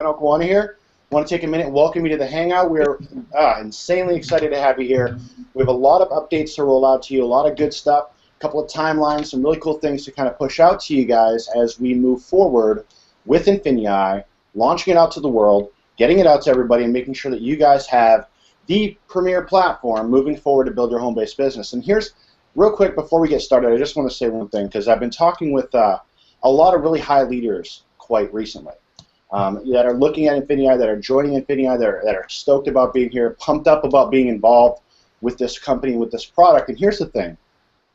Okwana here. I want to take a minute and welcome you to the Hangout. We're insanely excited to have you here. We have a lot of updates to roll out to you, a lot of good stuff, a couple of timelines, some really cool things to kind of push out to you guys as we move forward with Infinii, launching it out to the world, getting it out to everybody, and making sure that you guys have the premier platform moving forward to build your home-based business. And here's, real quick, before we get started, I just want to say one thing, because I've been talking with a lot of really high leaders quite recently. That are looking at Infinii, that are joining Infinii, that are stoked about being here, pumped up about being involved with this company, with this product. And here's the thing.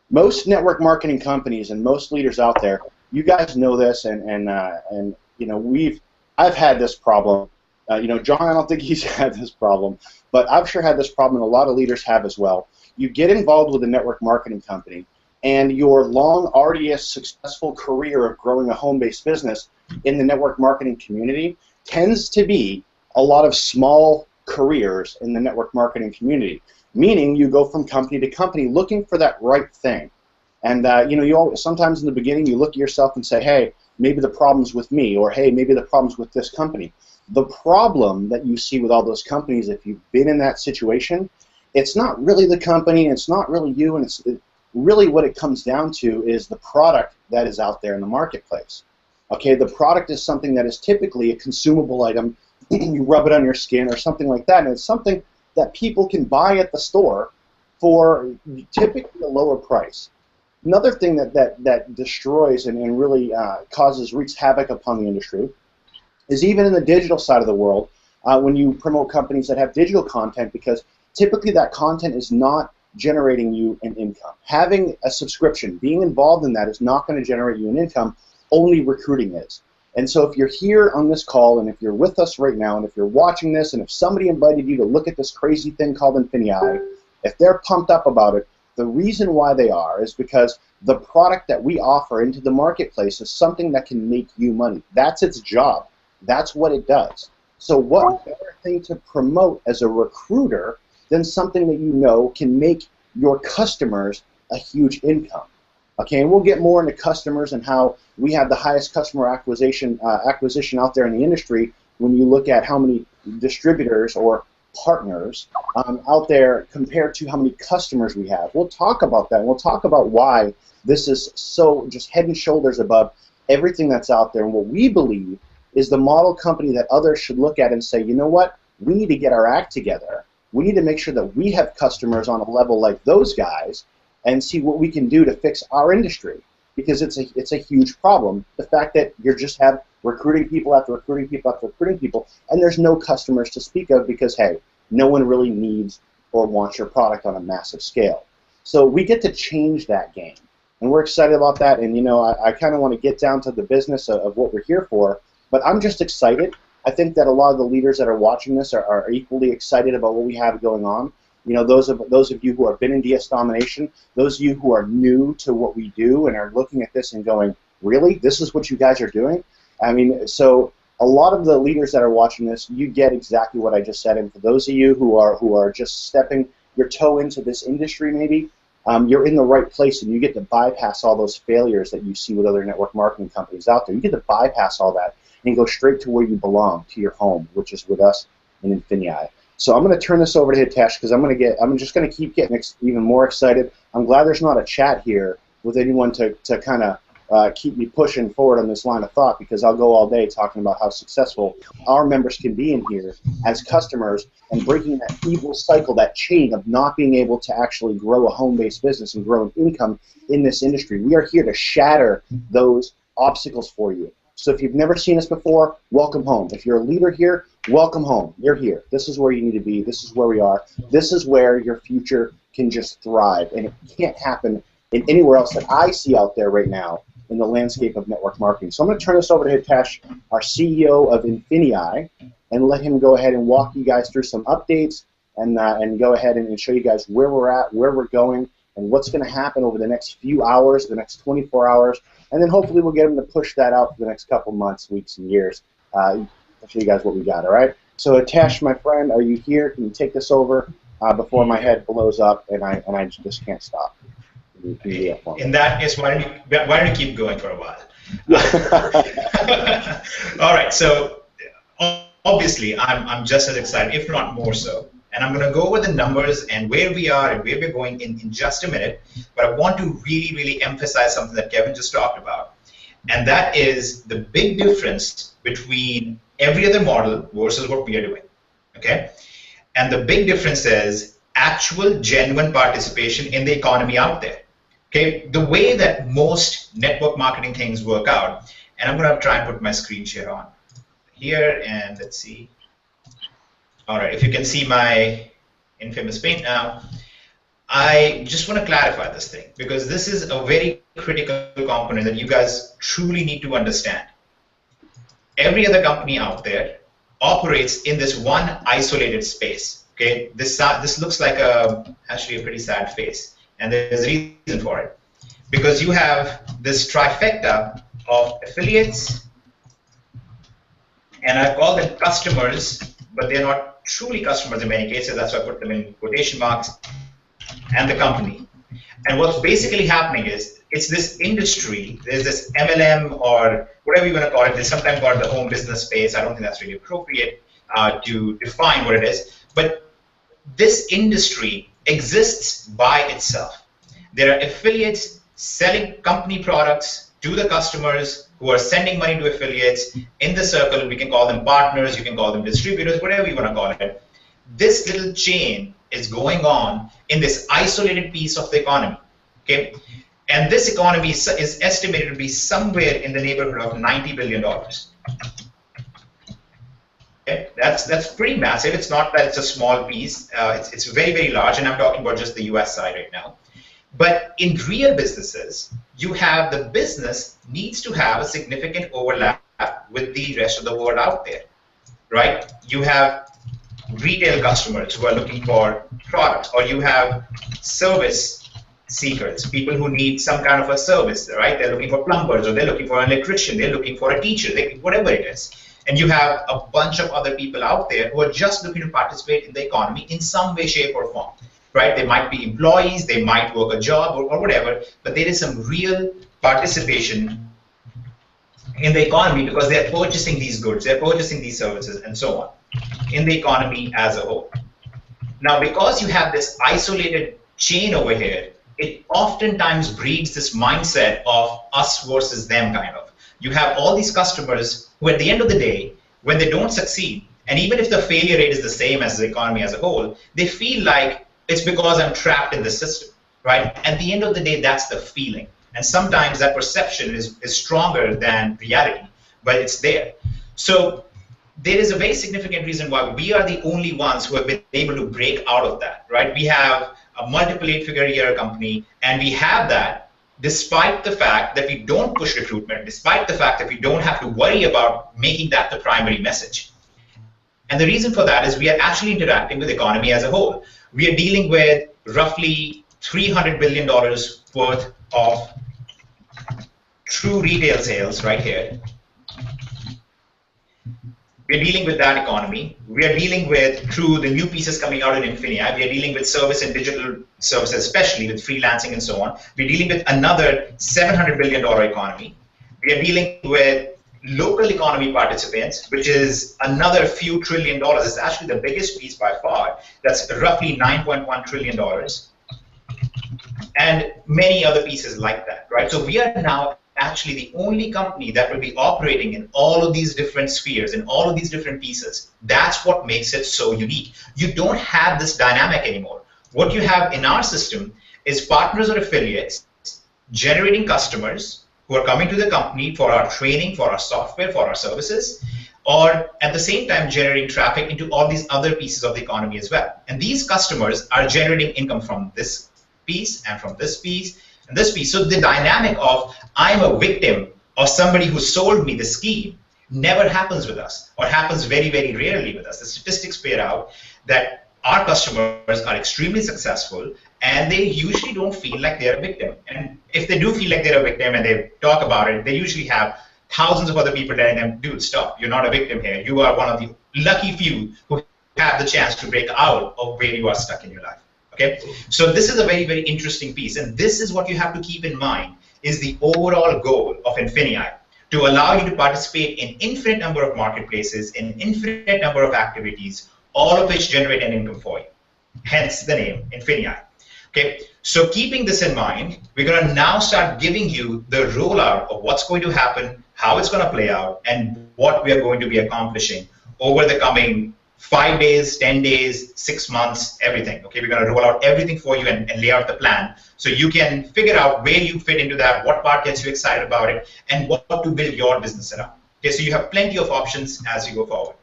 Most network marketing companies and most leaders out there, you guys know this, and you know, I've had this problem. You know, John, I don't think he's had this problem, but I've sure had this problem, and a lot of leaders have as well. You get involved with a network marketing company, and your long, arduous, successful career of growing a home-based business in the network marketing community tends to be a lot of small careers in the network marketing community, meaning you go from company to company looking for that right thing. And you know, you always, sometimes in the beginning you look at yourself and say, hey, maybe the problem's with me, or hey, maybe the problem's with this company. The problem that you see with all those companies, if you've been in that situation, it's not really the company, it's not really you, and it's really what it comes down to is the product that is out there in the marketplace. Okay, the product is something that is typically a consumable item. You rub it on your skin or something like that, and it's something that people can buy at the store for typically a lower price. Another thing that destroys and really wreaks havoc upon the industry is even in the digital side of the world when you promote companies that have digital content, because typically that content is not generating you an income. Having a subscription, being involved in that is not going to generate you an income. Only recruiting is. And so if you're here on this call, and if you're with us right now, and if you're watching this, and if somebody invited you to look at this crazy thing called Infinii, if they're pumped up about it, the reason why they are is because the product that we offer into the marketplace is something that can make you money. That's its job. That's what it does. So what better thing to promote as a recruiter than something that you know can make your customers a huge income? Okay, and we'll get more into customers and how we have the highest customer acquisition out there in the industry when you look at how many distributors or partners out there compared to how many customers we have. We'll talk about that, and we'll talk about why this is so just head and shoulders above everything that's out there, and what we believe is the model company that others should look at and say, you know what, we need to get our act together. We need to make sure that we have customers on a level like those guys and see what we can do to fix our industry, because it's a huge problem. The fact that you just have recruiting people after recruiting people after recruiting people, and there's no customers to speak of because, hey, no one really needs or wants your product on a massive scale. So we get to change that game, and we're excited about that. And you know, I kind of want to get down to the business of what we're here for, but I'm just excited. I think that a lot of the leaders that are watching this are equally excited about what we have going on. You know, those of you who have been in DS domination, those of you who are new to what we do and are looking at this and going, really, this is what you guys are doing? I mean, so a lot of the leaders that are watching this, you get exactly what I just said. And for those of you who are just stepping your toe into this industry, maybe you're in the right place, and you get to bypass all those failures that you see with other network marketing companies out there. You get to bypass all that and go straight to where you belong, to your home, which is with us in Infinii. So I'm going to turn this over to Hitesh, because I'm just going to keep getting even more excited. I'm glad there's not a chat here with anyone to kind of keep me pushing forward on this line of thought, because I'll go all day talking about how successful our members can be in here as customers and breaking that evil cycle, that chain of not being able to actually grow a home-based business and grow an income in this industry. We are here to shatter those obstacles for you. So if you've never seen us before, welcome home. If you're a leader here, welcome home. You're here. This is where you need to be. This is where we are. This is where your future can just thrive. And it can't happen in anywhere else that I see out there right now in the landscape of network marketing. So I'm going to turn this over to Hitesh, our CEO of Infinii, and let him go ahead and walk you guys through some updates and go ahead and show you guys where we're at, where we're going, and what's going to happen over the next few hours, the next 24 hours. And then hopefully we'll get them to push that out for the next couple months, weeks, and years. I'll show you guys what we got, all right? So Hitesh, my friend, are you here? Can you take this over before my head blows up and I just can't stop? In that case, why don't you keep going for a while? All right, so obviously, I'm just as excited, if not more so. And I'm going to go over the numbers and where we are and where we're going in just a minute. But I want to really, really emphasize something that Kevin just talked about. And that is the big difference between every other model versus what we are doing. Okay? And the big difference is actual, genuine participation in the economy out there. Okay? The way that most network marketing things work out, and I'm going to try and put my screen share on here, and let's see. All right, if you can see my infamous paint now, I just want to clarify this thing because this is a very critical component that you guys truly need to understand. Every other company out there operates in this one isolated space. Okay, this looks like actually a pretty sad face, and there's a reason for it. Because you have this trifecta of affiliates, and I call them customers, but they're not truly customers in many cases, that's why I put them in quotation marks, and the company. And what's basically happening is, it's this industry, there's this MLM or whatever you want to call it, they sometimes call it the home business space. I don't think that's really appropriate to define what it is, but this industry exists by itself. There are affiliates selling company products to the customers who are sending money to affiliates in the circle. We can call them partners, you can call them distributors, whatever you want to call it. This little chain is going on in this isolated piece of the economy. Okay? And this economy is estimated to be somewhere in the neighborhood of $90 billion. Okay? That's pretty massive. It's not that it's a small piece. It's very, very large, and I'm talking about just the US side right now. But in real businesses, you have the business needs to have a significant overlap with the rest of the world out there, right? You have retail customers who are looking for products, or you have service seekers, people who need some kind of a service, right? They're looking for plumbers, or they're looking for an electrician, they're looking for a teacher, whatever it is. And you have a bunch of other people out there who are just looking to participate in the economy in some way, shape, or form. Right? They might be employees, they might work a job or whatever, but there is some real participation in the economy because they're purchasing these goods, they're purchasing these services, and so on, in the economy as a whole. Now, because you have this isolated chain over here, it oftentimes breeds this mindset of us versus them kind of. You have all these customers who at the end of the day, when they don't succeed, and even if the failure rate is the same as the economy as a whole, they feel like it's because I'm trapped in the system, right? At the end of the day, that's the feeling. And sometimes that perception is stronger than reality, but it's there. So there is a very significant reason why we are the only ones who have been able to break out of that, right? We have a multiple 8-figure-a-year company, and we have that despite the fact that we don't push recruitment, despite the fact that we don't have to worry about making that the primary message. And the reason for that is we are actually interacting with the economy as a whole. We are dealing with roughly $300 billion worth of true retail sales right here. We're dealing with that economy. We are dealing with, through the new pieces coming out in Infinii, we are dealing with service and digital services, especially with freelancing and so on. We're dealing with another $700 billion economy. We are dealing with local economy participants, which is another few $1 trillion. It's actually the biggest piece by far. That's roughly $9.1 trillion. And many other pieces like that, right? So we are now actually the only company that will be operating in all of these different spheres, in all of these different pieces. That's what makes it so unique. You don't have this dynamic anymore. What you have in our system is partners or affiliates generating customers who are coming to the company for our training, for our software, for our services, or at the same time generating traffic into all these other pieces of the economy as well. And these customers are generating income from this piece and from this piece and this piece. So the dynamic of I'm a victim of somebody who sold me the scheme never happens with us, or happens very, very rarely with us. The statistics bear out that our customers are extremely successful, and they usually don't feel like they're a victim. And if they do feel like they're a victim and they talk about it, they usually have thousands of other people telling them, dude, stop, you're not a victim here. You are one of the lucky few who have the chance to break out of where you are stuck in your life. Okay? So this is a very, very interesting piece, and this is what you have to keep in mind is the overall goal of Infinii. to allow you to participate in infinite number of marketplaces, in infinite number of activities, all of which generate an income for you. Hence the name Infinii. Okay, so keeping this in mind, we're going to now start giving you the rollout of what's going to happen, how it's going to play out, and what we are going to be accomplishing over the coming 5 days, 10 days, 6 months, everything. Okay, we're going to roll out everything for you and lay out the plan so you can figure out where you fit into that, what part gets you excited about it, and what to build your business around. Okay, so you have plenty of options as you go forward.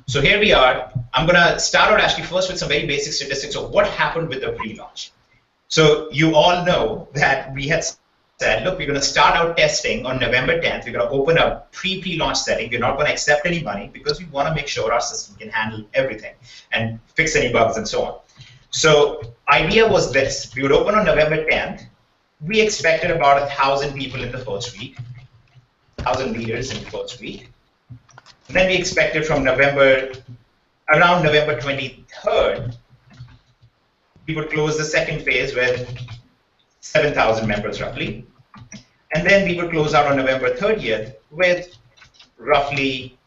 So here we are. I'm going to start out actually first with some very basic statistics of what happened with the pre-launch. So you all know that we had said, look, we're going to start out testing on November 10th. We're going to open a pre-launch setting. We're not going to accept any money because we want to make sure our system can handle everything and fix any bugs and so on. So idea was this. We would open on November 10th. We expected about 1,000 people in the first week, 1,000 leaders in the first week. And then we expected from around November 23rd, we would close the second phase with 7,000 members roughly. And then we would close out on November 30th with roughly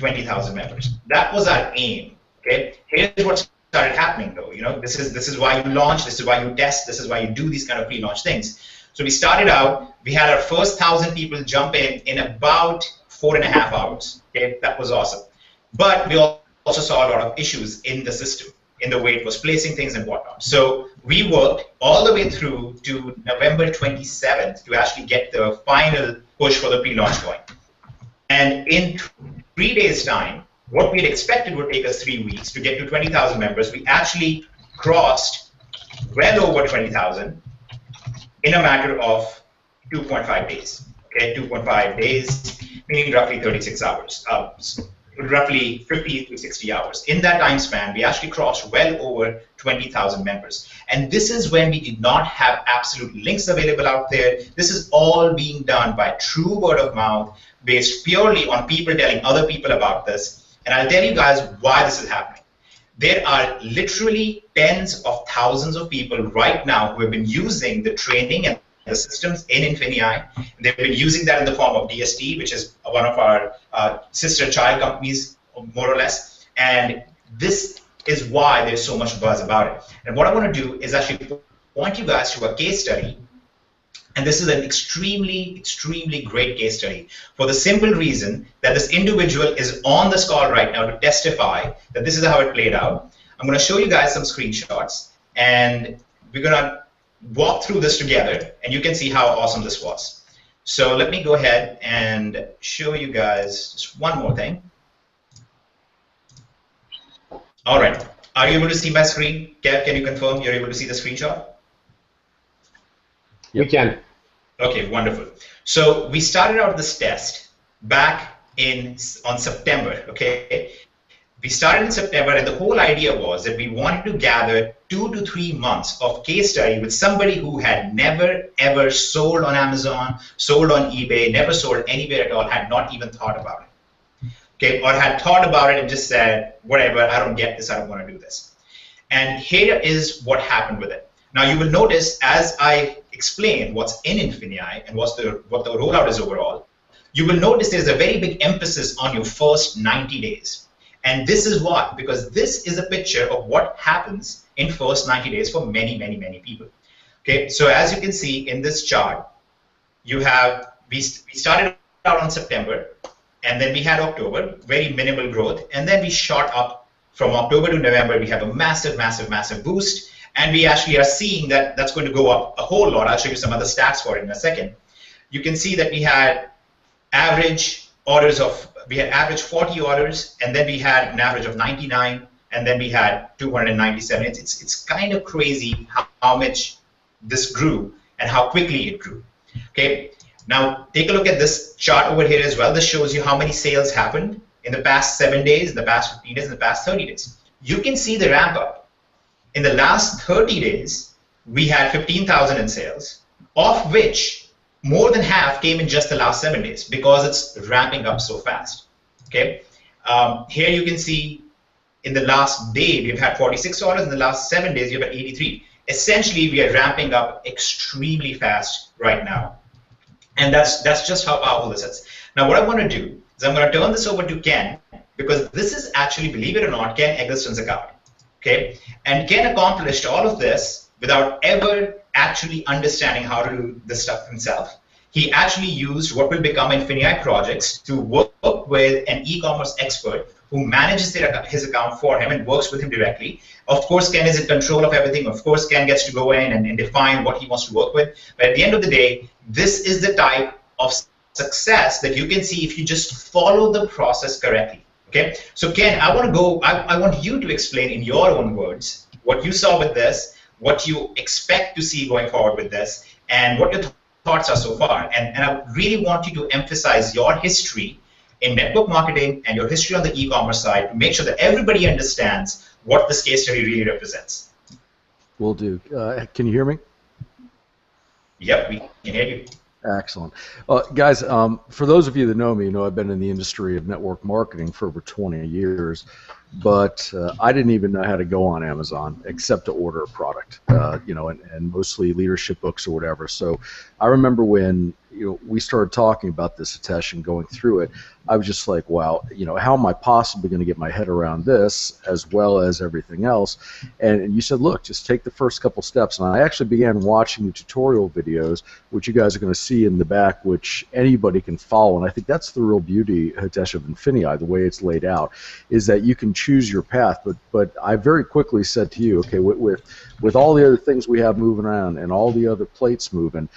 20,000 members. That was our aim. Okay? Here's what started happening though. You know, this is why you launch, this is why you test, this is why you do these kind of pre-launch things. So we started out, we had our first 1,000 people jump in about 4.5 hours. Okay, that was awesome. But we also saw a lot of issues in the system, in the way it was placing things and whatnot. So we worked all the way through to November 27th to actually get the final push for the pre-launch going. And in 3 days' time, what we had expected would take us 3 weeks to get to 20,000 members, we actually crossed well over 20,000 in a matter of 2.5 days. Okay, 2.5 days, meaning roughly 36 hours, roughly 50 to 60 hours. In that time span, we actually crossed well over 20,000 members. And this is when we did not have absolute links available out there. This is all being done by true word of mouth, based purely on people telling other people about this. And I'll tell you guys why this is happening. There are literally tens of thousands of people right now who have been using the training and the systems in Infinii. They've been using that in the form of DST, which is one of our sister child companies, more or less. And this is why there's so much buzz about it. And what I want to do is actually point you guys to a case study. And this is an extremely, extremely great case study for the simple reason that this individual is on this call right now to testify that this is how it played out. I'm going to show you guys some screenshots, and we're going to walk through this together, and you can see how awesome this was. So let me go ahead and show you guys just one more thing. All right. Are you able to see my screen? Kev, can you confirm you're able to see the screenshot? You can. Okay, wonderful. So we started out this test back on September, okay? We started in September, and the whole idea was that we wanted to gather 2 to 3 months of case study with somebody who had never, ever sold on Amazon, sold on eBay, never sold anywhere at all, had not even thought about it, okay? Or had thought about it and just said, whatever, I don't get this, I don't want to do this. And here is what happened with it. Now you will notice as I explain what's in Infinii and what the rollout is overall, you will notice there's a very big emphasis on your first 90 days. And this is why, because this is a picture of what happens in first 90 days for many, many, many people. Okay, so as you can see in this chart, you have, we started out on September, and then we had October, very minimal growth, and then we shot up from October to November. We have a massive, massive, massive boost, and we actually are seeing that that's going to go up a whole lot. I'll show you some other stats for it in a second. You can see that we had average orders of, we had average 40 orders, and then we had an average of 99, and then we had 297. It's kind of crazy how much this grew and how quickly it grew. Okay, now take a look at this chart over here as well. This shows you how many sales happened in the past 7 days, in the past 15 days, in the past 30 days. You can see the ramp up. In the last 30 days, we had 15,000 in sales, of which more than half came in just the last 7 days because it's ramping up so fast. Okay, here you can see in the last day we've had 46 orders. In the last 7 days you've had 83. Essentially, we are ramping up extremely fast right now. And that's just how powerful this is. Now, what I want to do is I'm going to turn this over to Ken, because this is actually, believe it or not, Ken Eggleston's account. Okay, and Ken accomplished all of this without ever actually understanding how to do this stuff himself. He actually used what will become Infinii projects to work with an e-commerce expert who manages his account for him and works with him directly. Of course, Ken is in control of everything. Of course, Ken gets to go in and define what he wants to work with. But at the end of the day, this is the type of success that you can see if you just follow the process correctly. Okay, so Ken, I want you to explain in your own words what you saw with this, what you expect to see going forward with this, and what your thoughts are so far. And I really want you to emphasize your history in network marketing and your history on the e-commerce side to make sure that everybody understands what this case study really represents. Will do. Can you hear me? Yep, we can hear you. Excellent. Guys, for those of you that know me, you know I've been in the industry of network marketing for over 20 years, but I didn't even know how to go on Amazon except to order a product, you know, and mostly leadership books or whatever. So I remember when we started talking about this, Hitesh, and going through it, I was just like, wow, how am I possibly going to get my head around this as well as everything else? And you said, look, just take the first couple steps. And I actually began watching the tutorial videos, which you guys are going to see in the back, which anybody can follow. And I think that's the real beauty, Hitesh, of Infinii, the way it's laid out, is that you can choose your path. But I very quickly said to you, okay, with all the other things we have moving around and all the other plates moving,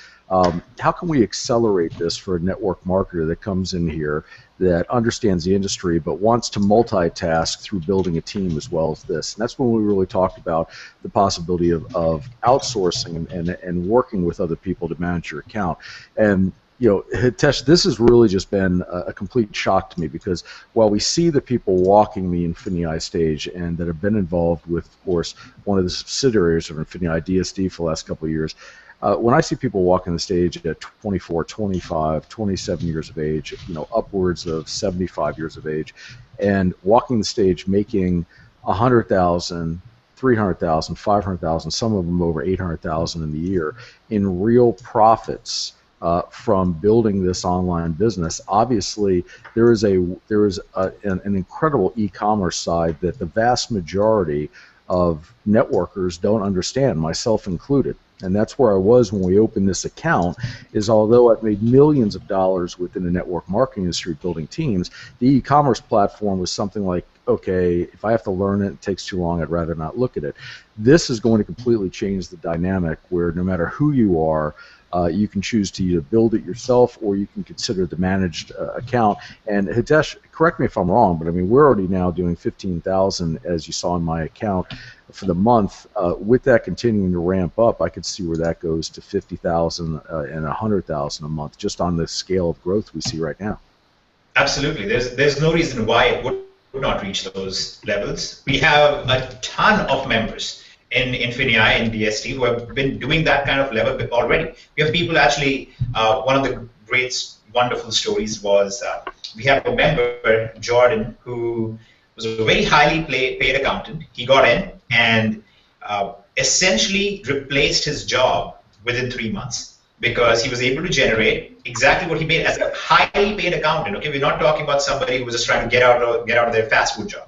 how can we accelerate this for a network marketer that comes in here that understands the industry but wants to multitask through building a team as well as this? And that's when we really talked about the possibility of outsourcing and working with other people to manage your account. And Hitesh, this has really just been a complete shock to me, because while we see the people walking the Infinii stage and that have been involved with, of course, one of the subsidiaries of Infinii, DSD, for the last couple of years, when I see people walking the stage at 24, 25, 27 years of age, upwards of 75 years of age, and walking the stage making 100,000, 300,000, 500,000, some of them over 800,000 in the year in real profits from building this online business, obviously there is an incredible e-commerce side that the vast majority of networkers don't understand, myself included. And that's where I was when we opened this account, is although I've made millions of dollars within the network marketing industry building teams, the e-commerce platform was something like, okay, if I have to learn it, it takes too long, I'd rather not look at it. This is going to completely change the dynamic where no matter who you are, you can choose to either build it yourself or you can consider the managed account. And Hitesh, correct me if I'm wrong, but I mean, we're already now doing 15,000, as you saw in my account, for the month. With that continuing to ramp up, I could see where that goes to 50,000 and 100,000 a month, just on the scale of growth we see right now. Absolutely. There's no reason why it would not reach those levels. We have a ton of members in Infinii and DST who have been doing that kind of level already. We have people actually, one of the great, wonderful stories was we have a member, Jordan, who was a very highly paid accountant. He got in and essentially replaced his job within 3 months because he was able to generate exactly what he made as a highly paid accountant. Okay, we're not talking about somebody who was just trying to get out of their fast food job.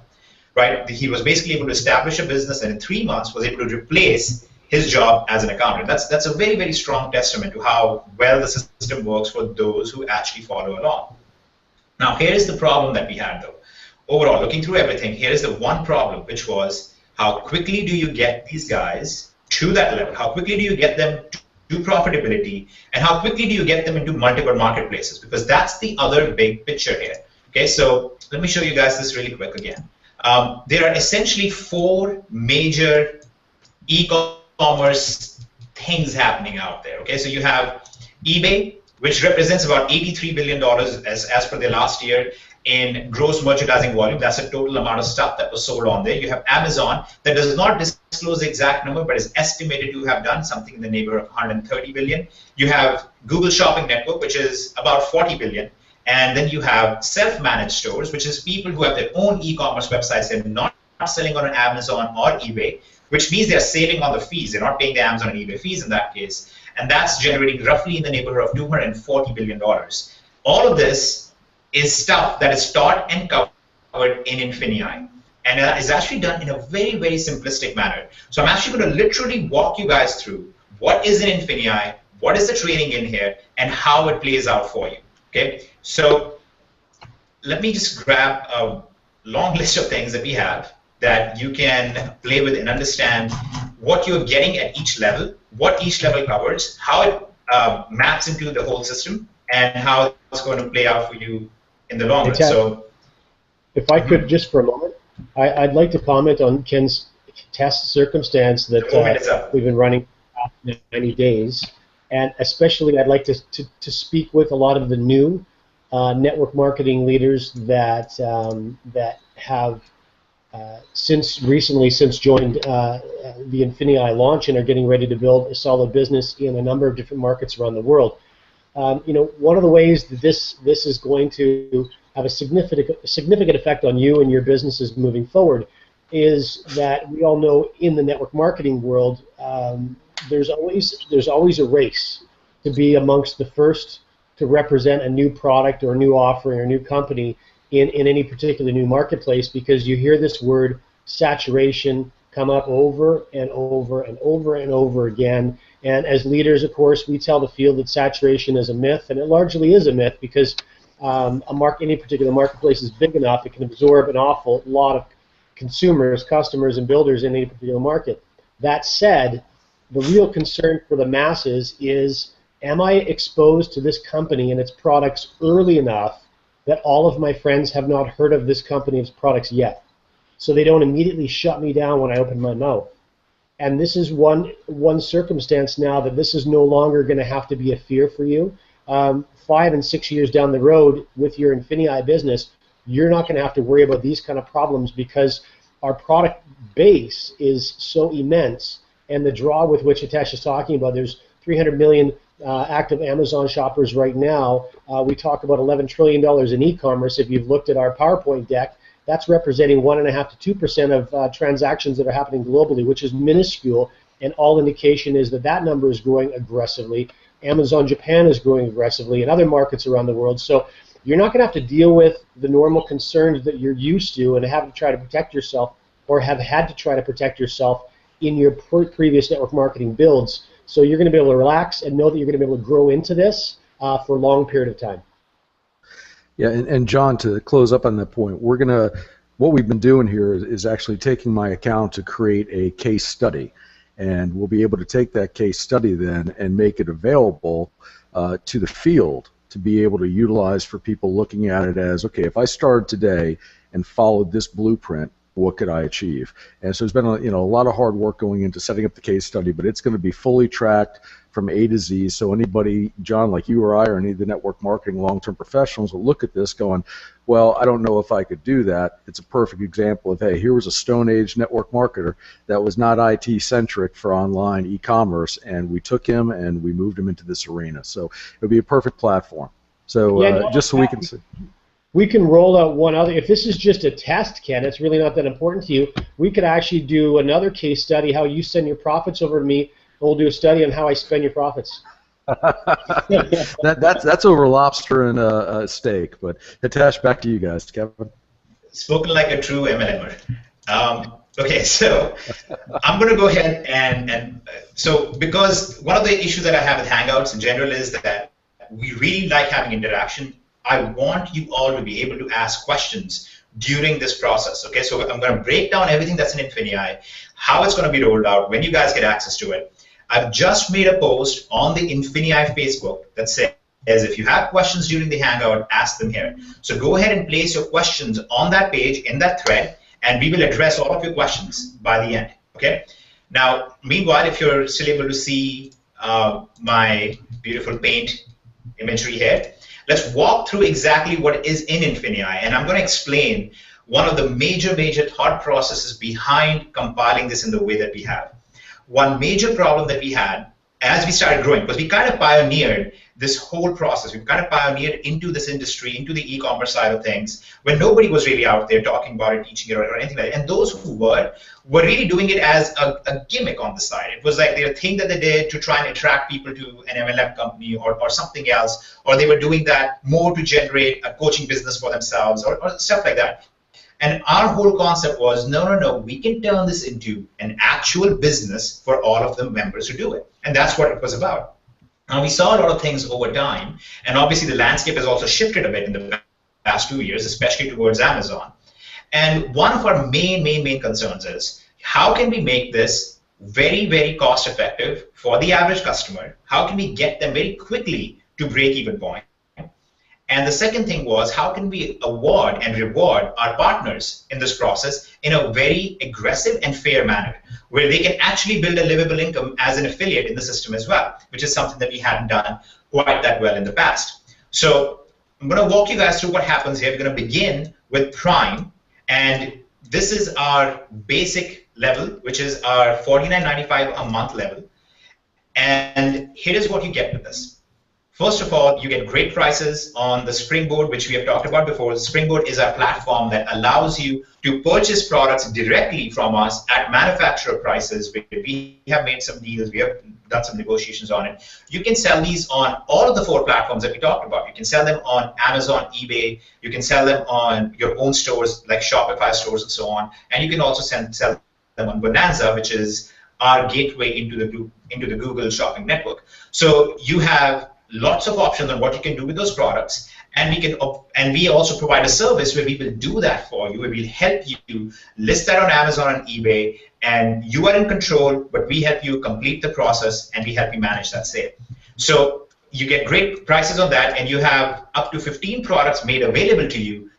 Right? He was basically able to establish a business, and in 3 months was able to replace his job as an accountant. That's a very, very strong testament to how well the system works for those who actually follow along. Now, here is the problem that we had, though. Overall, looking through everything, here is the one problem, which was how quickly do you get these guys to that level? How quickly do you get them to profitability? And how quickly do you get them into multiple marketplaces? Because that's the other big picture here. Okay, so let me show you guys this really quick again. There are essentially 4 major e-commerce things happening out there. Okay, so you have eBay, which represents about $83 billion as per the last year in gross merchandising volume. That's the total amount of stuff that was sold on there. You have Amazon, that does not disclose the exact number, but is estimated to have done something in the neighborhood of 130 billion. You have Google Shopping Network, which is about 40 billion. And then you have self-managed stores, which is people who have their own e-commerce websites. They're not selling on Amazon or eBay, which means they're saving on the fees. They're not paying the Amazon and eBay fees in that case. and that's generating roughly in the neighborhood of $240 billion. All of this is stuff that is taught and covered in Infinii, and is actually done in a very, very simplistic manner. So I'm actually going to literally walk you guys through what is in Infinii, what is the training in here, and how it plays out for you. Okay, so let me just grab a long list of things that we have that you can play with and understand what you're getting at each level, what each level covers, how it maps into the whole system, and how it's going to play out for you in the long run. So, if I could just for a moment, I'd like to comment on Ken's test circumstance that we've been running for 90 days, and especially I'd like to speak with a lot of the new network marketing leaders that have since joined the Infinii launch and are getting ready to build a solid business in a number of different markets around the world. One of the ways that this is going to have a significant effect on you and your businesses moving forward is that we all know in the network marketing world there's always a race to be amongst the first to represent a new product or a new offering or a new company in any particular new marketplace, because you hear this word saturation come up over and over and over and over again. And as leaders, of course, we tell the field that saturation is a myth, and it largely is a myth because any particular marketplace is big enough, it can absorb an awful lot of consumers, customers, and builders in any particular market. That said, the real concern for the masses is, am I exposed to this company and its products early enough that all of my friends have not heard of this company's products yet, so they don't immediately shut me down when I open my mouth? And this is one circumstance now that this is no longer going to have to be a fear for you. 5 and 6 years down the road with your Infinii business, you're not going to have to worry about these kind of problems because our product base is so immense, and the draw with which Hitesh is talking about, there's 300 million active Amazon shoppers right now. We talk about $11 trillion in e-commerce. If you've looked at our PowerPoint deck, that's representing 1.5 to 2% of transactions that are happening globally, which is minuscule, and all indication is that that number is growing aggressively. Amazon Japan is growing aggressively, and other markets around the world. So you're not going to have to deal with the normal concerns that you're used to and have to try to protect yourself, or have had to try to protect yourself in your previous network marketing builds. So you're going to be able to relax and know that you're going to be able to grow into this for a long period of time. Yeah, and John, to close up on that point, what we've been doing here is actually taking my account to create a case study, and we'll be able to take that case study then and make it available to the field to be able to utilize for people looking at it as, okay, if I started today and followed this blueprint, what could I achieve? And so there's been a lot of hard work going into setting up the case study, but it's going to be fully tracked from A to Z. So anybody, John, like you or I, or any of the network marketing long-term professionals will look at this going, well, I don't know if I could do that. It's a perfect example of, hey, here was a Stone Age network marketer that was not IT-centric for online e-commerce, and we took him and we moved him into this arena. So it would be a perfect platform. So just so we can see. We can roll out one other. If this is just a test, Ken, it's really not that important to you. We could actually do another case study, how you send your profits over to me, and we'll do a study on how I spend your profits. that's over lobster and a steak. But Hitesh, back to you guys. Kevin? Spoken like a true MLMer. Okay, so I'm going to go ahead and so because one of the issues that I have with Hangouts in general is that we really like having interaction. I want you all to be able to ask questions during this process. Okay, so I'm going to break down everything that's in Infinii, how it's going to be rolled out, when you guys get access to it. I've just made a post on the Infinii Facebook that says, if you have questions during the Hangout, ask them here. So go ahead and place your questions on that page, in that thread, and we will address all of your questions by the end. Okay. Now, meanwhile, if you're still able to see my beautiful paint imagery here, let's walk through exactly what is in Infinii, and I'm going to explain one of the major thought processes behind compiling this in the way that we have. One major problem that we had as we started growing, because we kind of pioneered this whole process. We've kind of pioneered into this industry, into the e-commerce side of things, when nobody was really out there talking about it, teaching it, or anything like that. And those who were really doing it as a gimmick on the side. It was like their thing that they did to try and attract people to an MLM company or something else, or they were doing that more to generate a coaching business for themselves or stuff like that. And our whole concept was, no, we can turn this into an actual business for all of the members who do it. And that's what it was about. Now, we saw a lot of things over time, and obviously the landscape has also shifted a bit in the past 2 years, especially towards Amazon. And one of our main concerns is, how can we make this very, very cost effective for the average customer? How can we get them very quickly to break-even point? And the second thing was, how can we award and reward our partners in this process in a very aggressive and fair manner, where they can actually build a livable income as an affiliate in the system as well, which is something that we hadn't done quite that well in the past. So I'm going to walk you guys through what happens here. We're going to begin with Prime, and this is our basic level, which is our $49.95 a month level. And here is what you get with this. First of all, you get great prices on the Springboard, which we have talked about before. Springboard is our platform that allows you to purchase products directly from us at manufacturer prices. We have made some deals. We have done some negotiations on it. You can sell these on all of the 4 platforms that we talked about. You can sell them on Amazon, eBay. You can sell them on your own stores like Shopify stores and so on. And you can also sell them on Bonanza, which is our gateway into the Google Shopping Network. So you have lots of options on what you can do with those products, and we also provide a service where we will do that for you, where we'll help you list that on Amazon and eBay, and you are in control, but we help you complete the process and we help you manage that sale. So you get great prices on that, and you have up to 15 products made available to you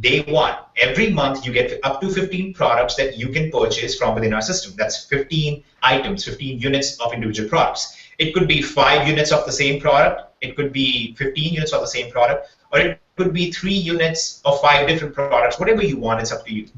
day one. Every month you get up to 15 products that you can purchase from within our system. That's 15 items, 15 units of individual products. It could be 5 units of the same product, it could be 15 units of the same product, or it could be 3 units of 5 different products. Whatever you want, it's up to you.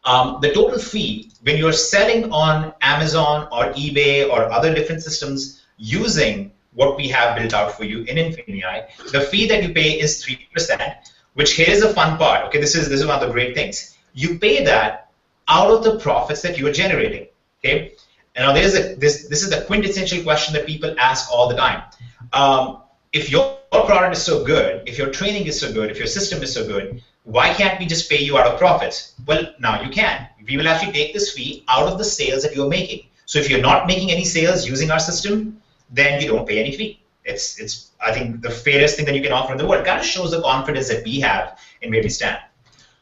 The total fee, when you're selling on Amazon or eBay or other different systems using what we have built out for you in Infinii, the fee that you pay is 3%, which here is the fun part. Okay, this is one of the great things. You pay that out of the profits that you are generating. Okay. Now, this is the quintessential question that people ask all the time. If your product is so good, if your training is so good, if your system is so good, why can't we just pay you out of profits? Well, now you can. We will actually take this fee out of the sales that you're making. So if you're not making any sales using our system, then you don't pay any fee. It's I think, the fairest thing that you can offer in the world. It kind of shows the confidence that we have in where we stand.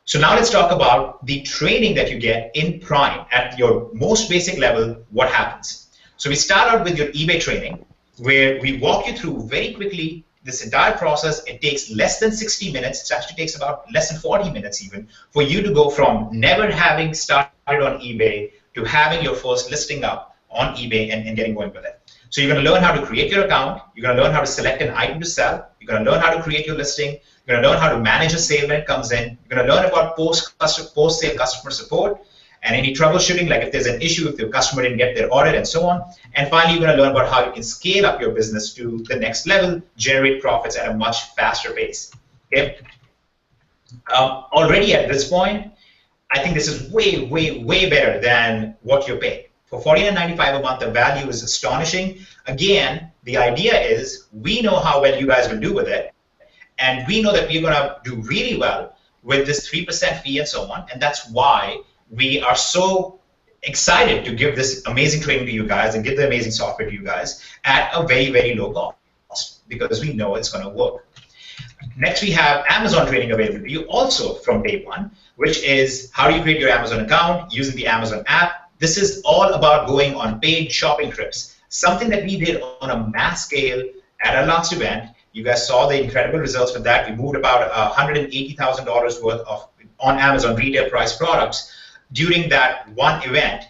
So now let's talk about the training that you get in Prime. At your most basic level, what happens? So we start out with your eBay training, where we walk you through very quickly this entire process. It takes less than 60 minutes. It actually takes about less than 40 minutes even for you to go from never having started on eBay to having your first listing up on eBay and getting going with it. So you're going to learn how to create your account. You're going to learn how to select an item to sell. You're going to learn how to create your listing. You're going to learn how to manage a sale when it comes in. You're going to learn about post-sale customer support and any troubleshooting, like if there's an issue, if your customer didn't get their order, and so on. And finally, you're going to learn about how you can scale up your business to the next level, generate profits at a much faster pace. Okay? Already at this point, I think this is way, way, way better than what you're paying. For $49.95 a month, the value is astonishing. Again, the idea is we know how well you guys will do with it, and we know that we're going to do really well with this 3% fee and so on, and that's why we are so excited to give this amazing training to you guys and give the amazing software to you guys at a very, very low cost, because we know it's going to work. Next, we have Amazon training available to you also from day one, which is how do you create your Amazon account using the Amazon app. This is all about going on paid shopping trips, something that we did on a mass scale at our last event. You guys saw the incredible results with that. We moved about $180,000 worth of on Amazon retail price products during that one event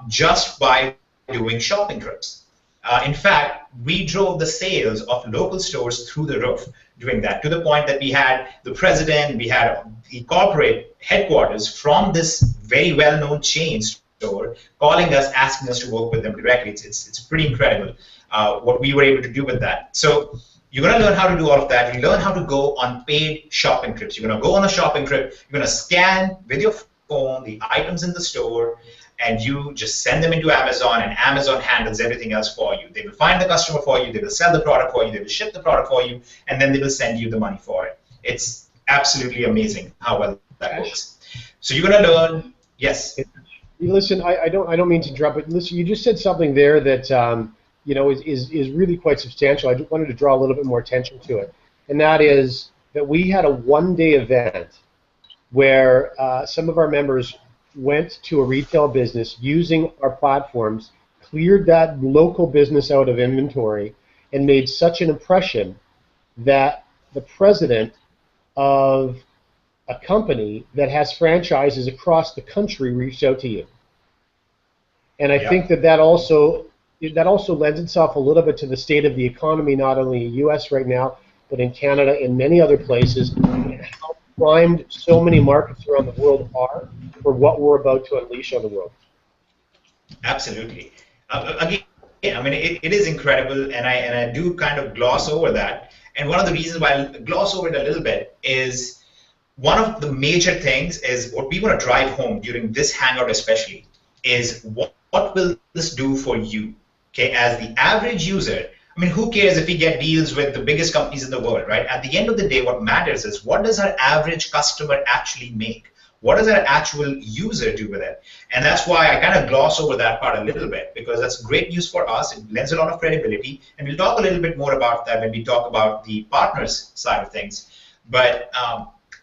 just by doing shopping trips. In fact, we drove the sales of local stores through the roof doing that, to the point that we had the president, we had the corporate headquarters from this very well-known chain store calling us, asking us to work with them directly. It's pretty incredible. what we were able to do with that. So you're going to learn how to do all of that. You learn how to go on paid shopping trips. You're going to go on a shopping trip. You're going to scan with your phone the items in the store, and you just send them into Amazon, and Amazon handles everything else for you. They will find the customer for you. They will sell the product for you. They will ship the product for you, and then they will send you the money for it. It's absolutely amazing how well that works. So you're going to learn. Yes. Listen, I don't mean to interrupt, but listen, you just said something there that you know is really quite substantial. I just wanted to draw a little bit more attention to it, and that is that we had a one-day event where some of our members went to a retail business using our platforms, cleared that local business out of inventory, and made such an impression that the president of a company that has franchises across the country reached out to you. And I think that also lends itself a little bit to the state of the economy, not only in the U.S. right now, but in Canada and many other places, and how primed so many markets around the world are for what we're about to unleash on the world. Absolutely. Again, I mean, it is incredible, and I do kind of gloss over that. And one of the reasons why I gloss over it a little bit is one of the major things is what we want to drive home during this hangout especially is what will this do for you? Okay, as the average user, I mean, who cares if we get deals with the biggest companies in the world, right? At the end of the day, what matters is what does our average customer actually make? What does our actual user do with it? And that's why I kind of gloss over that part a little bit, because that's great news for us. It lends a lot of credibility, and we'll talk a little bit more about that when we talk about the partners side of things. But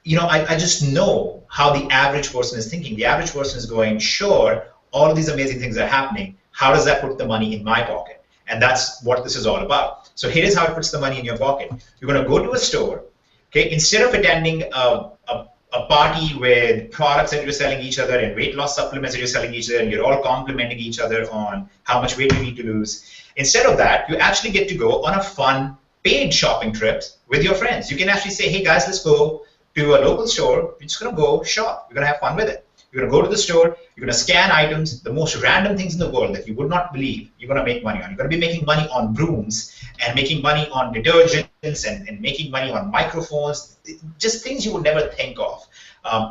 you know, I just know how the average person is thinking. The average person is going, sure, all of these amazing things are happening. How does that put the money in my pocket? And that's what this is all about. So here is how it puts the money in your pocket. You're going to go to a store. Okay, instead of attending a party with products that you're selling each other and weight loss supplements that you're selling each other, and you're all complimenting each other on how much weight you need to lose, instead of that, you actually get to go on a fun paid shopping trip with your friends. You can actually say, hey guys, let's go to a local store. We're just going to go shop. We're going to have fun with it. You're going to go to the store. You're going to scan items, the most random things in the world that you would not believe you're going to make money on. You're going to be making money on brooms and making money on detergents and making money on microphones, just things you would never think of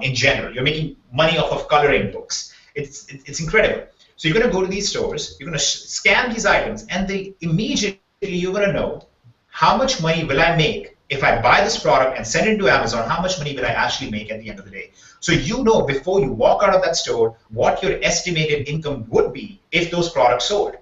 in general. You're making money off of coloring books. It's incredible. So you're going to go to these stores. You're going to scan these items, and immediately you're going to know how much money will I make if I buy this product and send it to Amazon. How much money will I actually make at the end of the day? So you know before you walk out of that store what your estimated income would be if those products sold.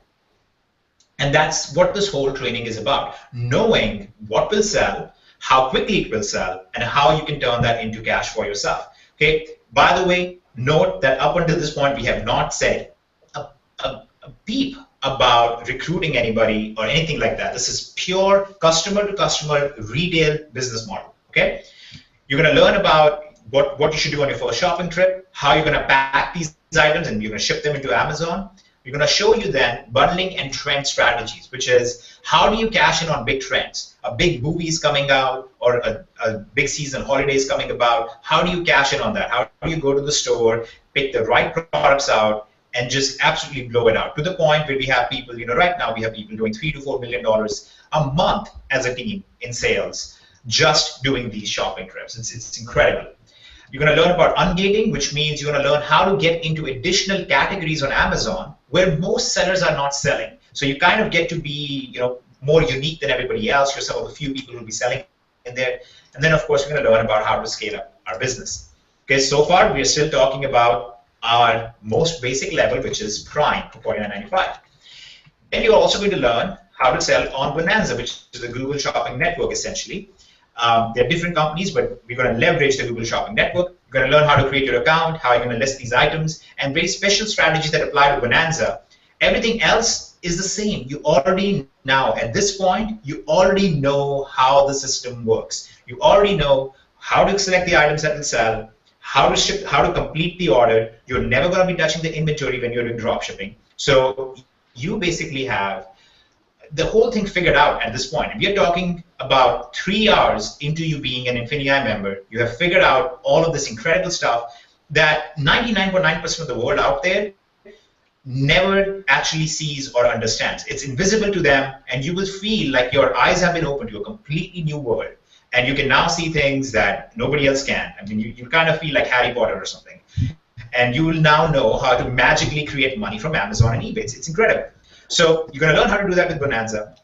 And that's what this whole training is about, knowing what will sell, how quickly it will sell, and how you can turn that into cash for yourself. Okay. By the way, note that up until this point we have not said a peep about recruiting anybody or anything like that. This is pure customer-to-customer retail business model. Okay. You're going to learn about what you should do on your first shopping trip, how you're going to pack these items, and you're going to ship them into Amazon. We're going to show you then bundling and trend strategies, which is how do you cash in on big trends? A big movie is coming out, or a big season holiday is coming about. How do you cash in on that? How do you go to the store, pick the right products out, and just absolutely blow it out to the point where we have people, you know, right now we have people doing $3 to $4 million a month as a team in sales, just doing these shopping trips. It's incredible. You're going to learn about ungating, which means you're going to learn how to get into additional categories on Amazon where most sellers are not selling. So you kind of get to be, you know, more unique than everybody else. You're some of the few people who will be selling in there. And then, of course, we're going to learn about how to scale up our business. Okay, so far we are still talking about our most basic level, which is Prime for $49.95. Then you're also going to learn how to sell on Bonanza, which is the Google Shopping Network, essentially. They're different companies, but we're going to leverage the Google Shopping Network. You're going to learn how to create your account, how you're going to list these items, and very special strategies that apply to Bonanza. Everything else is the same. You already now, at this point, you already know how the system works. You already know how to select the items that will sell, how to ship, how to complete the order. You're never going to be touching the inventory when you're doing drop shipping. So you basically have the whole thing figured out at this point. If you're talking about 3 hours into you being an Infinii member, you have figured out all of this incredible stuff that 99.9% of the world out there never actually sees or understands. It's invisible to them, and you will feel like your eyes have been opened to a completely new world, and you can now see things that nobody else can. I mean, you kind of feel like Harry Potter or something, and you will now know how to magically create money from Amazon and eBay. It's incredible. So you're going to learn how to do that with Bonanza,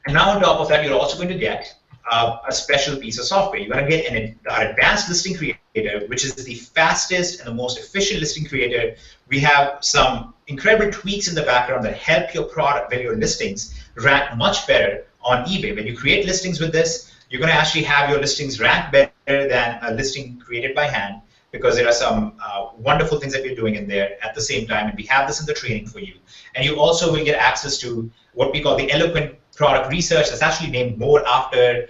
and now on top of that, you're also going to get a special piece of software. You're going to get our advanced listing creator, which is the fastest and the most efficient listing creator. We have some incredible tweaks in the background that help your product, your listings, rank much better on eBay. When you create listings with this, you're going to actually have your listings rank better than a listing created by hand, because there are some wonderful things that we're doing in there at the same time, and we have this in the training for you. And you also will get access to what we call the eloquent product research. That's actually named more after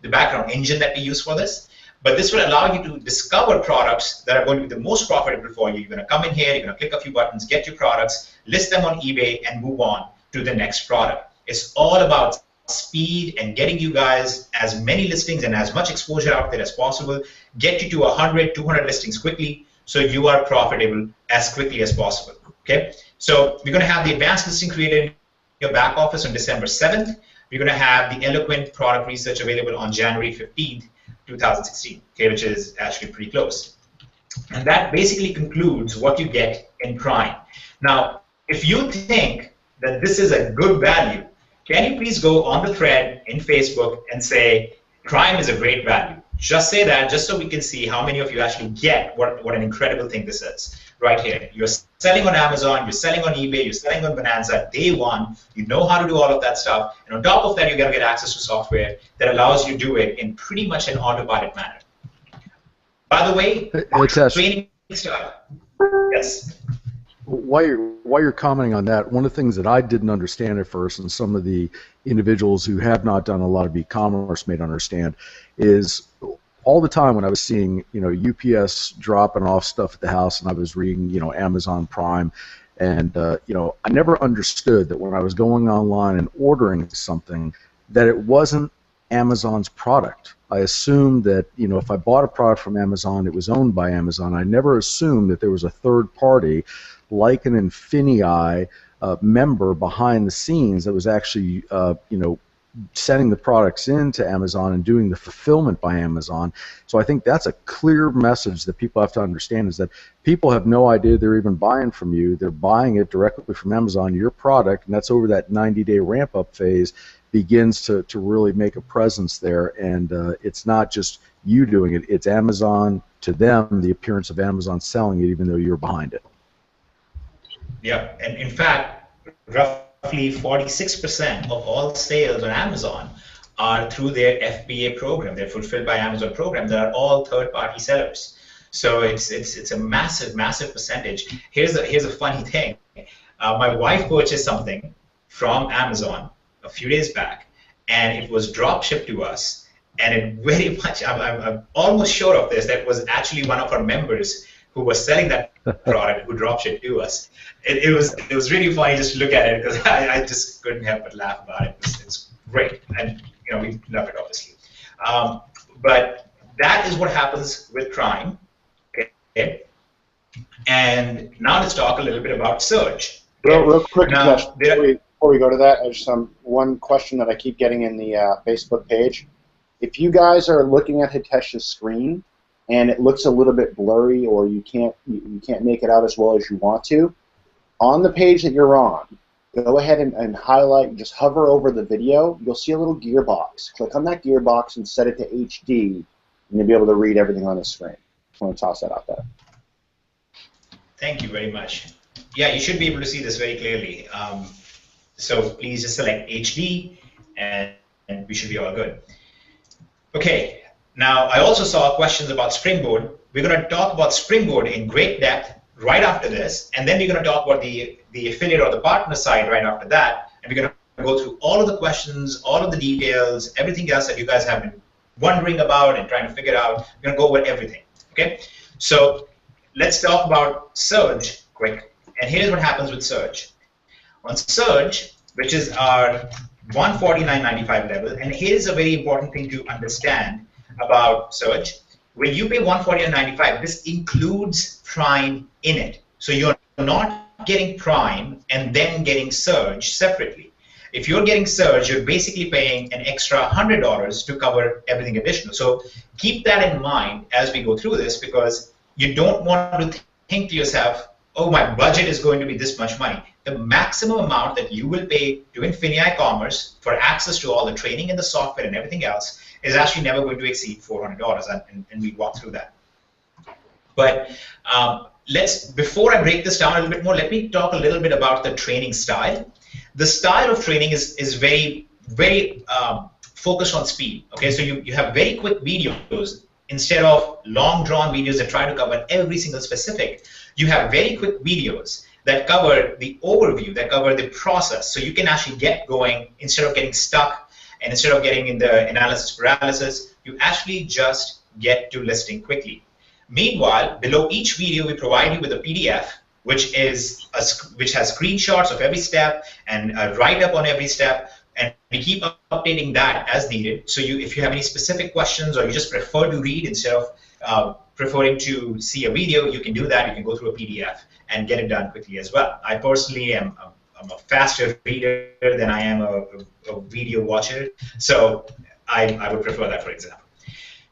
the background engine that we use for this. But this will allow you to discover products that are going to be the most profitable for you. You're going to come in here, you're going to click a few buttons, get your products, list them on eBay, and move on to the next product. It's all about speed and getting you guys as many listings and as much exposure out there as possible. Get you to 100, 200 listings quickly, so you are profitable as quickly as possible. Okay? So we're going to have the advanced listing creator in your back office on December 7th. We're going to have the eloquent product research available on January 15th, 2016, okay, which is actually pretty close. And that basically concludes what you get in Prime. Now, if you think that this is a good value, can you please go on the thread in Facebook and say, Prime is a great value? Just say that, just so we can see how many of you actually get what an incredible thing this is. Right here, you're selling on Amazon, you're selling on eBay, you're selling on Bonanza day one. You know how to do all of that stuff, and on top of that, you're going to get access to software that allows you to do it in pretty much an autopilot manner. By the way, training stuff. Yes. While you're commenting on that, one of the things that I didn't understand at first, and some of the individuals who have not done a lot of e-commerce may understand, is all the time when I was seeing, UPS dropping off stuff at the house, and I was reading, Amazon Prime, and I never understood that when I was going online and ordering something, that it wasn't Amazon's product. I assumed that, if I bought a product from Amazon, it was owned by Amazon. I never assumed that there was a third party, like an Infinii member behind the scenes, that was actually, sending the products into Amazon and doing the fulfillment by Amazon. So I think that's a clear message that people have to understand, is that people have no idea they're even buying from you. They're buying it directly from Amazon, your product, and that's over that 90-day ramp-up phase begins to really make a presence there. And it's not just you doing it, it's Amazon to them, the appearance of Amazon selling it even though you're behind it. Yeah, and in fact, roughly 46% of all sales on Amazon are through their FBA program, their Fulfilled by Amazon program, that are all third-party sellers. So it's a massive, massive percentage. Here's a funny thing. My wife purchased something from Amazon a few days back, and it was drop shipped to us, and it very much, I'm almost sure of this, that was actually one of our members who was selling that product who drop shipped to us. It was really funny just to look at it, because I just couldn't help but laugh about it. It was great, and we love it obviously. But that is what happens with Prime. Okay? And now let's talk a little bit about search. Okay? Real quick, before we go to that, I just one question that I keep getting in the Facebook page. If you guys are looking at Hitesh's screen and it looks a little bit blurry, or you can't make it out as well as you want to, on the page that you're on, go ahead and highlight, just hover over the video. You'll see a little gearbox. Click on that gearbox and set it to HD, and you'll be able to read everything on the screen. Just want to toss that out there. Thank you very much. Yeah, you should be able to see this very clearly. So please just select HD, and we should be all good. Okay. Now, I also saw questions about Springboard. We're going to talk about Springboard in great depth right after this, and then we're going to talk about the affiliate or the partner side right after that, and we're going to go through all of the questions, all of the details, everything else that you guys have been wondering about and trying to figure out. We're going to go over everything, okay? So let's talk about Surge quick, and here's what happens with Surge. On Surge, which is our $149.95 level, and here's a very important thing to understand about Surge. When you pay $149.95, this includes Prime in it. So you're not getting Prime and then getting Surge separately. If you're getting Surge, you're basically paying an extra $100 to cover everything additional. So keep that in mind as we go through this, because you don't want to think to yourself, oh, my budget is going to be this much money. The maximum amount that you will pay to Infinii-commerce for access to all the training and the software and everything else is actually never going to exceed $400, and we walk through that. But before I break this down a little bit more, let me talk a little bit about the training style. The style of training is very, very focused on speed. Okay, so you have very quick videos instead of long drawn videos that try to cover every single specific. You have very quick videos that cover the overview, that cover the process, so you can actually get going instead of getting stuck, and instead of getting in the analysis paralysis, you actually just get to listing quickly. Meanwhile, below each video, we provide you with a PDF, which has screenshots of every step and a write-up on every step, and we keep updating that as needed. So if you have any specific questions, or you just prefer to read instead of preferring to see a video, you can do that. You can go through a PDF and get it done quickly as well. I personally am a faster reader than I am a video watcher, so I would prefer that, for example.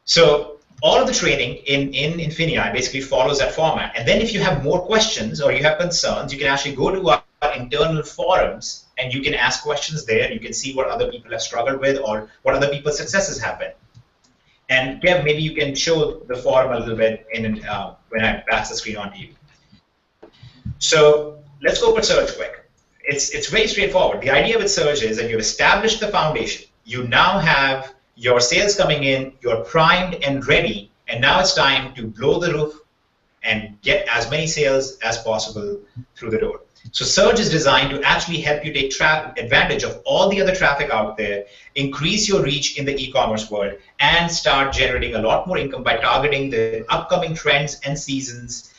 So all of the training in Infinii basically follows that format. And then if you have more questions or you have concerns, you can actually go to our internal forums and you can ask questions there. You can see what other people have struggled with or what other people's successes have been. And Kev, maybe you can show the forum a little bit when I pass the screen on to you. So let's go over Surge quick. It's very straightforward. The idea with Surge is that you've established the foundation. You now have your sales coming in, you're primed and ready, and now it's time to blow the roof and get as many sales as possible through the door. So Surge is designed to actually help you take advantage of all the other traffic out there, increase your reach in the e-commerce world, and start generating a lot more income by targeting the upcoming trends and seasons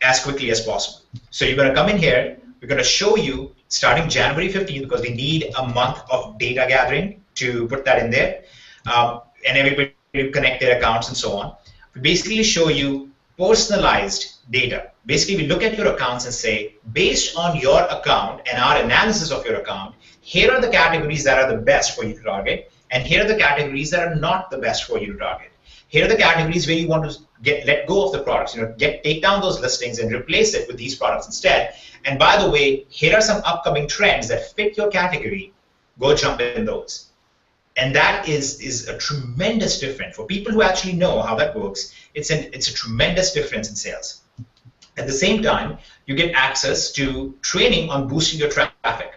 as quickly as possible. So you're going to come in here, we're going to show you starting January 15th, because we need a month of data gathering to put that in there, and everybody to connect their accounts and so on. We basically show you personalized data. Basically, we look at your accounts and say, based on your account and our analysis of your account, here are the categories that are the best for you to target, and here are the categories that are not the best for you to target. Here are the categories where you want to let go of the products, take down those listings and replace it with these products instead. And by the way, here are some upcoming trends that fit your category. Go jump in those. And that is a tremendous difference. For people who actually know how that works, it's a tremendous difference in sales. At the same time, you get access to training on boosting your traffic,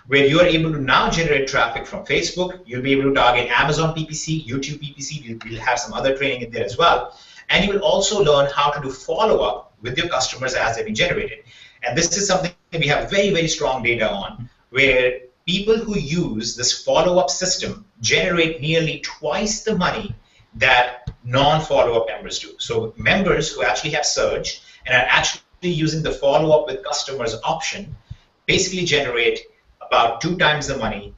where you are able to now generate traffic from Facebook. You'll be able to target Amazon PPC, YouTube PPC. We'll have some other training in there as well. And you will also learn how to do follow-up with your customers as they've been generated. And this is something that we have very, very strong data on, where people who use this follow-up system generate nearly twice the money that non-follow-up members do. So members who actually have Surge and are actually using the follow-up with customers option basically generate about 2 times the money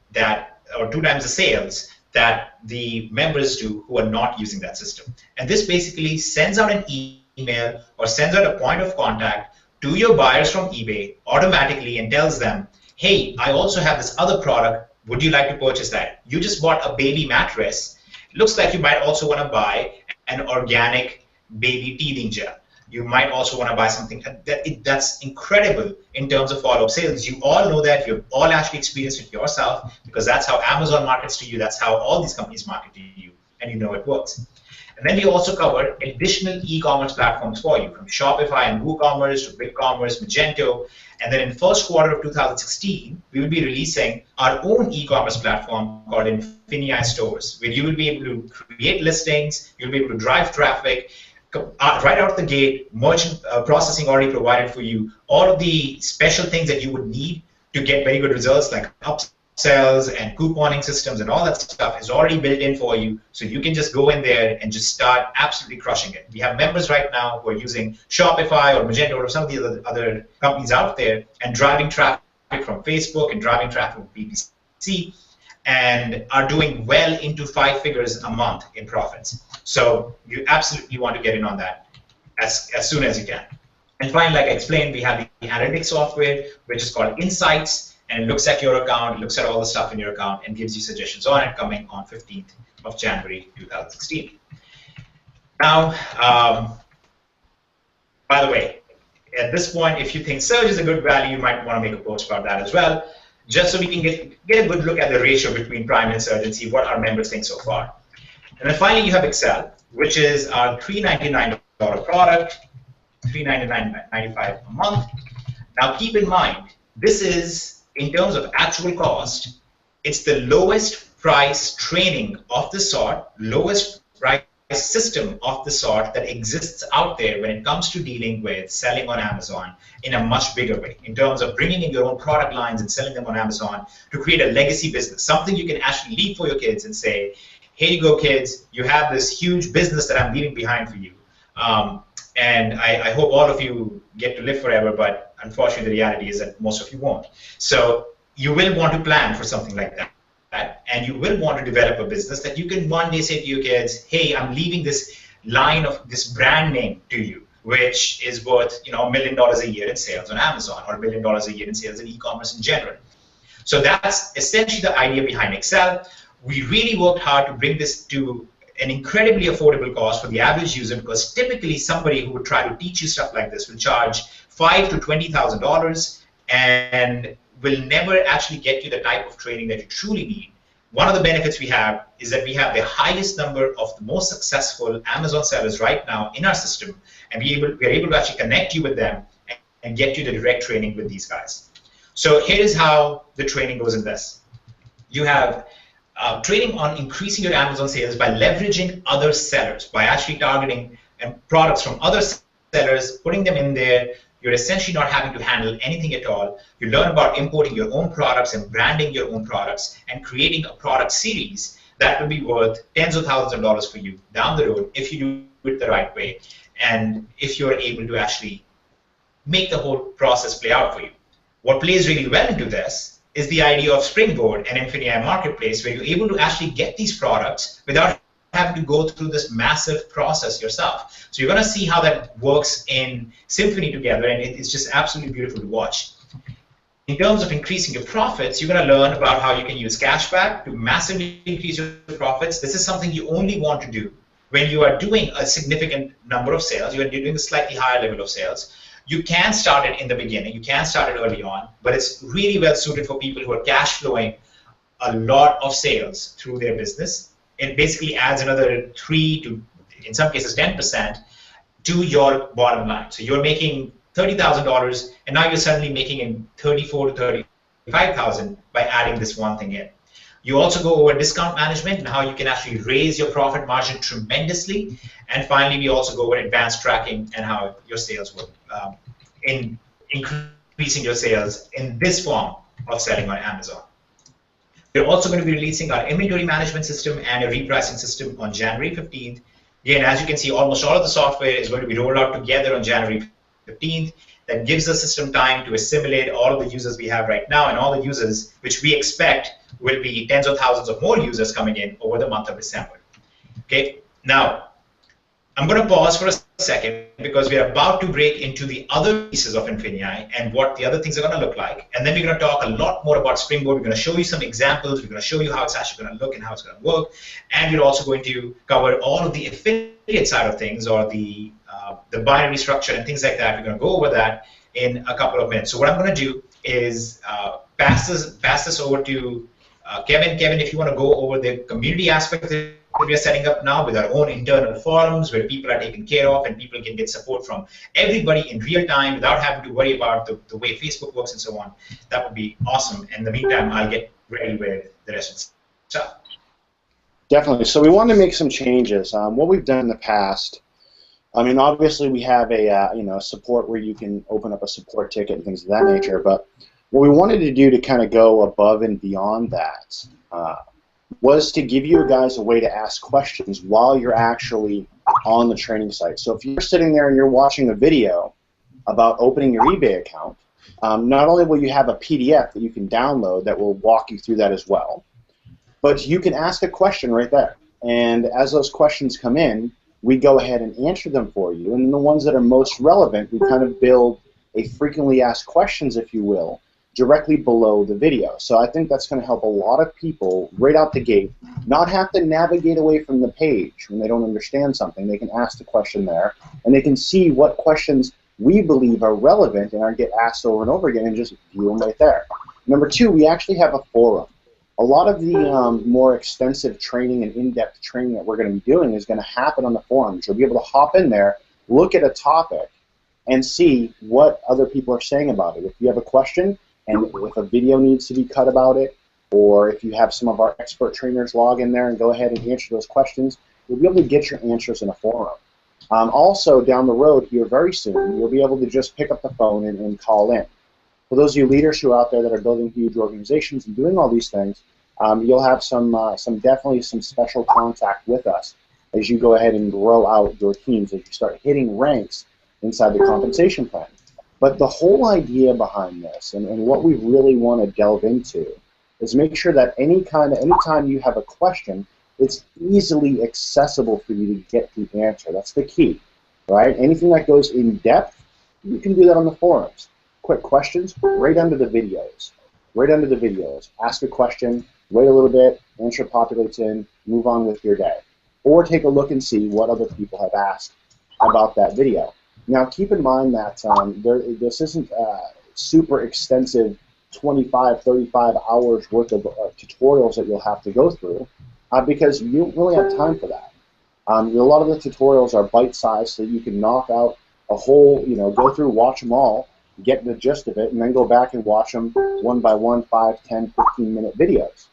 or 2 times the sales that the members do who are not using that system. And this basically sends out an email or sends out a point of contact to your buyers from eBay automatically and tells them, hey, I also have this other product. Would you like to purchase that? You just bought a baby mattress. It looks like you might also want to buy an organic baby teething gel. You might also want to buy something that's incredible in terms of follow-up sales. You all know that. You've all actually experienced it yourself, because that's how Amazon markets to you. That's how all these companies market to you, and you know it works. And then we also cover additional e-commerce platforms for you, from Shopify and WooCommerce to BigCommerce, Magento. And then in first quarter of 2016, we will be releasing our own e-commerce platform called Infinii Stores, where you will be able to create listings, you'll be able to drive traffic, right out the gate, merchant processing already provided for you, all of the special things that you would need to get very good results, like upsells and couponing systems and all that stuff is already built in for you, so you can just go in there and just start absolutely crushing it. We have members right now who are using Shopify or Magento or some of the other companies out there and driving traffic from Facebook and driving traffic from PPC, and are doing well into 5 figures a month in profits. So you absolutely want to get in on that as soon as you can. And finally, like I explained, we have the analytics software, which is called Insights, and it looks at your account, it looks at all the stuff in your account, and gives you suggestions on it, coming on 15th of January 2016. Now, by the way, at this point, if you think Surge is a good value, you might want to make a post about that as well, just so we can get a good look at the ratio between Prime and Surge and see what our members think so far. And then finally, you have Excel, which is our $399 product, $399.95 a month. Now, keep in mind, this is, in terms of actual cost, it's the lowest price training of the sort, lowest price system of the sort that exists out there when it comes to dealing with selling on Amazon in a much bigger way, in terms of bringing in your own product lines and selling them on Amazon to create a legacy business, something you can actually leave for your kids and say, here you go, kids, you have this huge business that I'm leaving behind for you. And I hope all of you get to live forever, but unfortunately the reality is that most of you won't. So you will want to plan for something like that, and you will want to develop a business that you can one day say to your kids, hey, I'm leaving this line of this brand name to you, which is worth $1 million a year in sales on Amazon, or $1 million a year in sales in e-commerce in general. So that's essentially the idea behind Excel. We really worked hard to bring this to an incredibly affordable cost for the average user, because typically somebody who would try to teach you stuff like this will charge $5,000 to $20,000 and will never actually get you the type of training that you truly need. One of the benefits we have is that we have the highest number of the most successful Amazon sellers right now in our system, and we're able to actually connect you with them and get you the direct training with these guys. So here is how the training goes in this. You have training on increasing your Amazon sales by leveraging other sellers, by actually targeting products from other sellers, putting them in there. You're essentially not having to handle anything at all. You learn about importing your own products and branding your own products and creating a product series that will be worth tens of thousands of dollars for you down the road if you do it the right way, and if you're able to actually make the whole process play out for you. What plays really well into this is the idea of Springboard and Infinii Marketplace, where you're able to actually get these products without having to go through this massive process yourself. So you're going to see how that works in Symphony together, and it's just absolutely beautiful to watch. In terms of increasing your profits, you're going to learn about how you can use cashback to massively increase your profits. This is something you only want to do when you are doing a significant number of sales, you're doing a slightly higher level of sales. You can start it in the beginning, you can start it early on, but it's really well suited for people who are cash flowing a lot of sales through their business. It basically adds another 3 to, in some cases, 10% to your bottom line. So you're making $30,000, and now you're suddenly making in $34,000 to $35,000 by adding this one thing in. You also go over discount management and how you can actually raise your profit margin tremendously. And finally, we also go over advanced tracking and how your sales work in increasing your sales in this form of selling on Amazon. We're also going to be releasing our inventory management system and a repricing system on January 15th. Again, as you can see, almost all of the software is going to be rolled out together on January 15th. That gives the system time to assimilate all of the users we have right now and all the users which we expect will be tens of thousands of more users coming in over the month of December. Okay, now I'm going to pause for a second because we're about to break into the other pieces of Infinii and what the other things are going to look like. And then we're going to talk a lot more about Springboard. We're going to show you some examples. We're going to show you how it's actually going to look and how it's going to work. And we're also going to cover all of the affiliate side of things, or the binary structure and things like that. We're going to go over that in a couple of minutes. So what I'm going to do is pass this over to Kevin. Kevin, if you want to go over the community aspect that we are setting up now with our own internal forums where people are taken care of and people can get support from everybody in real time without having to worry about the way Facebook works and so on, that would be awesome. In the meantime, I'll get ready with the rest of the stuff. Definitely. So we want to make some changes. What we've done in the past, I mean, obviously we have a support where you can open up a support ticket and things of that nature, but what we wanted to do to kind of go above and beyond that was to give you guys a way to ask questions while you're actually on the training site. So if you're sitting there and you're watching a video about opening your eBay account, not only will you have a PDF that you can download that will walk you through that as well, but you can ask a question right there. And as those questions come in, we go ahead and answer them for you. And the ones that are most relevant, we kind of build a frequently asked questions, if you will, directly below the video. So I think that's going to help a lot of people right out the gate not have to navigate away from the page when they don't understand something. They can ask the question there, and they can see what questions we believe are relevant and are get asked over and over again, and just view them right there. Number two, we actually have a forum. A lot of the more extensive training and in-depth training that we're going to be doing is going to happen on the forums. You'll be able to hop in there, look at a topic, and see what other people are saying about it. If you have a question, and if a video needs to be cut about it, or if you have some of our expert trainers log in there and go ahead and answer those questions, you'll be able to get your answers in a forum. Also, down the road here very soon, you'll be able to just pick up the phone and call in. For those of you leaders who are out there that are building huge organizations and doing all these things, you'll have definitely some special contact with us as you go ahead and grow out your teams, as you start hitting ranks inside the compensation plan. But the whole idea behind this, and what we really want to delve into, is make sure that anytime you have a question, it's easily accessible for you to get the answer. That's the key, right? Anything that goes in depth, you can do that on the forums. Quick questions, right under the videos. Right under the videos. Ask a question, wait a little bit, answer populates in, move on with your day. Or take a look and see what other people have asked about that video. Now, keep in mind that this isn't super extensive 25, 35 hours worth of tutorials that you'll have to go through because you don't really have time for that. A lot of the tutorials are bite-sized, so you can knock out a whole, go through, watch them all, get the gist of it, and then go back and watch them one by one, 5, 10, 15-minute videos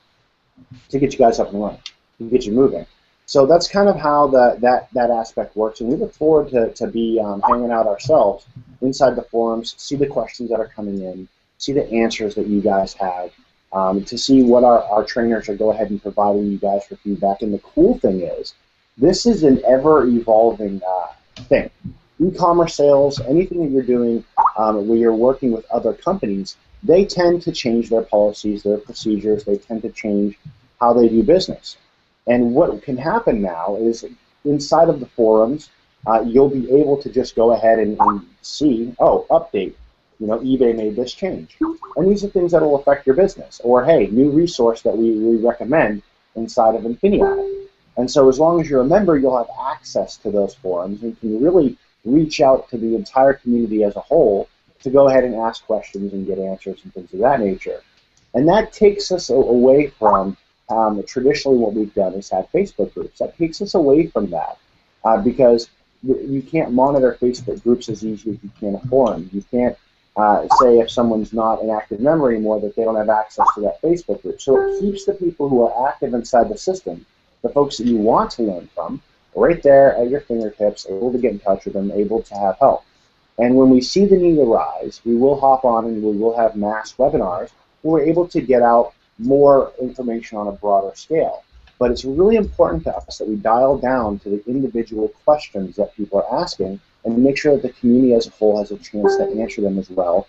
to get you guys up and running, to get you moving. So that's kind of how that aspect works, and we look forward to be hanging out ourselves inside the forums, see the questions that are coming in, see the answers that you guys have, to see what our trainers are go ahead and providing you guys for feedback. And the cool thing is, this is an ever-evolving thing. E-commerce sales, anything that you're doing where you're working with other companies, they tend to change their policies, their procedures, they tend to change how they do business. And what can happen now is inside of the forums, you'll be able to just go ahead and see, oh, update, eBay made this change. And these are things that will affect your business. Or, hey, new resource that we recommend inside of Infinii. And so as long as you're a member, you'll have access to those forums and can really reach out to the entire community as a whole to go ahead and ask questions and get answers and things of that nature. And that takes us away from traditionally what we've done is have Facebook groups. That takes us away from that because you can't monitor Facebook groups as easily as you can a forum. You can't say if someone's not an active member anymore that they don't have access to that Facebook group. So it keeps the people who are active inside the system, the folks that you want to learn from, right there at your fingertips, able to get in touch with them, able to have help. And when we see the need arise, we will hop on and we will have mass webinars where we're able to get out more information on a broader scale. But it's really important to us that we dial down to the individual questions that people are asking and make sure that the community as a whole has a chance to answer them as well,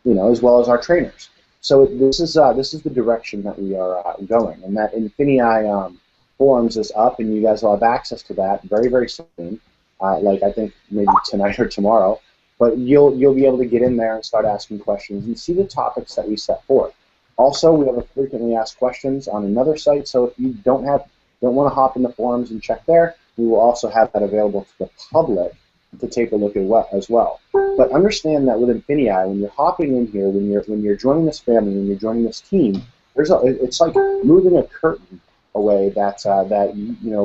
as well as our trainers. So this is the direction that we are going, and that Infinii forums is up, and you guys will have access to that very, very soon. Like I think maybe tonight or tomorrow. But you'll be able to get in there and start asking questions and see the topics that we set forth. Also, we have a frequently asked questions on another site, so if you don't want to hop in the forums and check there, we will also have that available to the public to take a look at as well. But understand that with Infinii, when you're hopping in here, when you're joining this family, when you're joining this team, it's like moving a curtain away. That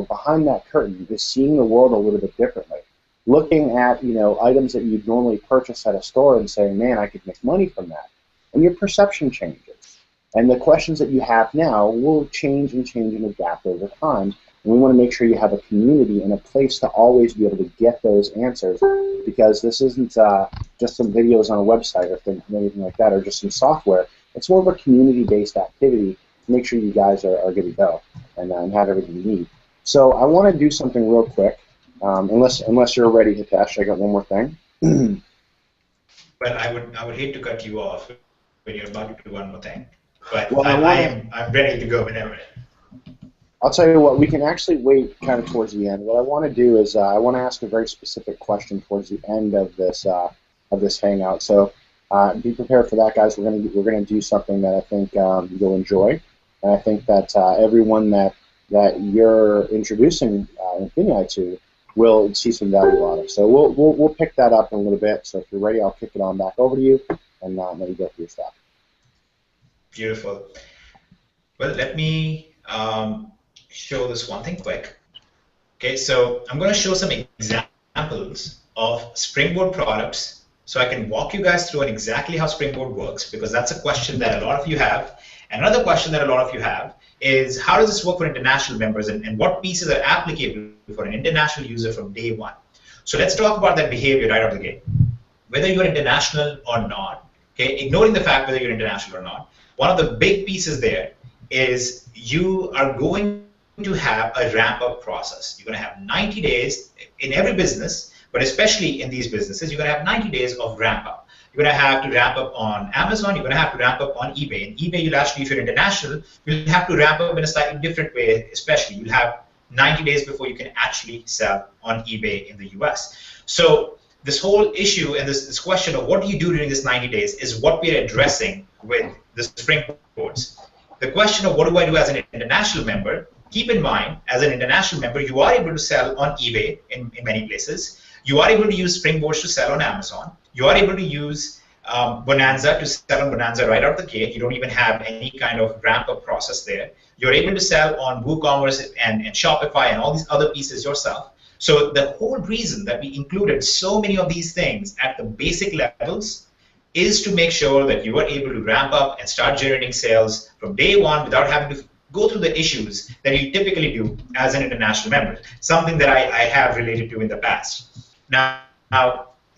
behind that curtain is seeing the world a little bit differently. Looking at items that you'd normally purchase at a store and saying, man, I could make money from that, and your perception changes. And the questions that you have now will change and adapt over time. And we want to make sure you have a community and a place to always be able to get those answers, because this isn't just some videos on a website or anything like that, or just some software. It's more of a community-based activity to make sure you guys are good to go and have everything you need. So I want to do something real quick, unless you're ready, Hitesh. I got one more thing. Well, I would hate to cut you off when you're about to do one more thing. But well, I'm ready to go whenever. I'll tell you what, we can actually wait kind of towards the end. What I want to do is I want to ask a very specific question towards the end of this hangout. So be prepared for that, guys. We're gonna do something that I think you'll enjoy, and I think that everyone that you're introducing Infinii to will see some value out of. So we'll pick that up in a little bit. So if you're ready, I'll kick it on back over to you and let you go through your stuff. Beautiful. Well, let me show this one thing quick. Okay, so I'm going to show some examples of Springboard products so I can walk you guys through on exactly how Springboard works, because that's a question that a lot of you have. Another question that a lot of you have is, how does this work for international members, and what pieces are applicable for an international user from day one? So let's talk about that behavior right out of the gate. Whether you're international or not, okay, ignoring the fact whether you're international or not, one of the big pieces there is you are going to have a ramp-up process. You're going to have 90 days in every business, but especially in these businesses, you're going to have 90 days of ramp-up. You're going to have to ramp up on Amazon. You're going to have to ramp up on eBay. In eBay, you'll actually, if you're international, you'll have to ramp up in a slightly different way, especially. You'll have 90 days before you can actually sell on eBay in the US. So this whole issue and this question of what do you do during this 90 days is what we're addressing with the Springboards. The question of what do I do as an international member, keep in mind, as an international member, you are able to sell on eBay in many places. You are able to use Springboards to sell on Amazon. You are able to use Bonanza to sell on Bonanza right out of the gate. You don't even have any kind of ramp-up process there. You're able to sell on WooCommerce and Shopify and all these other pieces yourself. So the whole reason that we included so many of these things at the basic levels is to make sure that you are able to ramp up and start generating sales from day one without having to go through the issues that you typically do as an international member, something that I have related to in the past. Now,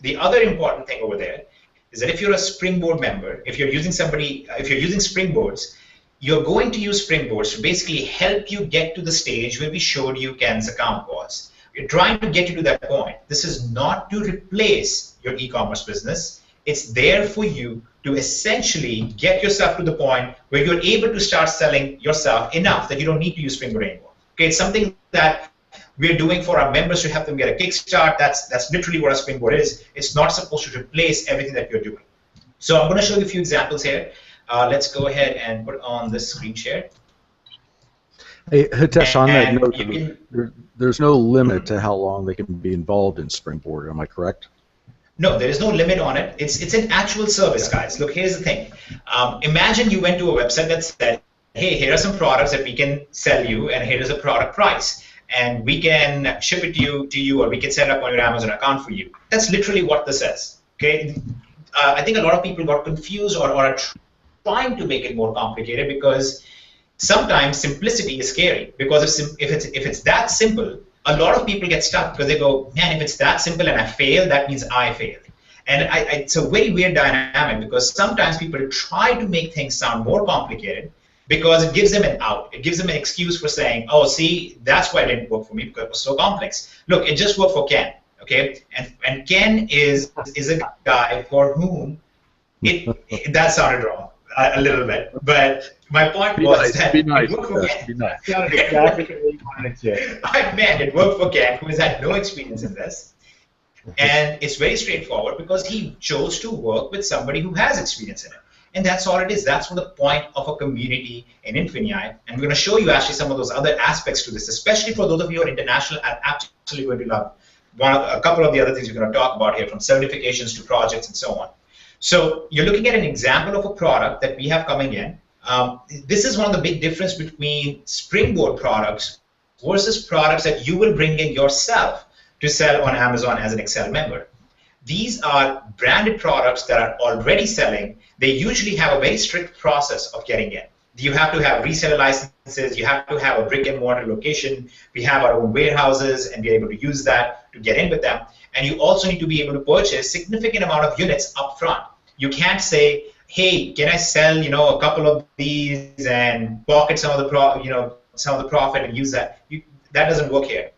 the other important thing over there is that if you're a Springboard member, if you're using Springboards, you're going to use Springboards to basically help you get to the stage where we showed you Ken's account was. We're trying to get you to that point. This is not to replace your e-commerce business. It's there for you to essentially get yourself to the point where you're able to start selling yourself enough that you don't need to use Springboard anymore. Okay, it's something that we're doing for our members to help them get a kickstart. That's literally what a Springboard is. It's not supposed to replace everything that you're doing. So I'm going to show you a few examples here. Let's go ahead and put on this screen share. Hey, Hitesh, on that note, there's no limit to how long they can be involved in Springboard. Am I correct? No, there is no limit on it. It's an actual service, guys. Look, here's the thing. Imagine you went to a website that said, hey, here are some products that we can sell you, and here is a product price. And we can ship it to you, or we can set it up on your Amazon account for you. That's literally what this says. Okay? I think a lot of people got confused or are trying to make it more complicated, because sometimes simplicity is scary. Because if it's that simple, a lot of people get stuck because they go, man, if it's that simple and I fail, that means I failed. And it's a very weird dynamic, because sometimes people try to make things sound more complicated because it gives them an out. It gives them an excuse for saying, oh, see, that's why it didn't work for me, because it was so complex. Look, it just worked for Ken, okay? And Ken is a guy for whom that sounded wrong a little bit. But my point was that it worked for Ken. Man, it worked for Ken, who has had no experience in this. And it's very straightforward, because he chose to work with somebody who has experience in it. And that's all it is. That's what the point of a community in Infinii. And we're going to show you actually some of those other aspects to this, especially for those of you who are international and absolutely going to love a couple of the other things we're going to talk about here, from certifications to projects and so on. So you're looking at an example of a product that we have coming in. This is one of the big difference between Springboard products versus products that you will bring in yourself to sell on Amazon as an Excel member. These are branded products that are already selling. They usually have a very strict process of getting in. You have to have reseller licenses. You have to have a brick and mortar location. We have our own warehouses, and we're able to use that to get in with them. And you also need to be able to purchase significant amount of units up front. You can't say, hey, can I sell, a couple of these and pocket some of the profit and use that? That doesn't work here.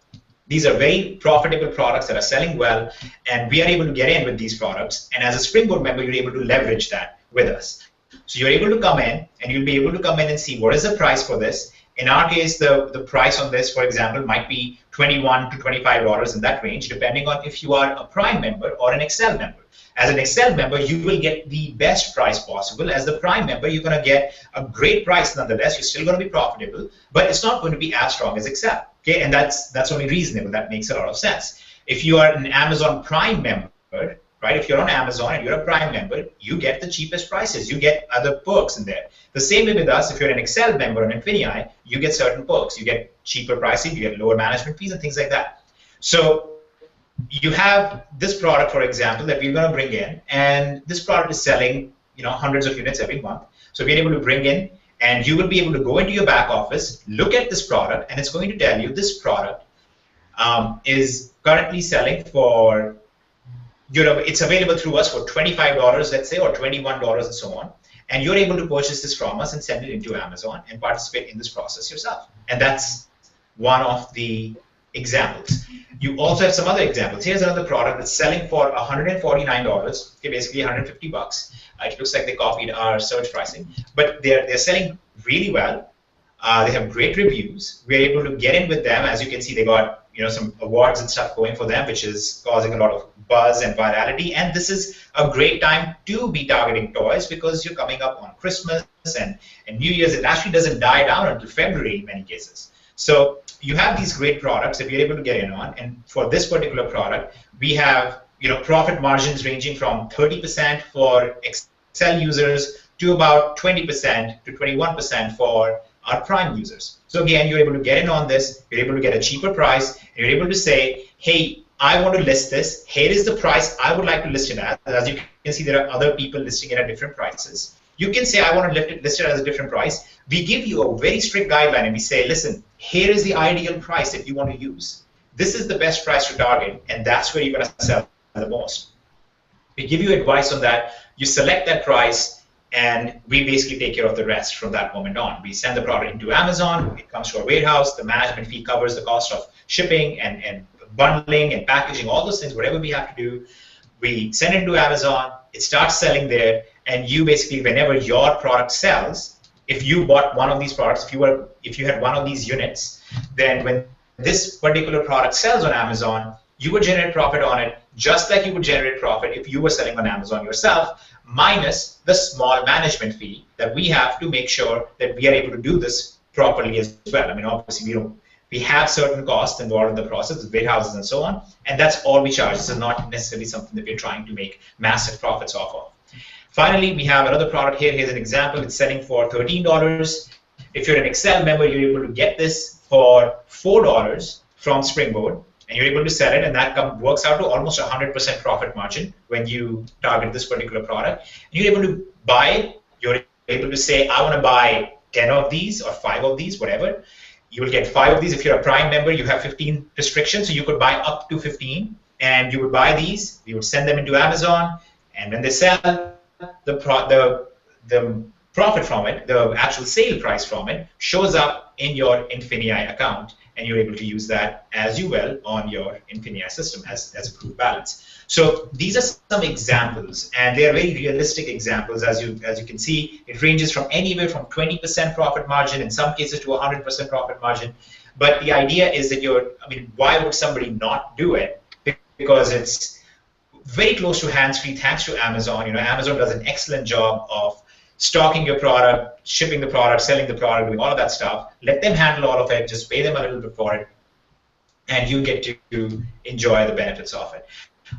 These are very profitable products that are selling well, and we are able to get in with these products. And as a Springboard member, you're able to leverage that with us. So you're able to come in, and you'll be able to come in and see what is the price for this. In our case, the price on this, for example, might be $21 to $25 in that range, depending on if you are a Prime member or an Excel member. As an Excel member, you will get the best price possible. As the Prime member, you're going to get a great price nonetheless. You're still going to be profitable, but it's not going to be as strong as Excel. Okay, and that's only reasonable. That makes a lot of sense. If you are an Amazon Prime member, right? If you're on Amazon and you're a Prime member, you get the cheapest prices. You get other perks in there. The same way with us, if you're an Excel member on Infinii, you get certain perks. You get cheaper pricing, you get lower management fees, and things like that. So you have this product, for example, that we're going to bring in, and this product is selling, hundreds of units every month. So we're able to bring in, and you will be able to go into your back office, look at this product, and it's going to tell you this product is currently selling for, it's available through us for $25, let's say, or $21 and so on. And you're able to purchase this from us and send it into Amazon and participate in this process yourself. And that's one of the examples. You also have some other examples. Here's another product that's selling for $149, okay, basically 150 bucks. It looks like they copied our search pricing, but they're selling really well. They have great reviews. We're able to get in with them. As you can see, they got some awards and stuff going for them, which is causing a lot of buzz and virality. And this is a great time to be targeting toys because you're coming up on Christmas and New Year's. It actually doesn't die down until February in many cases. So you have these great products that we're able to get in on. And for this particular product, we have profit margins ranging from 30% for Excel users to about 20% to 21% for our Prime users. So again, you're able to get in on this, you're able to get a cheaper price, and you're able to say, hey, I want to list this, here is the price I would like to list it at. As you can see, there are other people listing it at different prices. You can say, I want to list it at a different price. We give you a very strict guideline and we say, listen, here is the ideal price that you want to use. This is the best price to target, and that's where you're going to sell the most. We give you advice on that, you select that price, and we basically take care of the rest from that moment on. We send the product into Amazon, it comes to our warehouse, the management fee covers the cost of shipping and bundling and packaging, all those things, whatever we have to do. We send it to Amazon, it starts selling there, and you basically, whenever your product sells, if you bought one of these products, if you had one of these units, then when this particular product sells on Amazon, you would generate profit on it just like you would generate profit if you were selling on Amazon yourself, minus the small management fee that we have to make sure that we are able to do this properly as well. I mean, obviously, we have certain costs involved in the process, the warehouses and so on, and that's all we charge. This is not necessarily something that we're trying to make massive profits off of. Finally, we have another product here. Here's an example. It's selling for $13. If you're an Excel member, you're able to get this for $4 from Springboard, and you're able to sell it, and that works out to almost 100% profit margin when you target this particular product. And you're able to buy it. You're able to say, I want to buy 10 of these or 5 of these, whatever. You will get 5 of these. If you're a Prime member, you have 15 restrictions, so you could buy up to 15, and you would buy these. You would send them into Amazon, and when they sell, the profit from it, the actual sale price from it, shows up in your Infinii account, and you're able to use that as you will on your Infinii system as a proof balance. So these are some examples, and they are very realistic examples. As you can see, it ranges from anywhere from 20% profit margin, in some cases to 100% profit margin. But the idea is that why would somebody not do it? Because it's very close to hands-free thanks to Amazon. Amazon does an excellent job of stocking your product, shipping the product, selling the product, doing all of that stuff. Let them handle all of it. Just pay them a little bit for it, and you get to enjoy the benefits of it.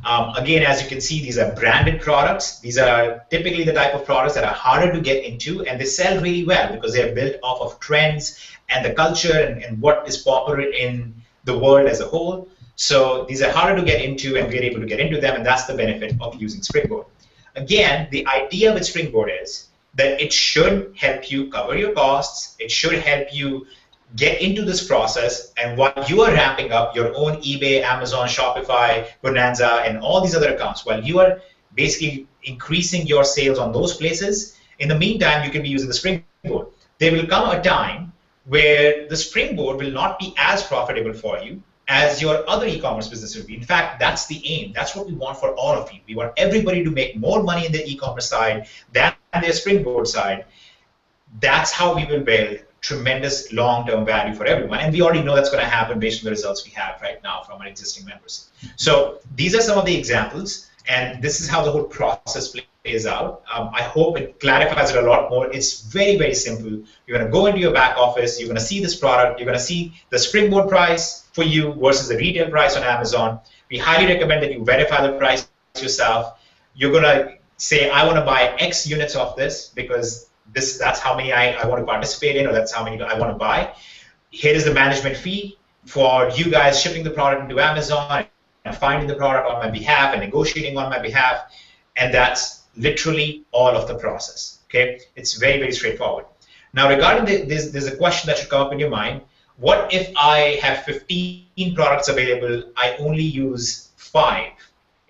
Again, as you can see, these are branded products. These are typically the type of products that are harder to get into, and they sell really well because they are built off of trends and the culture and what is popular in the world as a whole. So these are harder to get into, and we're able to get into them, and that's the benefit of using Springboard. Again, the idea with Springboard is that it should help you cover your costs. It should help you get into this process, and while you are ramping up your own eBay, Amazon, Shopify, Bonanza, and all these other accounts, while you are basically increasing your sales on those places, in the meantime, you can be using the Springboard. There will come a time where the Springboard will not be as profitable for you as your other e-commerce business will be. In fact, that's the aim. That's what we want for all of you. We want everybody to make more money in the e-commerce side than their Springboard side. That's how we will build tremendous long-term value for everyone. And we already know that's going to happen based on the results we have right now from our existing members. So these are some of the examples, and this is how the whole process plays out. I hope it clarifies it a lot more. It's very, very simple. You're going to go into your back office. You're going to see this product. You're going to see the Springboard price for you versus the retail price on Amazon. We highly recommend that you verify the price yourself. You're going to say, I want to buy X units of this because that's how many I want to participate in, or that's how many I want to buy. Here is the management fee for you guys shipping the product into Amazon and finding the product on my behalf and negotiating on my behalf. And that's literally all of the process. Okay, it's very, very straightforward. Now, regarding there's a question that should come up in your mind. What if I have 15 products available, I only use 5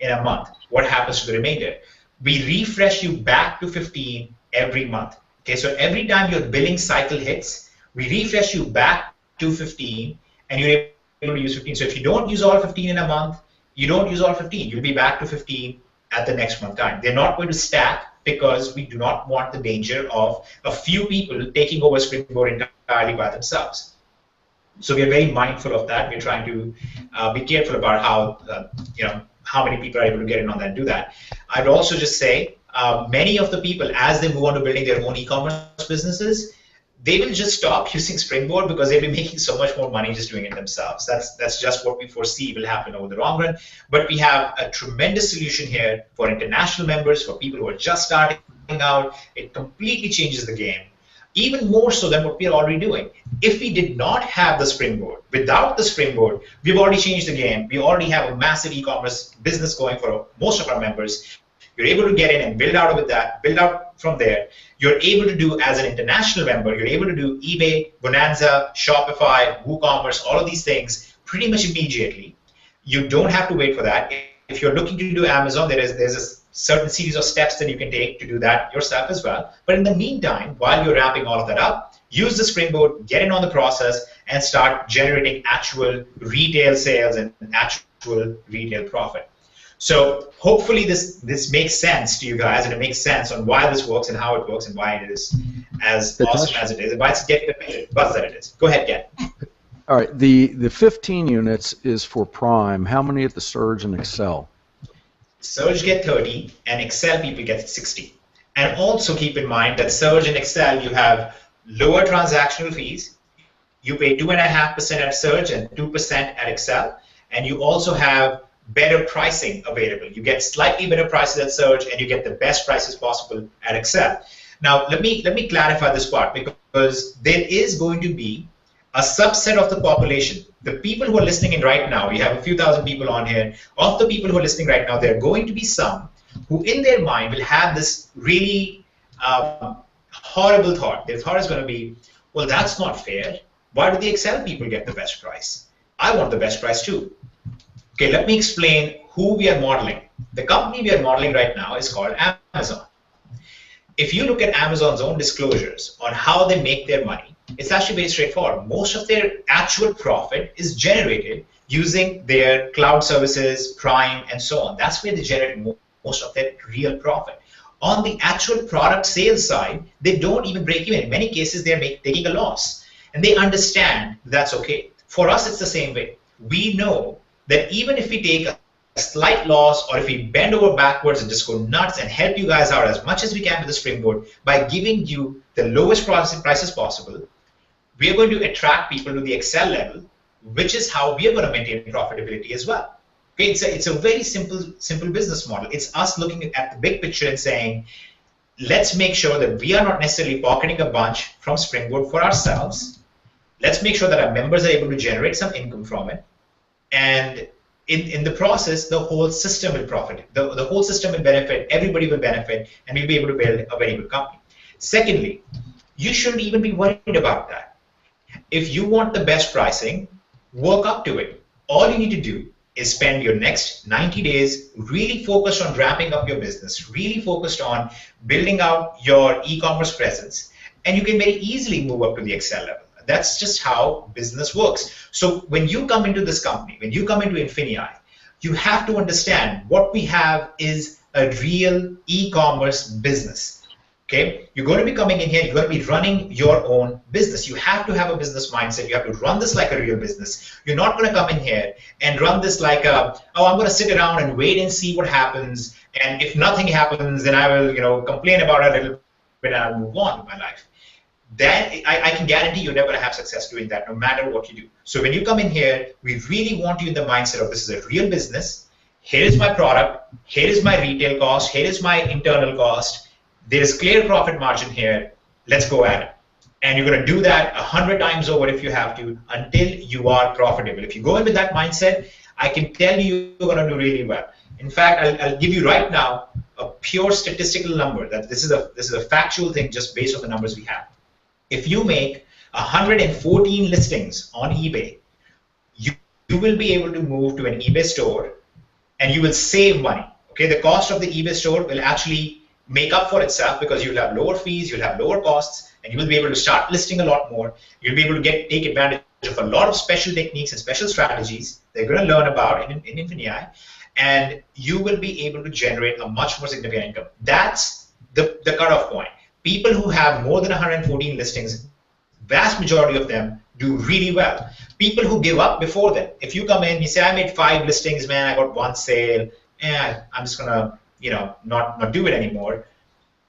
in a month? What happens to the remainder? We refresh you back to 15 every month. Okay, so every time your billing cycle hits, we refresh you back to 15, and you're able to use 15. So if you don't use all 15 in a month, you don't use all 15. You'll be back to 15 at the next month time. They're not going to stack because we do not want the danger of a few people taking over Springboard entirely by themselves. So we are very mindful of that. We're trying to be careful about how many people are able to get in on that and do that. I'd also just say many of the people, as they move on to building their own e-commerce businesses, they will just stop using Springboard because they'll be making so much more money just doing it themselves. That's just what we foresee will happen over the long run. But we have a tremendous solution here for international members, for people who are just starting out. It completely changes the game, even more so than what we are already doing. If we did not have the Springboard, without the Springboard, we've already changed the game. We already have a massive e-commerce business going for most of our members. You're able to get in and build out from there. You're able to do, as an international member, you're able to do eBay, Bonanza, Shopify, WooCommerce, all of these things pretty much immediately. You don't have to wait for that. If you're looking to do Amazon, there's a certain series of steps that you can take to do that yourself as well. But in the meantime, while you're wrapping all of that up, use the Springboard, get in on the process, and start generating actual retail sales and actual retail profit. So hopefully this makes sense to you guys, and it makes sense on why this works and how it works and why it is as awesome as it is and why it's getting the buzz that it is. Go ahead, Ken. All right, the 15 units is for Prime. How many at the Surge and Excel? Surge get 30 and Excel people get 60. And also keep in mind that Surge and Excel, you have lower transactional fees. You pay 2.5% at Surge and 2% at Excel, and you also have better pricing available. You get slightly better prices at Surge, and you get the best prices possible at Excel. Now, let me clarify this part, because there is going to be a subset of the population. The people who are listening in right now, we have a few thousand people on here. Of the people who are listening right now, there are going to be some who in their mind will have this really horrible thought. Their thought is going to be, well, that's not fair. Why do the Excel people get the best price? I want the best price too. Okay, let me explain who we are modeling. The company we are modeling right now is called Amazon. If you look at Amazon's own disclosures on how they make their money, it's actually very straightforward. Most of their actual profit is generated using their cloud services, Prime, and so on. That's where they generate most of their real profit. On the actual product sales side, they don't even break even. In many cases, they're taking a loss. And they understand that's okay. For us, it's the same way. We know that even if we take a slight loss, or if we bend over backwards and just go nuts and help you guys out as much as we can with the Springboard by giving you the lowest prices possible, we are going to attract people to the Excel level, which is how we are going to maintain profitability as well. Okay, it's a very simple business model. It's us looking at the big picture and saying, let's make sure that we are not necessarily pocketing a bunch from Springboard for ourselves. Let's make sure that our members are able to generate some income from it. And in the process, the whole system will profit. The whole system will benefit, everybody will benefit, and we'll be able to build a very good company. Secondly, you shouldn't even be worried about that. If you want the best pricing, work up to it. All you need to do is spend your next 90 days really focused on ramping up your business, really focused on building out your e-commerce presence, and you can very easily move up to the Excel level. That's just how business works. So when you come into this company, when you come into Infinii, you have to understand what we have is a real e-commerce business. Okay, you're going to be coming in here, you're going to be running your own business. You have to have a business mindset. You have to run this like a real business. You're not going to come in here and run this like a, oh, I'm going to sit around and wait and see what happens. And if nothing happens, then I will, complain about it a little bit and I'll move on with my life. Then I can guarantee you're never going to have success doing that, no matter what you do. So when you come in here, we really want you in the mindset of this is a real business. Here is my product. Here is my retail cost. Here is my internal cost. There is clear profit margin here. Let's go at it. And you're going to do that 100 times over if you have to until you are profitable. If you go in with that mindset, I can tell you you're going to do really well. In fact, I'll give you right now a pure statistical number that this is a factual thing just based on the numbers we have. If you make 114 listings on eBay, you will be able to move to an eBay store and you will save money. Okay, the cost of the eBay store will actually make up for itself because you'll have lower fees, you'll have lower costs, and you will be able to start listing a lot more. You'll be able to take advantage of a lot of special techniques and special strategies they're going to learn about in Infinii, and you will be able to generate a much more significant income. That's the cutoff point. People who have more than 114 listings, vast majority of them do really well. People who give up before that, if you come in, you say, I made 5 listings, man, I got 1 sale, I'm just going to not do it anymore,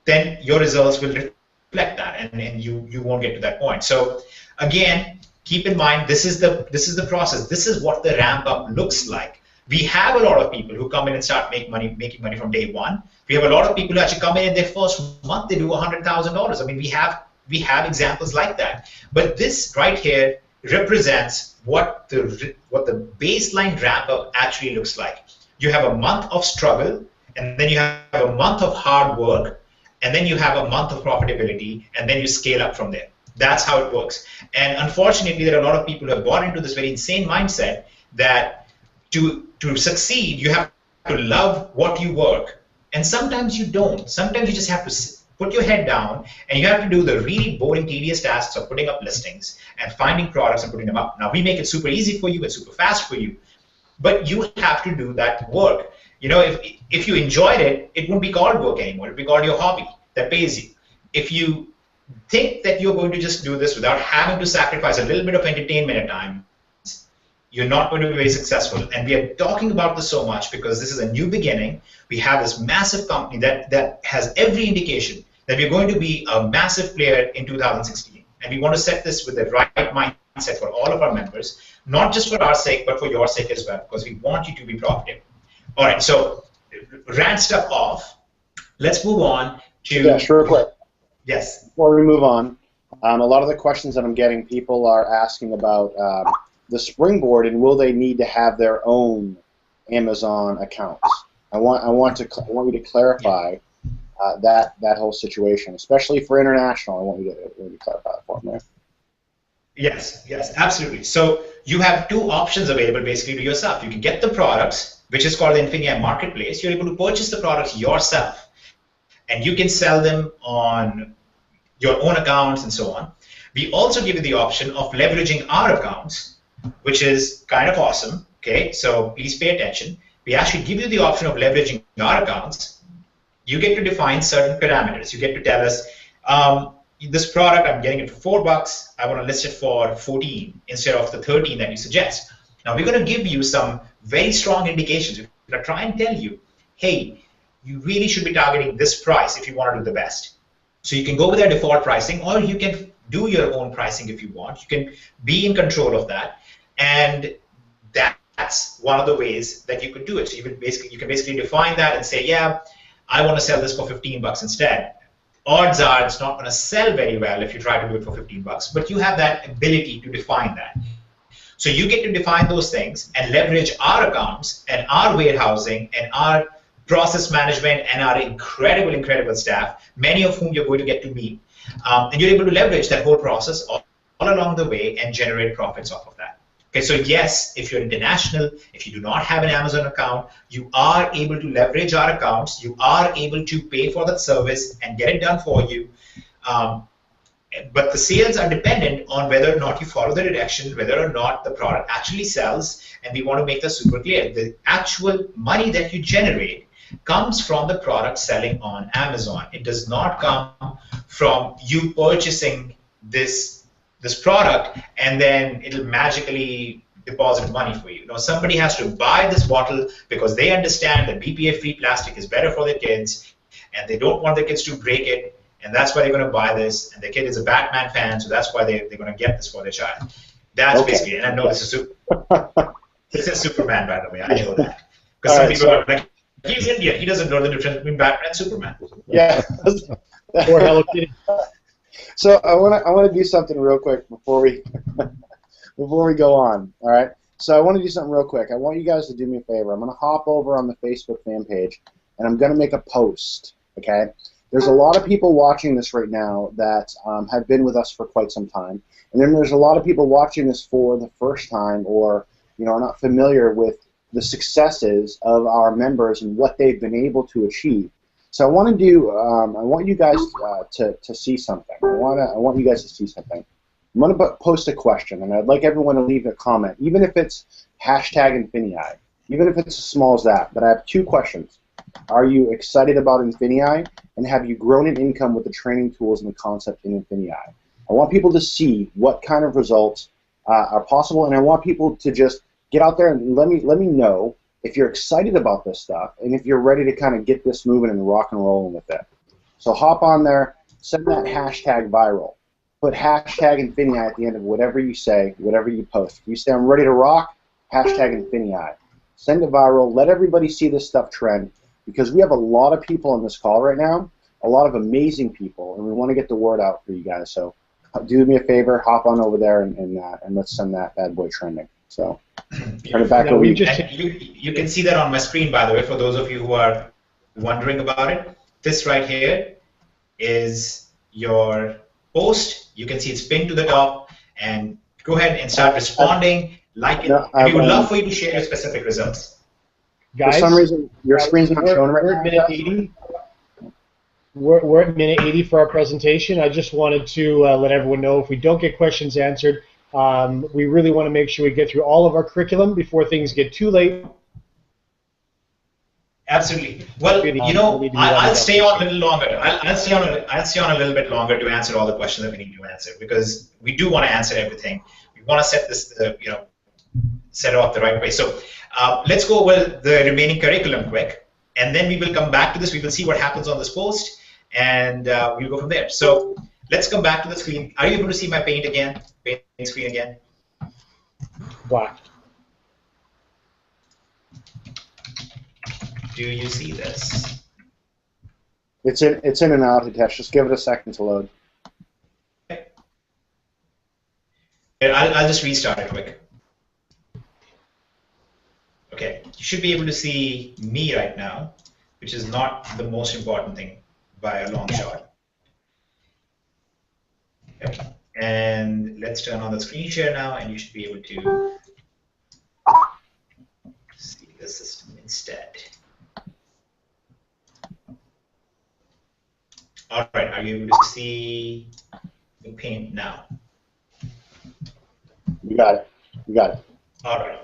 then your results will reflect that, and you won't get to that point. So again, keep in mind this is the process. This is what the ramp up looks like. We have a lot of people who come in and start making money from day one. We have a lot of people who actually come in their first month, they do $100,000. I mean, we have examples like that. But this right here represents what the baseline ramp up actually looks like. You have a month of struggle, and then you have a month of hard work, and then you have a month of profitability, and then you scale up from there. That's how it works. And unfortunately, there are a lot of people who have bought into this very insane mindset that to succeed, you have to love what you work. And sometimes you don't. Sometimes you just have to put your head down, and you have to do the really boring, tedious tasks of putting up listings and finding products and putting them up. Now, we make it super easy for you and super fast for you, but you have to do that work. If you enjoyed it, it wouldn't be called work anymore. It would be called your hobby that pays you. If you think that you're going to just do this without having to sacrifice a little bit of entertainment at times, you're not going to be very successful. And we are talking about this so much because this is a new beginning. We have this massive company that has every indication that we're going to be a massive player in 2016. And we want to set this with the right mindset for all of our members, not just for our sake, but for your sake as well, because we want you to be profitable. All right, so rant stuff off. Let's move on to... Yeah, sure, quick. Yes. Before we move on, a lot of the questions that I'm getting, people are asking about the Springboard and will they need to have their own Amazon accounts. I want you to clarify that whole situation, especially for international. I want you to clarify that for me. Yes, absolutely. So you have 2 options available basically to yourself. You can get the products, which is called the Infinii Marketplace. You're able to purchase the products yourself, and you can sell them on your own accounts and so on. We also give you the option of leveraging our accounts, which is kind of awesome. Okay, so please pay attention. We actually give you the option of leveraging our accounts. You get to define certain parameters. You get to tell us, this product, I'm getting it for $4. I want to list it for 14 instead of the 13 that you suggest. Now, we're going to give you some very strong indications. We're going to try and tell you, hey, you really should be targeting this price if you want to do the best. So you can go with our default pricing, or you can do your own pricing if you want. You can be in control of that, and that's one of the ways that you could do it. So you can basically define that and say, yeah, I want to sell this for $15 instead. Odds are it's not going to sell very well if you try to do it for $15, but you have that ability to define that. So you get to define those things and leverage our accounts and our warehousing and our process management and our incredible staff, many of whom you're going to get to meet. And you're able to leverage that whole process all along the way and generate profits off of that. Okay, so yes, if you're international, if you do not have an Amazon account, you are able to leverage our accounts. You are able to pay for that service and get it done for you. But the sales are dependent on whether or not you follow the direction, whether or not the product actually sells, and we want to make that super clear. The actual money that you generate comes from the product selling on Amazon. It does not come from you purchasing this product and then it'll magically deposit money for you. No, somebody has to buy this bottle because they understand that BPA-free plastic is better for their kids and they don't want their kids to break it, and that's why they're going to buy this, and their kid is a Batman fan, so that's why they're going to get this for their child. That's basically, and I know this is Superman, by the way, I know that. Because some people are like, he's Indian, he doesn't know the difference between Batman and Superman. Yeah. Or Hello Kitty. So I want to do something real quick before we go on. All right. So I want to do something real quick. I want you guys to do me a favor. I'm going to hop over on the Facebook fan page, and I'm going to make a post. Okay. There's a lot of people watching this right now that have been with us for quite some time, and then there's a lot of people watching this for the first time, or are not familiar with the successes of our members and what they've been able to achieve. So I want to do. I want you guys to see something. I want you guys to see something. I'm going to post a question, and I'd like everyone to leave a comment, even if it's #Infinii, even if it's as small as that. But I have 2 questions. Are you excited about Infinii, and have you grown in income with the training tools and the concept in Infinii? I want people to see what kind of results are possible, and I want people to just get out there and let me know if you're excited about this stuff and if you're ready to kind of get this moving and rock and rolling with it. So hop on there, send that #viral. Put #Infinii at the end of whatever you say, whatever you post. If you say I'm ready to rock, #Infinii. Send it viral. Let everybody see this stuff trend, because we have a lot of people on this call right now, a lot of amazing people, and we want to get the word out for you guys. So do me a favor, hop on over there and let's send that bad boy trending. So turn it back over. You can see that on my screen, by the way, for those of you who are wondering about it. This right here is your post. You can see it's pinned to the top, and go ahead and start responding. Like it. We would love for you to share your specific results. Guys, for some reason, your screen's not showing right now. We're at minute 80. We're at minute 80 for our presentation. I just wanted to let everyone know, if we don't get questions answered, we really want to make sure we get through all of our curriculum before things get too late. Absolutely. Well, I'll stay on a little longer. I'll stay on a little bit longer to answer all the questions that we need to answer, because we do want to answer everything. We want to set this, set it off the right way. So let's go over the remaining curriculum quick, and then we will come back to this. We will see what happens on this post, and we'll go from there. So let's come back to the screen. Are you able to see my paint screen again? Black. Do you see this? It's in and out, Hitesh. Just give it a second to load. Okay. I'll just restart it quick. Okay, you should be able to see me right now, which is not the most important thing by a long shot. Okay. And let's turn on the screen share now, and you should be able to see the system instead. All right, are you able to see the paint now? You got it. You got it. All right.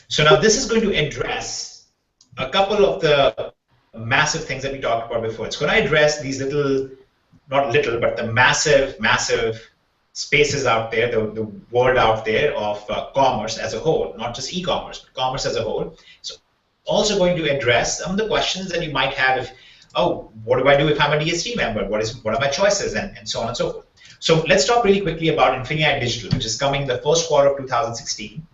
So now this is going to address a couple of the massive things that we talked about before. It's going to address these little, not little, but the massive, massive spaces out there, the world out there of commerce as a whole, not just e-commerce, but commerce as a whole. So also going to address some of the questions that you might have if, oh, what do I do if I'm a DST member? What are my choices, and so on and so forth. So let's talk really quickly about Infinii Digital, which is coming the first quarter of 2016.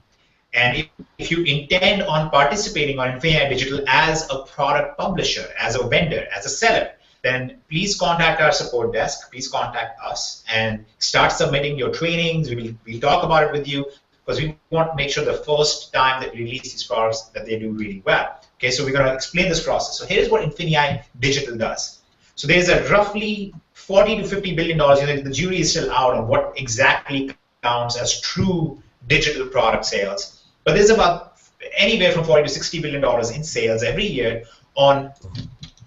And if you intend on participating on Infinii Digital as a product publisher, as a vendor, as a seller, then please contact our support desk, please contact us, and start submitting your trainings. We'll talk about it with you, because we want to make sure the first time that we release these products that they do really well. Okay, so we're going to explain this process. So here's what Infinii Digital does. So there's a roughly $40 to $50 billion. The jury is still out on what exactly counts as true digital product sales. But there's about anywhere from $40 to $60 billion in sales every year on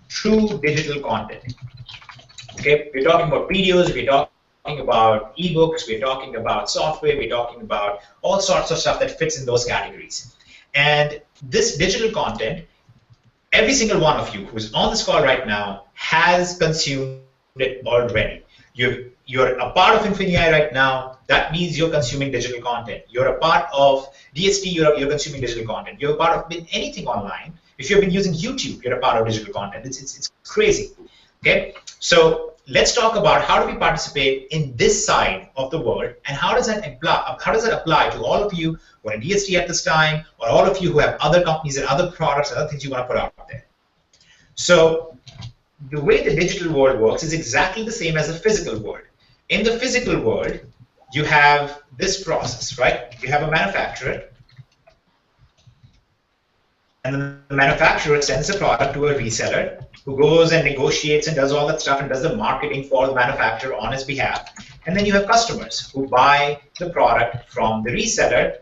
true digital content. Okay, we're talking about videos, we're talking about ebooks, we're talking about software, we're talking about all sorts of stuff that fits in those categories. And this digital content every single one of you who's on this call right now has consumed it already. You're a part of Infinii right now. That means you're consuming digital content. You're a part of DST, you're consuming digital content. You're a part of anything online. If you've been using YouTube, you're a part of digital content. It's crazy. Okay? So let's talk about how do we participate in this side of the world, and how does that apply to all of you who are in DST at this time, or all of you who have other companies and other products and other things you want to put out there. So the way the digital world works is exactly the same as the physical world. In the physical world, you have this process, right? You have a manufacturer, and the manufacturer sends a product to a reseller who goes and negotiates and does all that stuff and does the marketing for the manufacturer on his behalf. And then you have customers who buy the product from the reseller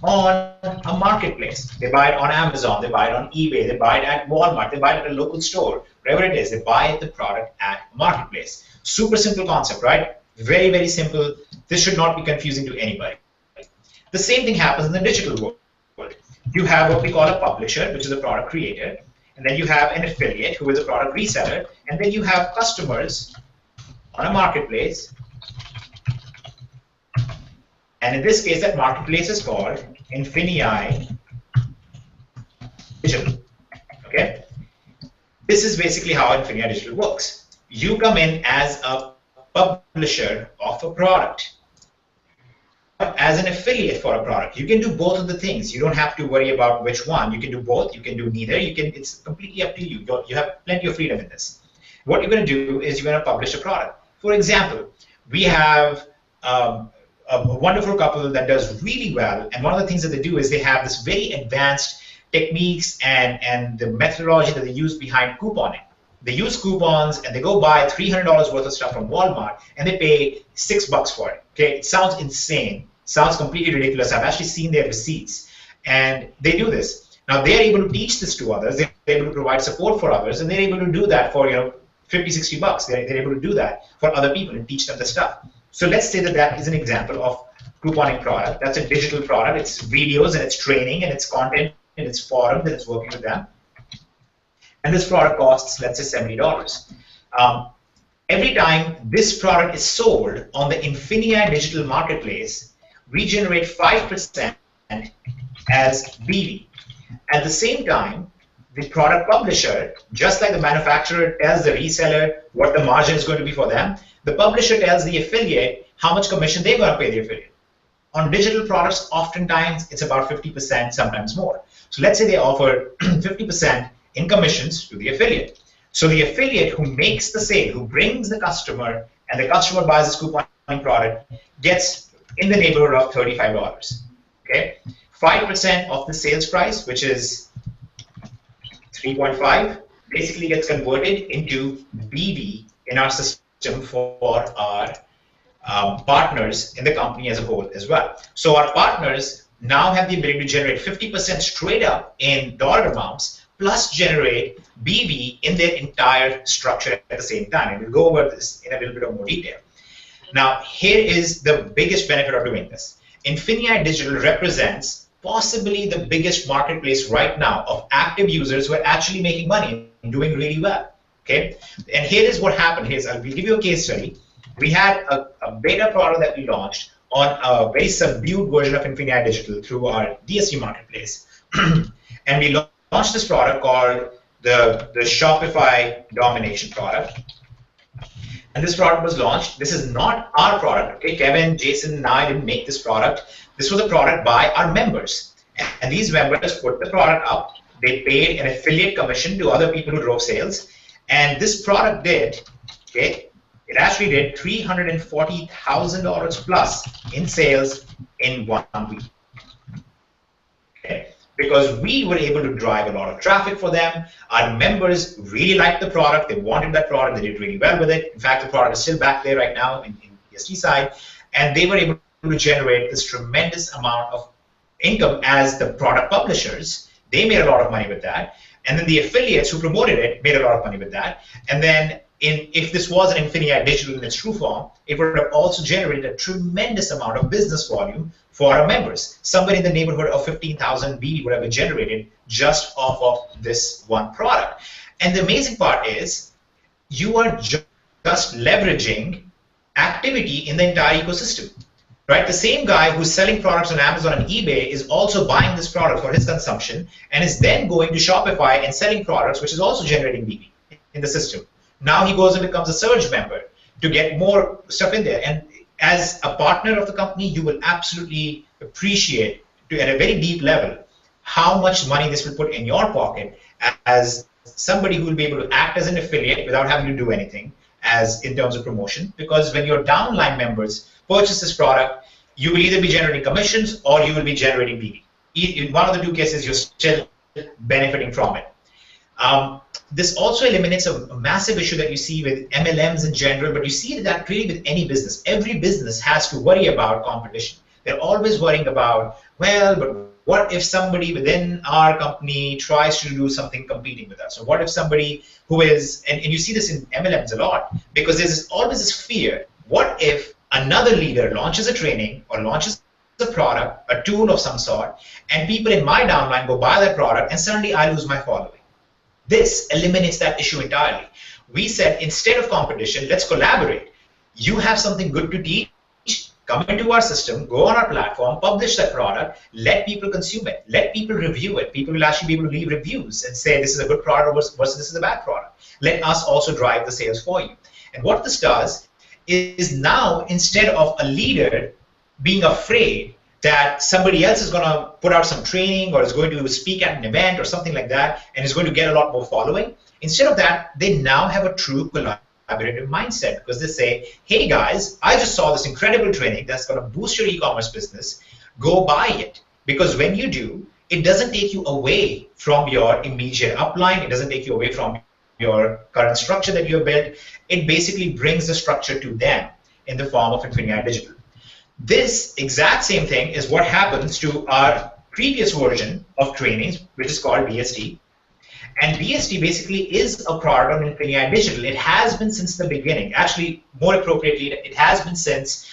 on a marketplace. They buy it on Amazon, they buy it on eBay, they buy it at Walmart, they buy it at a local store, wherever it is, they buy the product at a marketplace. Super simple concept, right? Very, very simple. This should not be confusing to anybody. The same thing happens in the digital world. You have what we call a publisher, which is a product creator, and then you have an affiliate, who is a product reseller, and then you have customers on a marketplace. And in this case, that marketplace is called Infinii Digital. Okay? This is basically how Infinii Digital works. You come in as a publisher of a product, as an affiliate for a product. You can do both of the things. You don't have to worry about which one. You can do both. You can do neither. It's completely up to you. You have plenty of freedom in this. What you're going to do is you're going to publish a product. For example, we have a wonderful couple that does really well, and one of the things that they do is they have this very advanced techniques and the methodology that they use behind couponing. They use coupons and they go buy $300 worth of stuff from Walmart and they pay $6 for it. Okay, it sounds insane, sounds completely ridiculous. I've actually seen their receipts, and they do this. Now they're able to teach this to others. They're able to provide support for others, and they're able to do that for $50, $60. They're able to do that for other people and teach them the stuff. So let's say that that is an example of couponing product. That's a digital product. It's videos and it's training and it's content and it's forums and it's working with them. And this product costs, let's say, $70. Every time this product is sold on the Infinii digital marketplace, we generate 5% as BV. At the same time, the product publisher, just like the manufacturer tells the reseller what the margin is going to be for them, the publisher tells the affiliate how much commission they're going to pay the affiliate. On digital products, oftentimes it's about 50%, sometimes more. So let's say they offer 50% in commissions to the affiliate. So the affiliate who makes the sale, who brings the customer, and the customer buys this couponing product, gets in the neighborhood of $35. Okay, 5% of the sales price, which is 3.5, basically gets converted into BV in our system for our partners in the company as a whole as well. So our partners now have the ability to generate 50% straight up in dollar amounts, plus generate BV in their entire structure at the same time. And we'll go over this in a little bit of more detail. Now, here is the biggest benefit of doing this. Infinii Digital represents possibly the biggest marketplace right now of active users who are actually making money and doing really well. Okay? And here is what happened. We'll give you a case study. We had a beta product that we launched on a very subdued version of Infinii Digital through our DST marketplace. And we launched this product called the Shopify Domination product. And this product was launched. This is not our product. Okay, Kevin, Jason, and I didn't make this product. This was a product by our members. And these members put the product up. They paid an affiliate commission to other people who drove sales. And this product did, okay, it actually did $340,000 plus in sales in 1 week. Okay. Because we were able to drive a lot of traffic for them. Our members really liked the product. They wanted that product. They did really well with it. In fact, the product is still back there right now in the DST side. And they were able to generate this tremendous amount of income as the product publishers. They made a lot of money with that. And then the affiliates who promoted it made a lot of money with that. And then if this was an Infinii Digital in its true form, it would have also generated a tremendous amount of business volume for our members. Somewhere in the neighborhood of 15,000 BD would have been generated just off of this one product. And the amazing part is you are just leveraging activity in the entire ecosystem. Right? The same guy who's selling products on Amazon and eBay is also buying this product for his consumption and is then going to Shopify and selling products, which is also generating BD in the system. Now he goes and becomes a Surge member to get more stuff in there. And as a partner of the company, you will absolutely appreciate, at a very deep level, how much money this will put in your pocket as somebody who will be able to act as an affiliate without having to do anything as in terms of promotion. Because when your downline members purchase this product, you will either be generating commissions or you will be generating BD. In one of the two cases, you're still benefiting from it. This also eliminates a massive issue that you see with MLMs in general, but you see that really with any business. Every business has to worry about competition. They're always worrying about, well, but what if somebody within our company tries to do something competing with us? Or what if somebody who is, and you see this in MLMs a lot, because there's always this fear, what if another leader launches a training or launches a product, a tool of some sort, and people in my downline go buy that product and suddenly I lose my following? This eliminates that issue entirely. We said, instead of competition, let's collaborate. You have something good to teach, come into our system, go on our platform, publish that product, let people consume it, let people review it. People will actually be able to leave reviews and say this is a good product versus this is a bad product. Let us also drive the sales for you. And what this does is now, instead of a leader being afraid that somebody else is going to put out some training or is going to speak at an event or something like that and is going to get a lot more following, instead of that, they now have a true collaborative mindset, because they say, hey guys, I just saw this incredible training that's going to boost your e-commerce business. Go buy it. Because when you do, it doesn't take you away from your immediate upline. It doesn't take you away from your current structure that you have built. It basically brings the structure to them in the form of Infinii Digital. This exact same thing is what happens to our previous version of trainings, which is called BST. And BST basically is a product of Infinii Digital. It has been since the beginning. Actually, more appropriately, it has been since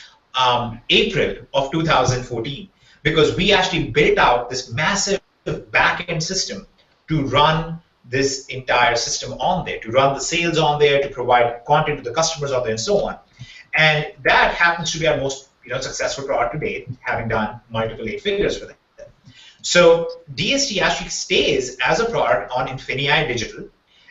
April of 2014, because we actually built out this massive back-end system to run this entire system on there, to run the sales on there, to provide content to the customers on there, and so on. And that happens to be our most successful product to date, having done multiple 8 figures with it. So DST actually stays as a product on Infinii Digital,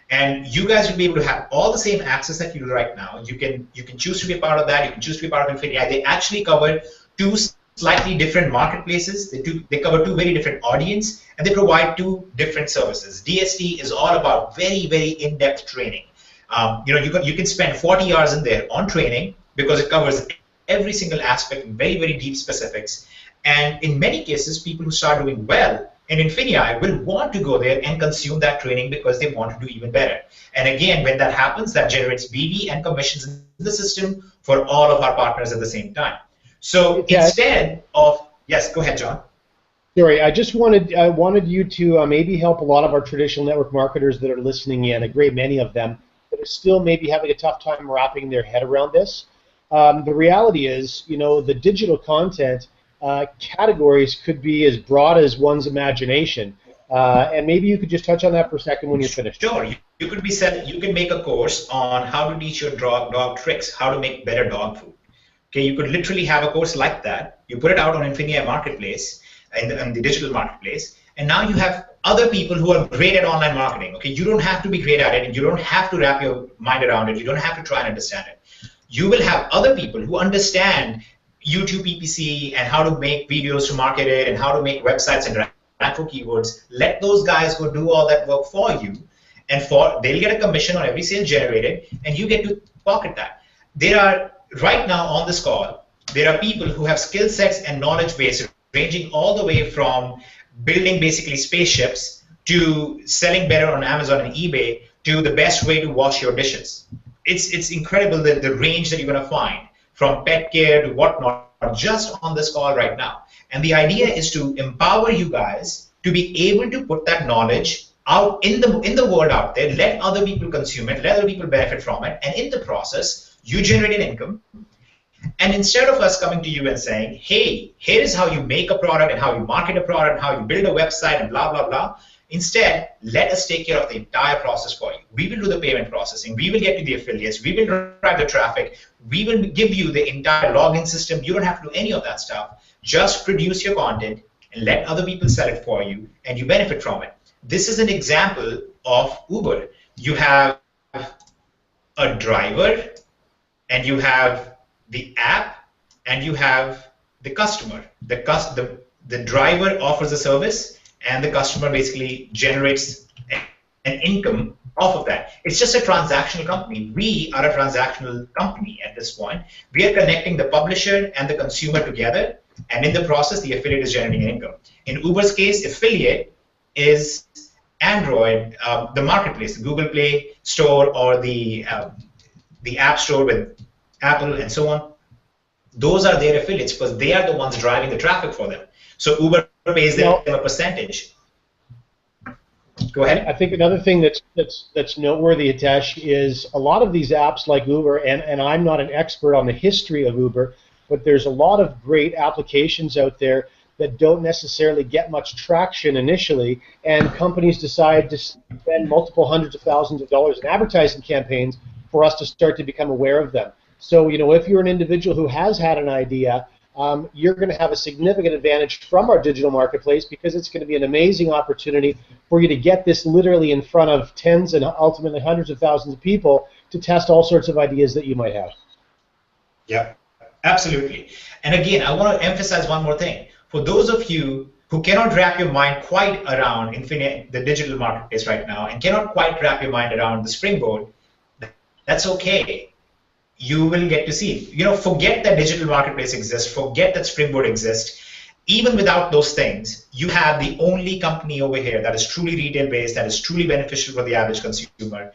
and you guys will be able to have all the same access that you do right now. You can choose to be a part of that. You can choose to be a part of Infinii. They actually cover 2 slightly different marketplaces. They cover 2 very different audience, and they provide 2 different services. DST is all about very, very in-depth training. You can spend 40 hours in there on training because it covers every single aspect in very, very deep specifics. And in many cases, people who start doing well in Infinii will want to go there and consume that training because they want to do even better. And again, when that happens, that generates BD and commissions in the system for all of our partners at the same time. So instead of, yes, go ahead, John. Sorry, I wanted you to maybe help a lot of our traditional network marketers that are listening in, a great many of them, that are still maybe having a tough time wrapping their head around this. The reality is, the digital content categories could be as broad as one's imagination. And maybe you could just touch on that for a second when you're finished. Sure. You can make a course on how to teach your dog tricks, how to make better dog food. Okay, you could literally have a course like that. You put it out on Infinii Marketplace, in the digital marketplace, and now you have other people who are great at online marketing. Okay, you don't have to be great at it, and you don't have to wrap your mind around it. You don't have to try and understand it. You will have other people who understand YouTube PPC and how to make videos to market it and how to make websites and rank for keywords. Let those guys go do all that work for you, and they'll get a commission on every sale generated, and you get to pocket that. There are, right now on this call, there are people who have skill sets and knowledge base ranging all the way from building basically spaceships to selling better on Amazon and eBay to the best way to wash your dishes. It's incredible the range that you're going to find, from pet care to whatnot, just on this call right now. And the idea is to empower you guys to be able to put that knowledge out in the world out there, let other people consume it, let other people benefit from it, and in the process, you generate an income. And instead of us coming to you and saying, hey, here is how you make a product and how you market a product and how you build a website and blah, blah, blah, instead, let us take care of the entire process for you. We will do the payment processing. We will get you the affiliates. We will drive the traffic. We will give you the entire login system. You don't have to do any of that stuff. Just produce your content and let other people sell it for you, and you benefit from it. This is an example of Uber. You have a driver, and you have the app, and you have the customer. The driver offers a service, and the customer basically generates an income off of that. It's just a transactional company. We are a transactional company at this point. We are connecting the publisher and the consumer together, and in the process, the affiliate is generating income. In Uber's case, affiliate is Android, the marketplace, the Google Play Store or the App Store with Apple and so on. Those are their affiliates because they are the ones driving the traffic for them. So Uber pays them a percentage. Go ahead. I think another thing that's noteworthy, Hitesh, is a lot of these apps like Uber, and I'm not an expert on the history of Uber, but there's a lot of great applications out there that don't necessarily get much traction initially, and companies decide to spend multiple hundreds of thousands of dollars in advertising campaigns for us to start to become aware of them. So, if you're an individual who has had an idea, you're going to have a significant advantage from our digital marketplace because it's going to be an amazing opportunity for you to get this literally in front of tens and ultimately hundreds of thousands of people to test all sorts of ideas that you might have. Yeah, absolutely. And again, I want to emphasize one more thing. For those of you who cannot wrap your mind quite around the digital marketplace right now and cannot quite wrap your mind around the Springboard, that's okay. You will get to see it. Forget that digital marketplace exists. Forget that Springboard exists. Even without those things, you have the only company over here that is truly retail-based, that is truly beneficial for the average consumer,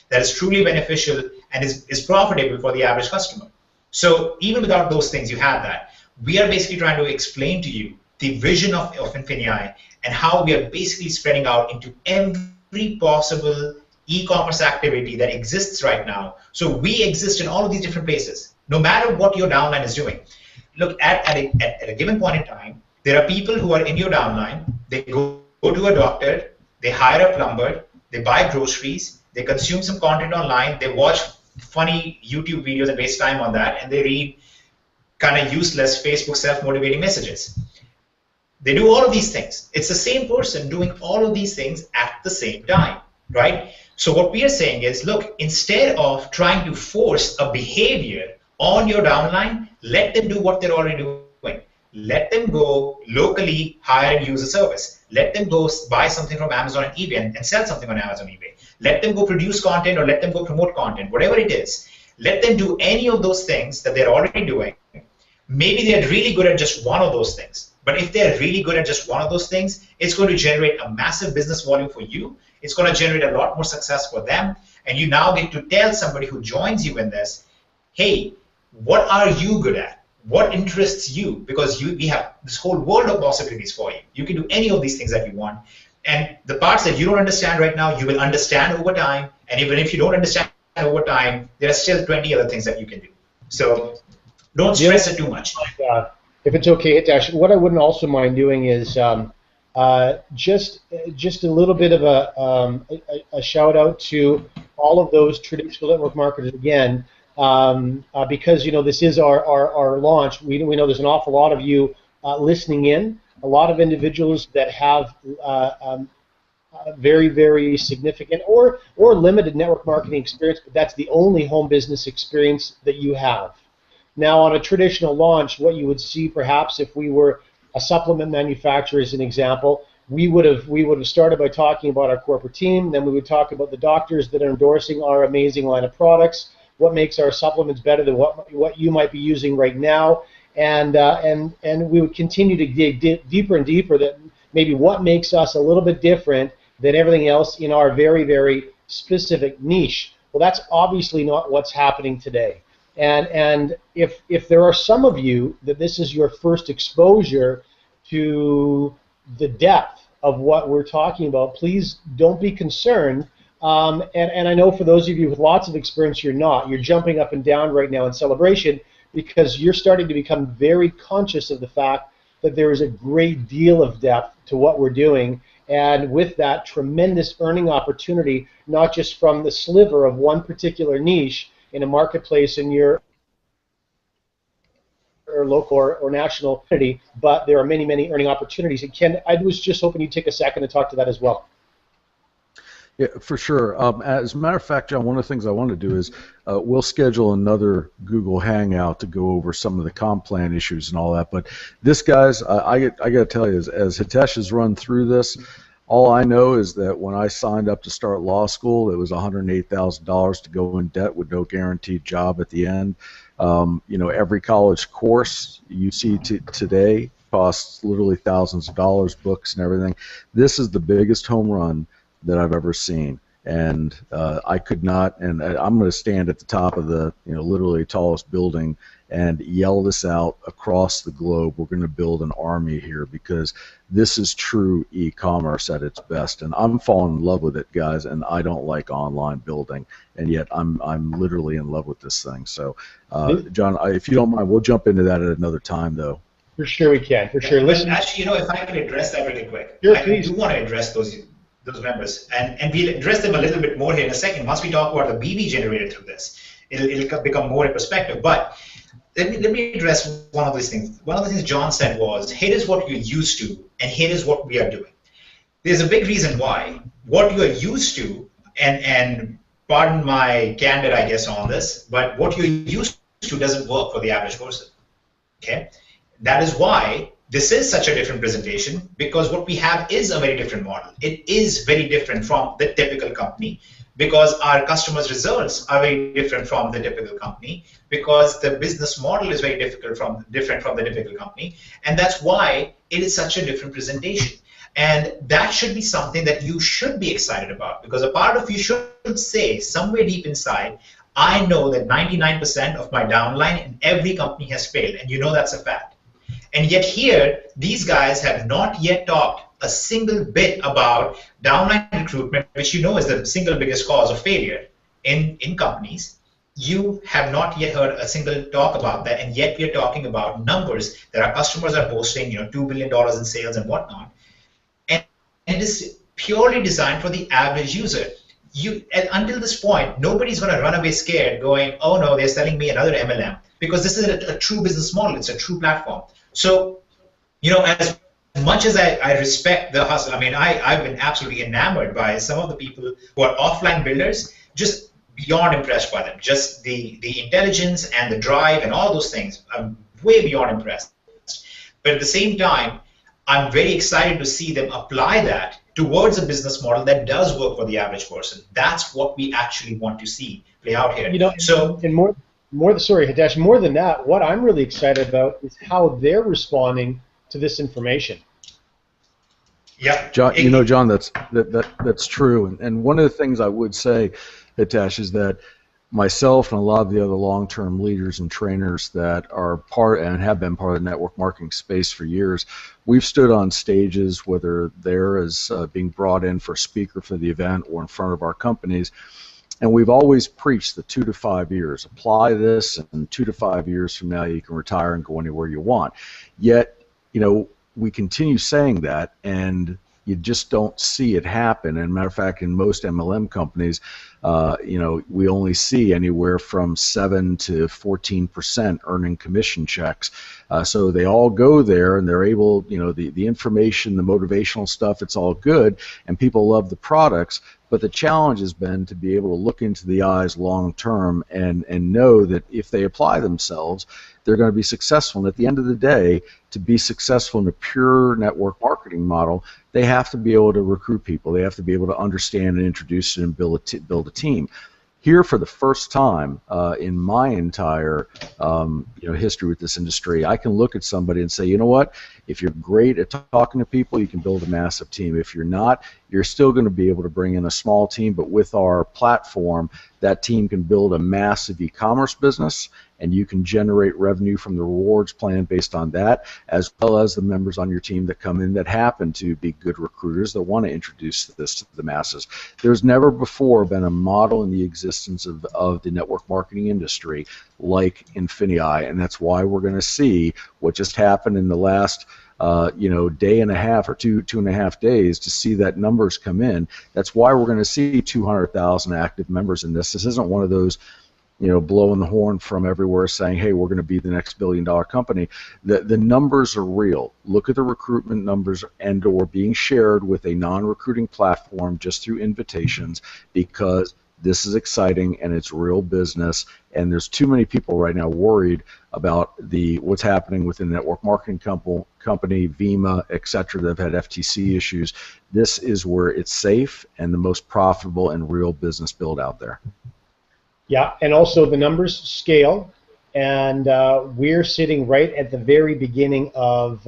that is truly beneficial and is profitable for the average customer. So even without those things, you have that. We are basically trying to explain to you the vision of Infinii and how we are basically spreading out into every possible e-commerce activity that exists right now. So we exist in all of these different places, no matter what your downline is doing. Look, at a given point in time, there are people who are in your downline. They go to a doctor, they hire a plumber, they buy groceries, they consume some content online, they watch funny YouTube videos and waste time on that, and they read kind of useless Facebook self-motivating messages. They do all of these things. It's the same person doing all of these things at the same time, right? So what we are saying is, look, instead of trying to force a behavior on your downline, let them do what they're already doing. Let them go locally hire and use a service. Let them go buy something from Amazon and eBay and sell something on Amazon and eBay. Let them go produce content or let them go promote content, whatever it is. Let them do any of those things that they're already doing. Maybe they're really good at just one of those things. But if they're really good at just one of those things, it's going to generate a massive business volume for you. It's going to generate a lot more success for them. And you now get to tell somebody who joins you in this, hey, what are you good at? What interests you? Because we have this whole world of possibilities for you. You can do any of these things that you want. And the parts that you don't understand right now, you will understand over time. And even if you don't understand over time, there are still 20 other things that you can do. So don't stress it too much. If it's okay, Hitesh, what I wouldn't also mind doing is just a little bit of a shout out to all of those traditional network marketers again, because this is our launch. We know there's an awful lot of you listening in, a lot of individuals that have very, very significant or limited network marketing experience, but that's the only home business experience that you have. Now, on a traditional launch, what you would see perhaps if we were a supplement manufacturer, as an example, we would have started by talking about our corporate team. Then we would talk about the doctors that are endorsing our amazing line of products, what makes our supplements better than what you might be using right now, and we would continue to dig deeper and deeper that maybe what makes us a little bit different than everything else in our very, very specific niche. Well, that's obviously not what's happening today. And if there are some of you that this is your first exposure to the depth of what we're talking about, please don't be concerned. And I know for those of you with lots of experience, you're not. You're jumping up and down right now in celebration because you're starting to become very conscious of the fact that there is a great deal of depth to what we're doing, and with that tremendous earning opportunity, not just from the sliver of one particular niche in a marketplace in your or local or national community, but there are many, many earning opportunities. And Ken, I was just hoping you'd take a second to talk to that as well. Yeah, for sure. As a matter of fact, John, one of the things I want to do is we'll schedule another Google Hangout to go over some of the comp plan issues and all that. But this, guys, I got to tell you, as Hitesh has run through this, all I know is that when I signed up to start law school, it was $108,000 to go in debt with no guaranteed job at the end. Every college course you see today costs literally thousands of dollars, books and everything. This is the biggest home run that I've ever seen, and I could not, and I'm going to stand at the top of the literally tallest building and yell this out across the globe. We're going to build an army here because this is true e-commerce at its best, and I'm falling in love with it, guys. And I don't like online building, and yet I'm literally in love with this thing. So, John, if you don't mind, we'll jump into that at another time, though. For sure, we can. For sure. Listen. Actually, if I can address that really quick, sure, I do want to address those members, and we'll address them a little bit more here in a second. Once we talk about the BV generated through this, it'll become more in perspective. But let me address one of these things. One of the things John said was, here is what you're used to, and here is what we are doing. There's a big reason why. What you are used to, and pardon my candor, I guess, on this, but what you're used to doesn't work for the average person. Okay? That is why this is such a different presentation, because what we have is a very different model. It is very different from the typical company, because our customers' results are very different from the typical company, because the business model is very different from the typical company, and that's why it is such a different presentation. And that should be something that you should be excited about, because a part of you should say, somewhere deep inside, I know that 99% of my downline in every company has failed, and you know that's a fact. And yet here, these guys have not yet talked a single bit about downline recruitment, which you know is the single biggest cause of failure in companies. You have not yet heard a single talk about that, and yet we are talking about numbers that our customers are posting, $2 billion in sales and whatnot. And it is purely designed for the average user. Until this point, nobody's going to run away scared going, oh no, they're selling me another MLM, because this is a true business model. It's a true platform. So, as much as I respect the hustle, I mean, I've been absolutely enamored by some of the people who are offline builders, just beyond impressed by them. Just the intelligence and the drive and all those things, I'm way beyond impressed. But at the same time, I'm very excited to see them apply that towards a business model that does work for the average person. That's what we actually want to see play out here. Sorry, Hitesh, more than that, what I'm really excited about is how they're responding to this information. Yeah, John, John, that's true. And one of the things I would say, Hitesh, is that myself and a lot of the other long-term leaders and trainers that are part and have been part of the network marketing space for years, we've stood on stages, whether they're as being brought in for a speaker for the event or in front of our companies, and we've always preached the 2 to 5 years. Apply this, and 2 to 5 years from now you can retire and go anywhere you want. Yet, we continue saying that, and you just don't see it happen. And matter of fact, in most MLM companies, we only see anywhere from 7 to 14% earning commission checks. So they all go there, and they're able, the information, the motivational stuff, it's all good, and people love the products. But the challenge has been to be able to look into the eyes long term and know that if they apply themselves, they're going to be successful. And at the end of the day, to be successful in a pure network marketing model, they have to be able to recruit people. They have to be able to understand and introduce and build a team. Here, for the first time in my entire history with this industry, I can look at somebody and say, you know what? If you're great at talking to people, you can build a massive team. If you're not, you're still going to be able to bring in a small team, but with our platform, that team can build a massive e-commerce business, and you can generate revenue from the rewards plan based on that, as well as the members on your team that come in that happen to be good recruiters that want to introduce this to the masses. There's never before been a model in the existence of the network marketing industry like Infinii, and that's why we're going to see what just happened in the last day and a half or two and a half days to see that numbers come in. That's why we're going to see 200,000 active members in this. This isn't one of those blowing the horn from everywhere saying, hey, we're going to be the next billion-dollar company. The numbers are real. Look at the recruitment numbers and or being shared with a non-recruiting platform just through invitations, because this is exciting and it's real business, and there's too many people right now worried about what's happening within the network marketing company, Vima, etc., that have had FTC issues. This is where it's safe and the most profitable and real business build out there. Yeah, and also the numbers scale, and we're sitting right at the very beginning of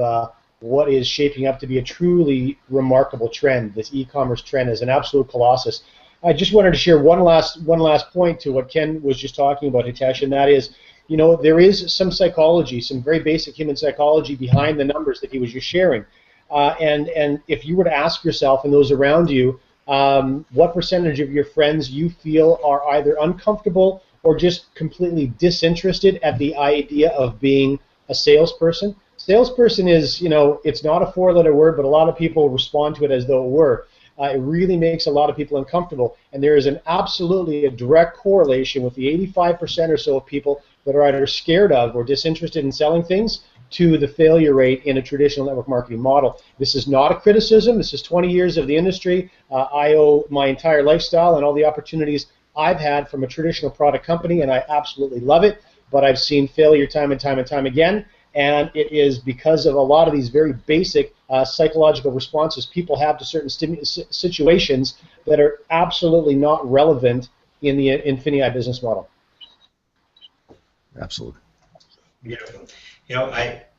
what is shaping up to be a truly remarkable trend. This e-commerce trend is an absolute colossus. I just wanted to share one last point to what Ken was just talking about, Hitesh, and that is, there is some psychology, some very basic human psychology behind the numbers that he was just sharing. And if you were to ask yourself and those around you, what percentage of your friends you feel are either uncomfortable or just completely disinterested at the idea of being a salesperson? Salesperson is, it's not a four-letter word, but a lot of people respond to it as though it were. It really makes a lot of people uncomfortable, and there is absolutely a direct correlation with the 85% or so of people that are either scared of or disinterested in selling things to the failure rate in a traditional network marketing model. This is not a criticism. This is 20 years of the industry. I owe my entire lifestyle and all the opportunities I've had from a traditional product company, and I absolutely love it, but I've seen failure time and time and time again, and it is because of a lot of these very basic psychological responses people have to certain situations that are absolutely not relevant in the Infinii business model. Absolutely. Beautiful.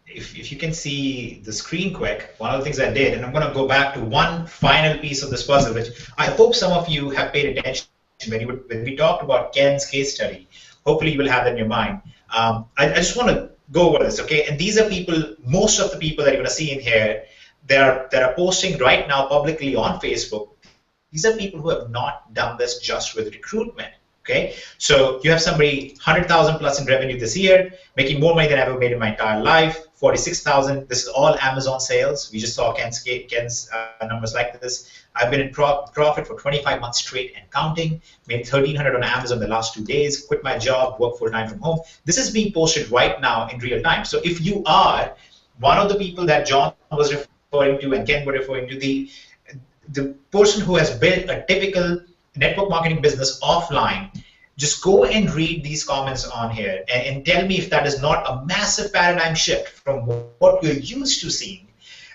If you can see the screen quick, one of the things I did, and I'm going to go back to one final piece of this puzzle, which I hope some of you have paid attention when we talked about Ken's case study. Hopefully you will have that in your mind. I just want to go over this, okay? And these are people, most of the people that you're going to see in here, that are posting right now publicly on Facebook. These are people who have not done this just with recruitment. Okay, so you have somebody 100,000 plus in revenue this year, making more money than I've ever made in my entire life. 46,000. This is all Amazon sales. We just saw Ken's numbers like this. I've been in profit for 25 months straight and counting. Made 1,300 on Amazon the last 2 days. Quit my job, work full time from home. This is being posted right now in real time. So if you are one of the people that John was referring to and Ken were referring to, the person who has built a typical network marketing business offline, just go and read these comments on here and tell me if that is not a massive paradigm shift from what we're used to seeing.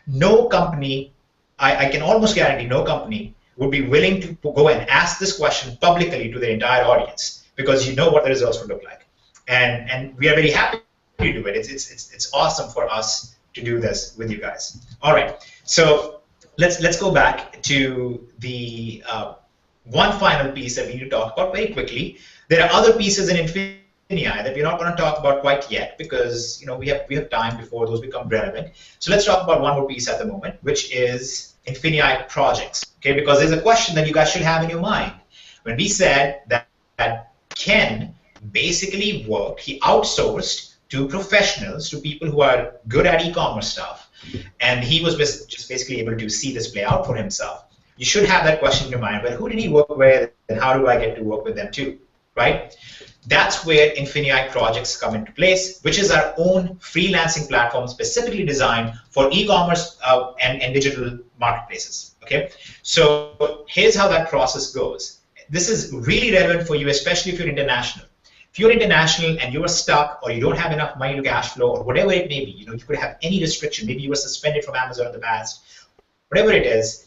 No company, I can almost guarantee no company would be willing to go and ask this question publicly to their entire audience, because you know what the results would look like. And we are very happy to do it. It's awesome for us to do this with you guys. All right, so let's go back to the one final piece that we need to talk about very quickly. There are other pieces in Infinii that we're not going to talk about quite yet, because we have time before those become relevant. So let's talk about one more piece at the moment, which is Infinii projects. Okay, because there's a question that you guys should have in your mind. When we said that Ken basically worked, he outsourced to professionals, to people who are good at e-commerce stuff, and he was just basically able to see this play out for himself. You should have that question in your mind, but who did he work with, and how do I get to work with them too, right? That's where Infinii projects come into place, which is our own freelancing platform specifically designed for e-commerce and digital marketplaces, okay? So here's how that process goes. This is really relevant for you, especially if you're international. If you're international and you're stuck, or you don't have enough money to cash flow, or whatever it may be, you could have any restriction. Maybe you were suspended from Amazon in the past. Whatever it is,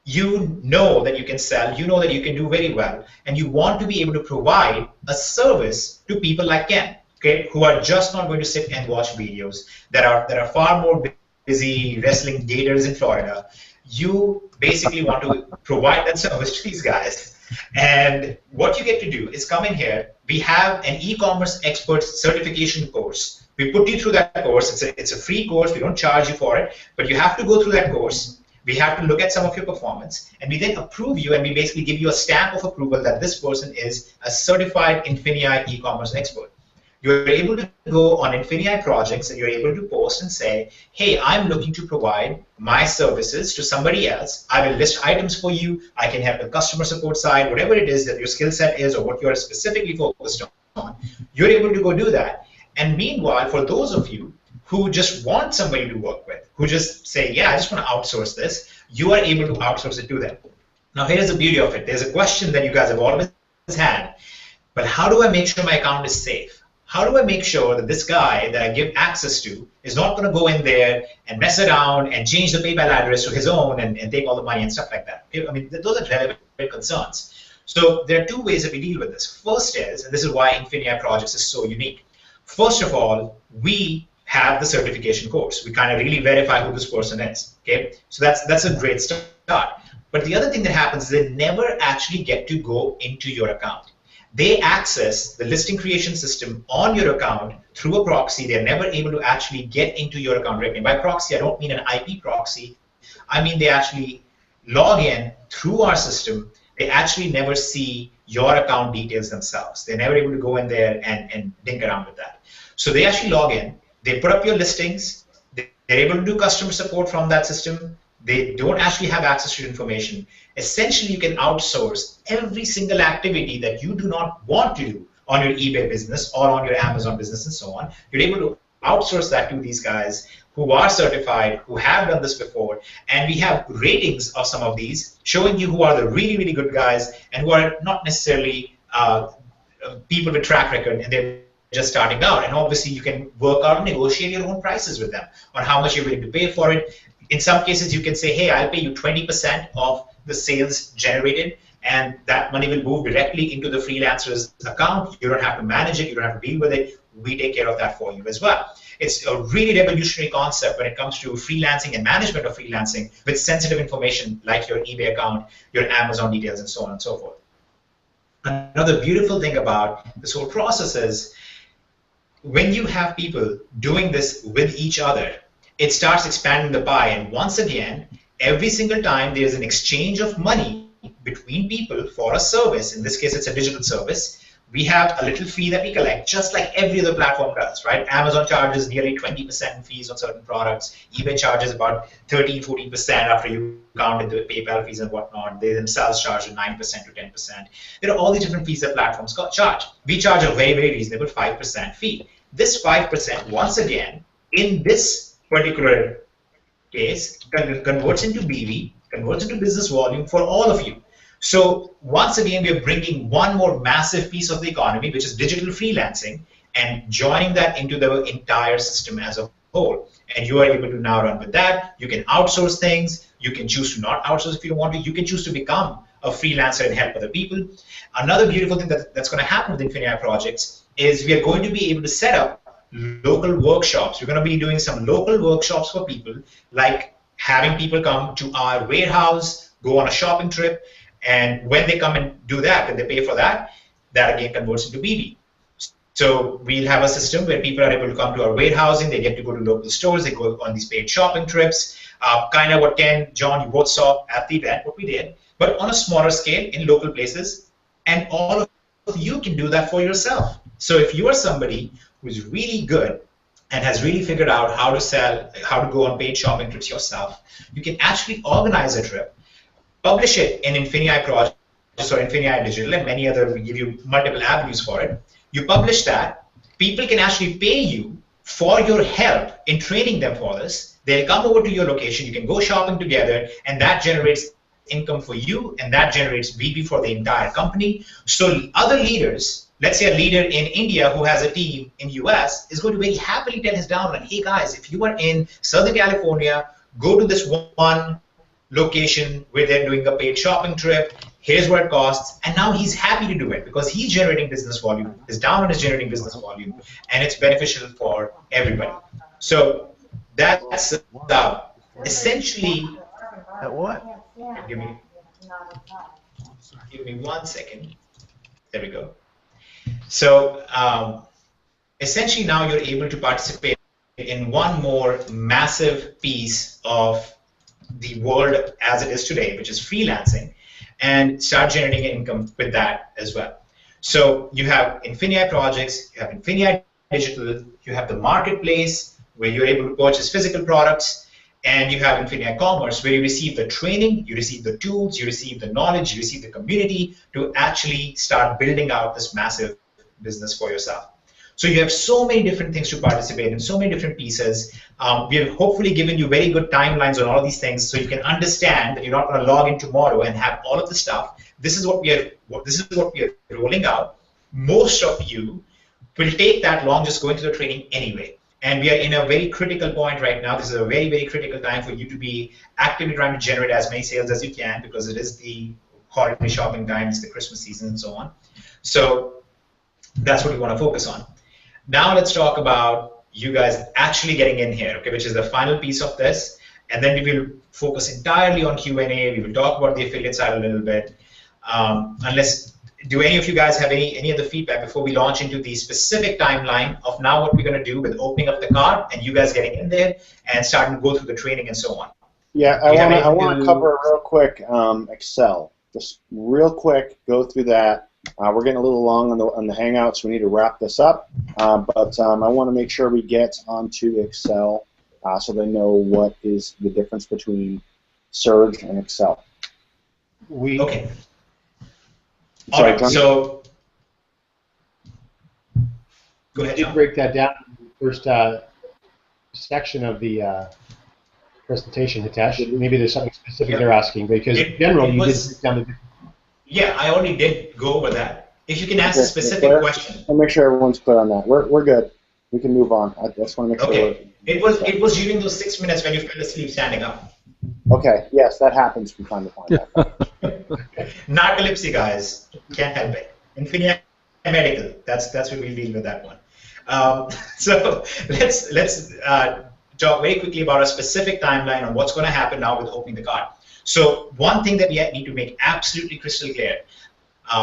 you know that you can sell, you know that you can do very well, and you want to be able to provide a service to people like Ken, okay, who are just not going to sit and watch videos, that are far more busy wrestling gators in Florida. you basically want to provide that service to these guys. And what you get to do is come in here. We have an e-commerce expert certification course. We put you through that course. It's a free course. We don't charge you for it, but you have to go through that course. We have to look at some of your performance, and we then approve you, and we basically give you a stamp of approval that this person is a certified Infinii e-commerce expert. You're able to go on Infinii projects, and you're able to post and say, hey, I'm looking to provide my services to somebody else. I will list items for you. I can help the customer support side, whatever it is that your skill set is or what you're specifically focused on. You're able to go do that. And meanwhile, for those of you who just want somebody to work with, who just say, yeah, I just want to outsource this, you are able to outsource it to them. Now, here's the beauty of it. There's a question that you guys have always had, but how do I make sure my account is safe? How do I make sure that this guy that I give access to is not going to go in there and mess around and change the PayPal address to his own and take all the money and stuff like that? I mean, those are relevant concerns. So there are two ways that we deal with this. First is, and this is why Infinii Projects is so unique. First of all, we have the certification course. We kind of really verify who this person is. Okay, so that's a great start. But the other thing that happens is they never actually get to go into your account. They access the listing creation system on your account through a proxy. They're never able to actually get into your account directly. By proxy, I don't mean an IP proxy. I mean they actually log in through our system. They actually never see your account details themselves. They're never able to go in there and dink around with that. So they actually log in. They put up your listings. They're able to do customer support from that system. They don't actually have access to information. Essentially, you can outsource every single activity that you do not want to do on your eBay business or on your Amazon business and so on. You're able to outsource that to these guys who are certified, who have done this before, and we have ratings of some of these showing you who are the really, really good guys and who are not necessarily people with track record, and they're just starting out. And obviously, you can work out and negotiate your own prices with them on how much you're willing to pay for it. In some cases, you can say, hey, I'll pay you 20% of the sales generated, and that money will move directly into the freelancer's account. You don't have to manage it. You don't have to deal with it. We take care of that for you as well. It's a really revolutionary concept when it comes to freelancing and management of freelancing with sensitive information like your eBay account, your Amazon details, and so on and so forth. Another beautiful thing about this whole process is when you have people doing this with each other, it starts expanding the pie. And once again, every single time there's an exchange of money between people for a service, in this case it's a digital service, we have a little fee that we collect, just like every other platform does, right? Amazon charges nearly 20% in fees on certain products. eBay charges about 13-14% after you count in the PayPal fees and whatnot. They themselves charge 9% to 10%. There are all these different fees that platforms charge. We charge a very, very reasonable 5% fee. This 5%, once again, in this particular case, converts into BV, converts into business volume for all of you. So once again, we are bringing one more massive piece of the economy, which is digital freelancing, and joining that into the entire system as a whole. And you are able to now run with that. You can outsource things. You can choose to not outsource if you don't want to. You can choose to become a freelancer and help other people. Another beautiful thing that's going to happen with Infinii projects is we are going to be able to set up local workshops. We're going to be doing some local workshops for people, like having people come to our warehouse, go on a shopping trip, and when they come and do that, and they pay for that, that again converts into BV. So we'll have a system where people are able to come to our warehousing, they get to go to local stores, they go on these paid shopping trips, kind of what Ken, John, you both saw at the event, what we did, but on a smaller scale in local places, and all of you can do that for yourself. So if you are somebody who's really good and has really figured out how to sell, how to go on paid shopping trips yourself, you can actually organize a trip, publish it in Infinii projects or Infinii Digital, and many other, we give you multiple avenues for it. You publish that, people can actually pay you for your help in training them for this. They'll come over to your location, you can go shopping together, and that generates income for you, and that generates BB for the entire company. So other leaders, let's say a leader in India who has a team in US, is going to very happily tell his downline, hey guys, if you are in Southern California, go to this one location where they're doing a paid shopping trip, here's what it costs, and now he's happy to do it because he's generating business volume, his downline is generating business volume, and it's beneficial for everybody. So that's essentially At what? Give me 1 second. There we go. So essentially now you're able to participate in one more massive piece of the world as it is today, which is freelancing, and start generating income with that as well. So you have Infinii projects, you have Infinii Digital, you have the marketplace where you're able to purchase physical products, and you have Infinii Commerce where you receive the training, you receive the tools, you receive the knowledge, you receive the community to actually start building out this massive business for yourself. So you have so many different things to participate in, so many different pieces. We have hopefully given you very good timelines on all of these things, so you can understand that you're not going to log in tomorrow and have all of the stuff. This is what we are rolling out. Most of you will take that long just going through the training anyway. And we are in a very critical point right now. This is a very, very critical time for you to be actively trying to generate as many sales as you can, because it is the holiday shopping time, it's the Christmas season, and so on. So that's what we want to focus on. Now let's talk about you guys actually getting in here, okay, which is the final piece of this. And then we will focus entirely on Q&A. We will talk about the affiliate side a little bit. Do any of you guys have any other feedback before we launch into the specific timeline of now what we're going to do with opening up the cart and you guys getting in there and starting to go through the training and so on? Yeah, I want to cover real quick Excel. Just real quick, go through that. We're getting a little long on the Hangout, so we need to wrap this up. But I want to make sure we get onto Excel so they know what is the difference between Surge and Excel. Okay. Sorry, all right, so go ahead, You John. did break that down in the first section of the presentation, Hitesh. Maybe there's something specific they're asking, because in general you did break down the. Yeah, I already did go over that. If you can ask a specific question. I'll make sure everyone's clear on that. We're good. We can move on. I just want to make sure. Okay. It was during those 6 minutes when you fell asleep standing up. Okay. Yes, that happens from time to time. Narcolepsy, guys. Can't help it. Infinii medical. That's what we'll deal with that one. So let's talk very quickly about a specific timeline on what's going to happen now with opening the cart. So one thing that we need to make absolutely crystal clear,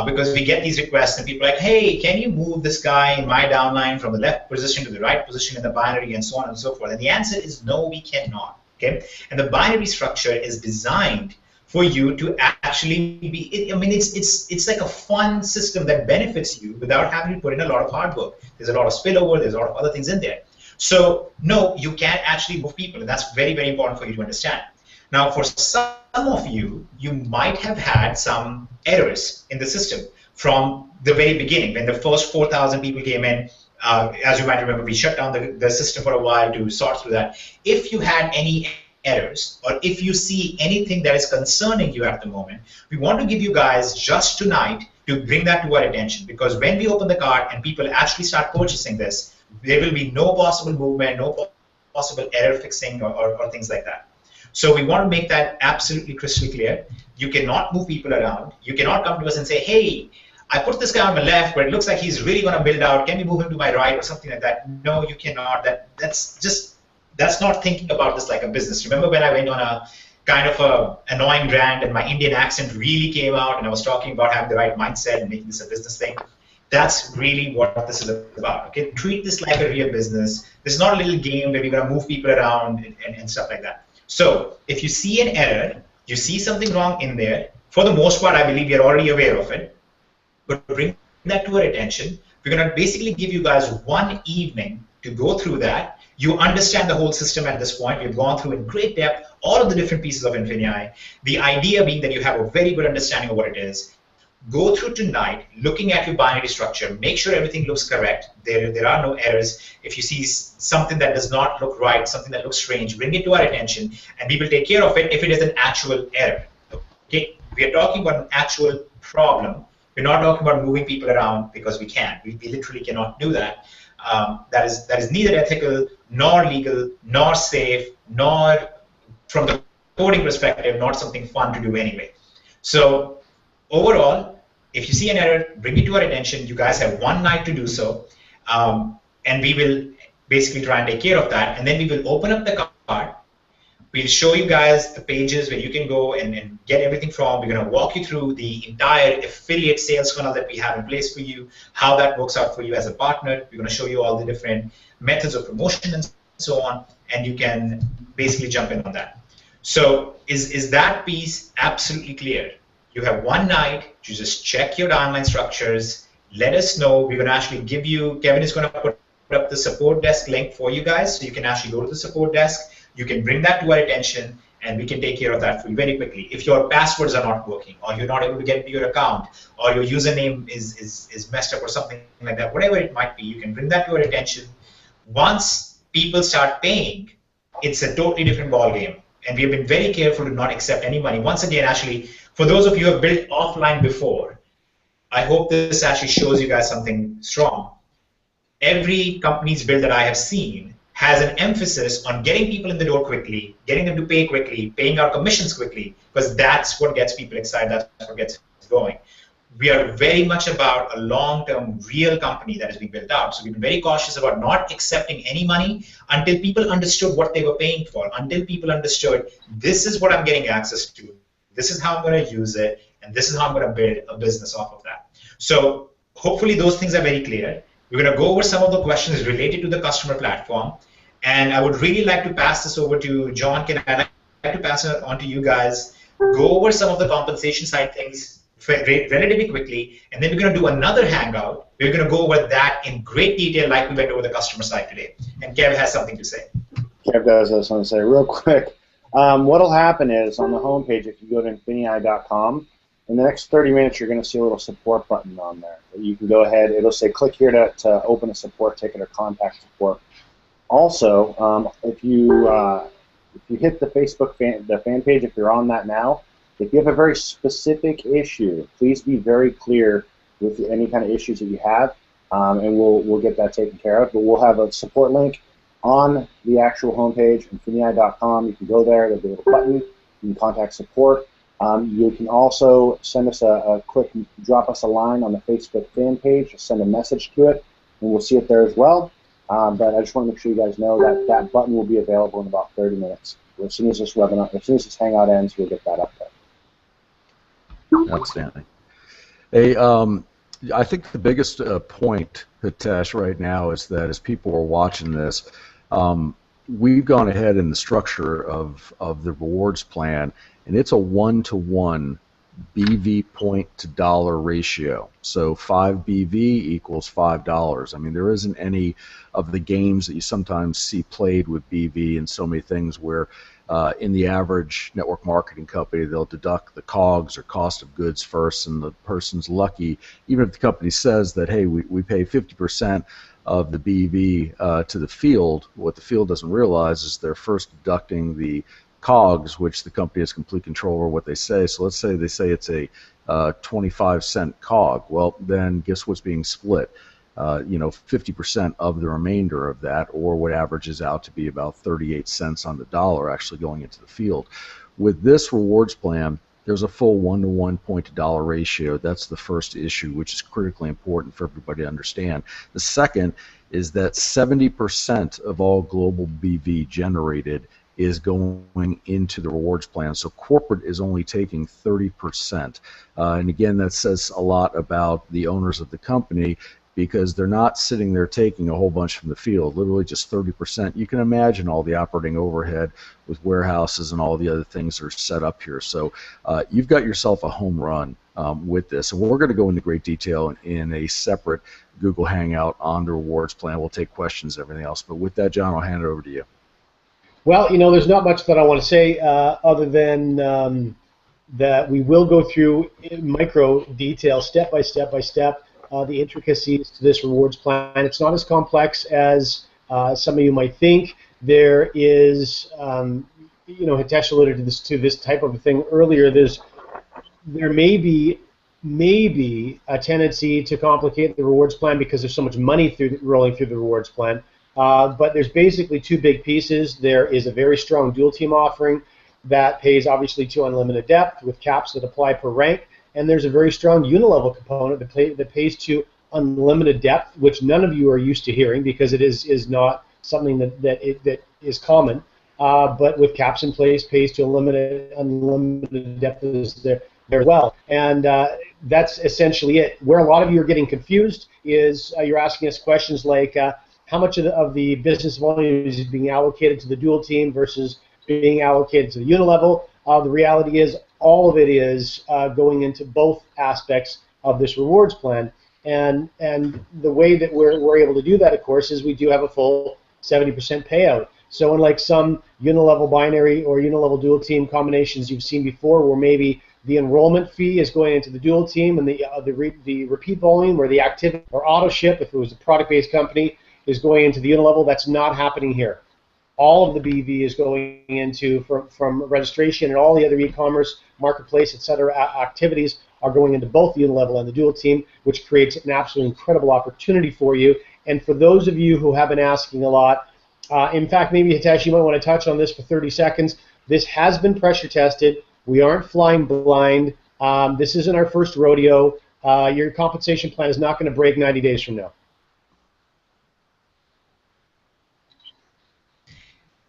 because we get these requests and people are like, hey, can you move this guy in my downline from the left position to the right position in the binary and so on and so forth? And the answer is no, we cannot. Okay? And the binary structure is designed for you to actually be, I mean, it's like a fun system that benefits you without having to put in a lot of hard work. There's a lot of spillover, there's a lot of other things in there. So no, you can't actually move people, and that's very, very important for you to understand. Now, for some of you, you might have had some errors in the system from the very beginning. When the first 4,000 people came in, as you might remember, we shut down the system for a while to sort through that. If you had any errors, or if you see anything that is concerning you at the moment, we want to give you guys just tonight to bring that to our attention, because when we open the cart and people actually start purchasing this, there will be no possible movement, no possible error fixing or things like that. So we want to make that absolutely crystal clear. You cannot move people around. You cannot come to us and say, hey, I put this guy on my left, but it looks like he's really going to build out. Can we move him to my right or something like that? No, you cannot. That's not thinking about this like a business. Remember when I went on a kind of a annoying rant and my Indian accent really came out and I was talking about having the right mindset and making this a business thing? That's really what this is about. Okay, treat this like a real business. This is not a little game where we're going to move people around and stuff like that. So if you see an error, you see something wrong in there, for the most part, I believe you're already aware of it, but bring that to our attention. We're going to basically give you guys one evening to go through that. You understand the whole system at this point. We've gone through in great depth all of the different pieces of Infinii. The idea being that you have a very good understanding of what it is. Go through tonight, looking at your binary structure, make sure everything looks correct. There are no errors. If you see something that does not look right, something that looks strange, bring it to our attention, and we will take care of it if it is an actual error. Okay? We are talking about an actual problem. We're not talking about moving people around because we can't. We literally cannot do that. That is neither ethical, nor legal, nor safe, nor from the coding perspective, not something fun to do anyway. So overall, if you see an error, bring it to our attention. You guys have one night to do so, and we will basically try and take care of that. And then we will open up the cart. We'll show you guys the pages where you can go and get everything from. We're going to walk you through the entire affiliate sales funnel that we have in place for you, how that works out for you as a partner. We're going to show you all the different methods of promotion and so on, and you can basically jump in on that. So is that piece absolutely clear? You have one night to just check your online structures, let us know. We're going to actually give you, Kevin is going to put up the support desk link for you guys, so you can actually go to the support desk. You can bring that to our attention, and we can take care of that for you very quickly. If your passwords are not working, or you're not able to get into your account, or your username is messed up or something like that, whatever it might be, you can bring that to our attention. Once people start paying, it's a totally different ballgame. And we have been very careful to not accept any money. Once again, actually, for those of you who have built offline before, I hope this actually shows you guys something strong. Every company's build that I have seen has an emphasis on getting people in the door quickly, getting them to pay quickly, paying our commissions quickly, because that's what gets people excited, that's what gets going. We are very much about a long-term, real company that is being built out. So we've been very cautious about not accepting any money until people understood what they were paying for, until people understood this is what I'm getting access to, this is how I'm going to use it, and this is how I'm going to build a business off of that. So hopefully those things are very clear. We're going to go over some of the questions related to the customer platform, and I would really like to pass this over to John. I'd like to pass it on to you guys. Go over some of the compensation side things relatively quickly, and then we're going to do another hangout. We're going to go over that in great detail like we went over the customer side today. And Kev has something to say. Kev does have something to say real quick. What'll happen is on the homepage, if you go to infinii.com, in the next 30 minutes, you're going to see a little support button on there. You can go ahead. It'll say click here to open a support ticket or contact support. Also, if you hit the Facebook fan page, if you're on that now, if you have a very specific issue, please be very clear with any kind of issues that you have, and we'll get that taken care of. But we'll have a support link on the actual homepage, infinii.com. You can go there. There'll be a little button. You can contact support. You can also send us a quick, drop us a line on the Facebook fan page, send a message to it, and we'll see it there as well. But I just want to make sure you guys know that that button will be available in about 30 minutes. As soon as this webinar, as soon as this hangout ends, we'll get that up there. Outstanding. Hey, I think the biggest point, Hitesh, right now is that as people are watching this, we've gone ahead in the structure of the rewards plan, and it's a 1-to-1 BV point to dollar ratio. So 5 BV equals $5. I mean, there isn't any of the games that you sometimes see played with BV and so many things where in the average network marketing company, they'll deduct the COGS or cost of goods first, and the person's lucky, even if the company says that, hey, we pay 50% of the BV to the field. What the field doesn't realize is they're first deducting the COGS, which the company has complete control over what they say. So let's say they say it's a 25-cent COG. Well, then guess what's being split? 50% of the remainder of that, or what averages out to be about 38 cents on the dollar actually going into the field. With this rewards plan, there's a full 1-to-1 point to dollar ratio. That's the first issue, which is critically important for everybody to understand. The second is that 70% of all global BV generated is going into the rewards plan. So corporate is only taking 30%. And again, that says a lot about the owners of the company, because they're not sitting there taking a whole bunch from the field, literally just 30%. You can imagine all the operating overhead with warehouses and all the other things that are set up here. So you've got yourself a home run with this. And we're going to go into great detail in a separate Google Hangout on the rewards plan. We'll take questions and everything else. But with that, John, I'll hand it over to you. Well, there's not much that I want to say other than that we will go through in micro detail, step by step by step, the intricacies to this rewards plan. It's not as complex as some of you might think. There is, Hitesh alluded to this type of a thing earlier. There may be a tendency to complicate the rewards plan because there's so much money rolling through the rewards plan. But there's basically two big pieces. There is a very strong dual team offering that pays obviously to unlimited depth with caps that apply per rank. And there's a very strong unilevel component that pays to unlimited depth, which none of you are used to hearing because it is not something that is common. but with caps in place, pays to unlimited depth is there as well. And that's essentially it. Where a lot of you are getting confused is you're asking us questions like how much of the business volume is being allocated to the dual team versus being allocated to the unilevel. The reality is all of it is going into both aspects of this rewards plan. And the way that we're able to do that, of course, is we do have a full 70% payout. So unlike some unilevel binary or unilevel dual team combinations you've seen before, where maybe the enrollment fee is going into the dual team and the repeat volume or the activity or auto ship, if it was a product-based company, is going into the unilevel, that's not happening here. All of the BV is going into, from registration and all the other e-commerce, marketplace, etc. activities are going into both the unilevel and the dual team, which creates an absolutely incredible opportunity for you. And for those of you who have been asking a lot, in fact, maybe Hitesh, you might want to touch on this for 30 seconds. This has been pressure tested. We aren't flying blind. This isn't our first rodeo. Your compensation plan is not going to break 90 days from now.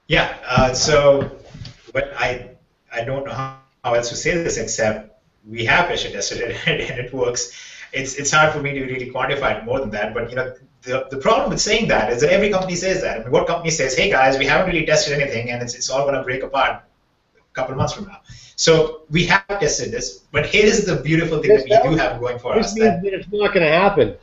Yeah, so but I don't know how else to say this except we have pressure tested it and it works. It's hard for me to really quantify it more than that, but you know the problem with saying that is that every company says that. I mean, what company says, hey guys, we haven't really tested anything and it's all going to break apart a couple of months from now. So we have tested this, but here's the beautiful thing that we do have going for us. This means that it's not going to happen.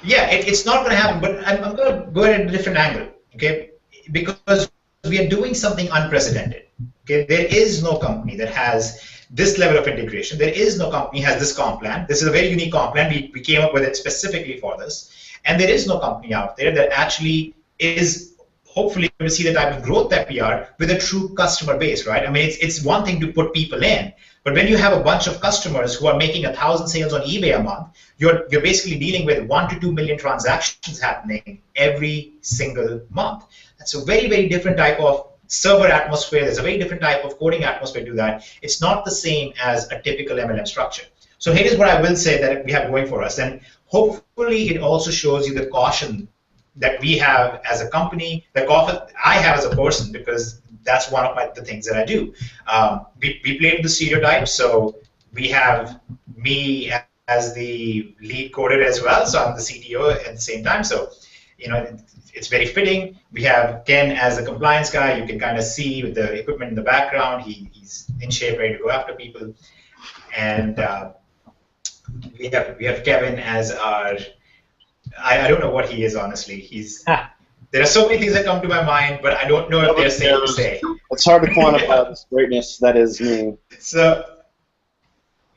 Yeah, it's not going to happen, but I'm going to go at a different angle, okay? Because we are doing something unprecedented. Okay, there is no company that has this level of integration. There is no company has this comp plan. This is a very unique comp plan. We came up with it specifically for this, and there is no company out there that actually is hopefully going to see the type of growth that we are with a true customer base, right? I mean, it's one thing to put people in, but when you have a bunch of customers who are making 1,000 sales on eBay a month, you're basically dealing with 1 to 2 million transactions happening every single month. That's a very, very different type of server atmosphere. There's a very different type of coding atmosphere to that. It's not the same as a typical MLM structure. So here is what I will say that we have going for us. And hopefully it also shows you the caution that we have as a company, that I have as a person, because that's one of the things that I do. We play with the stereotypes. So we have me as the lead coder as well. So I'm the CTO at the same time. So, you know, it's very fitting. We have Ken as the compliance guy. You can kind of see with the equipment in the background, he's in shape, ready to go after people. And we have Kevin as our, I don't know what he is, honestly. There are so many things that come to my mind, but I don't know if they're safe to say. It's hard to quantify this greatness that is me. So,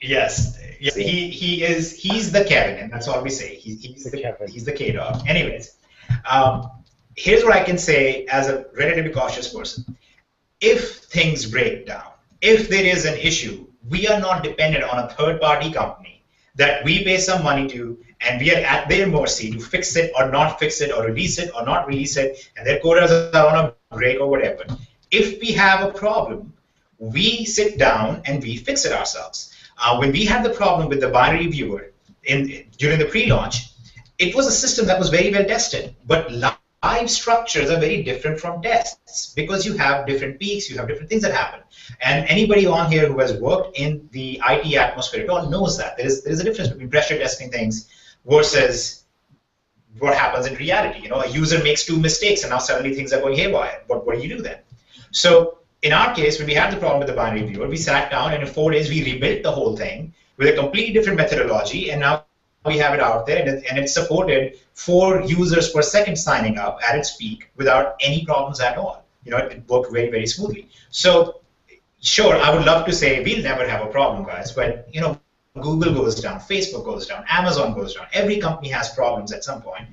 yes, he's the Kevin, and that's all we say. He's the K-Dog. Anyways. Here's what I can say as a relatively cautious person. If things break down, if there is an issue, we are not dependent on a third-party company that we pay some money to, and we are at their mercy to fix it or not fix it or release it or not release it, and their coders are on a break or whatever. If we have a problem, we sit down and we fix it ourselves. When we had the problem with the binary viewer during the pre-launch, it was a system that was very well tested, but live structures are very different from tests because you have different peaks, you have different things that happen. And anybody on here who has worked in the IT atmosphere at all knows that. There is a difference between pressure testing things versus what happens in reality. You know, a user makes 2 mistakes and now suddenly things are going haywire. What do you do then? So in our case, when we had the problem with the binary viewer, we sat down and in 4 days we rebuilt the whole thing with a completely different methodology, and now we have it out there, and it supported 4 users per second signing up at its peak without any problems at all. You know, it worked very, very smoothly. So, sure, I would love to say we'll never have a problem, guys, but you know, Google goes down, Facebook goes down, Amazon goes down. Every company has problems at some point.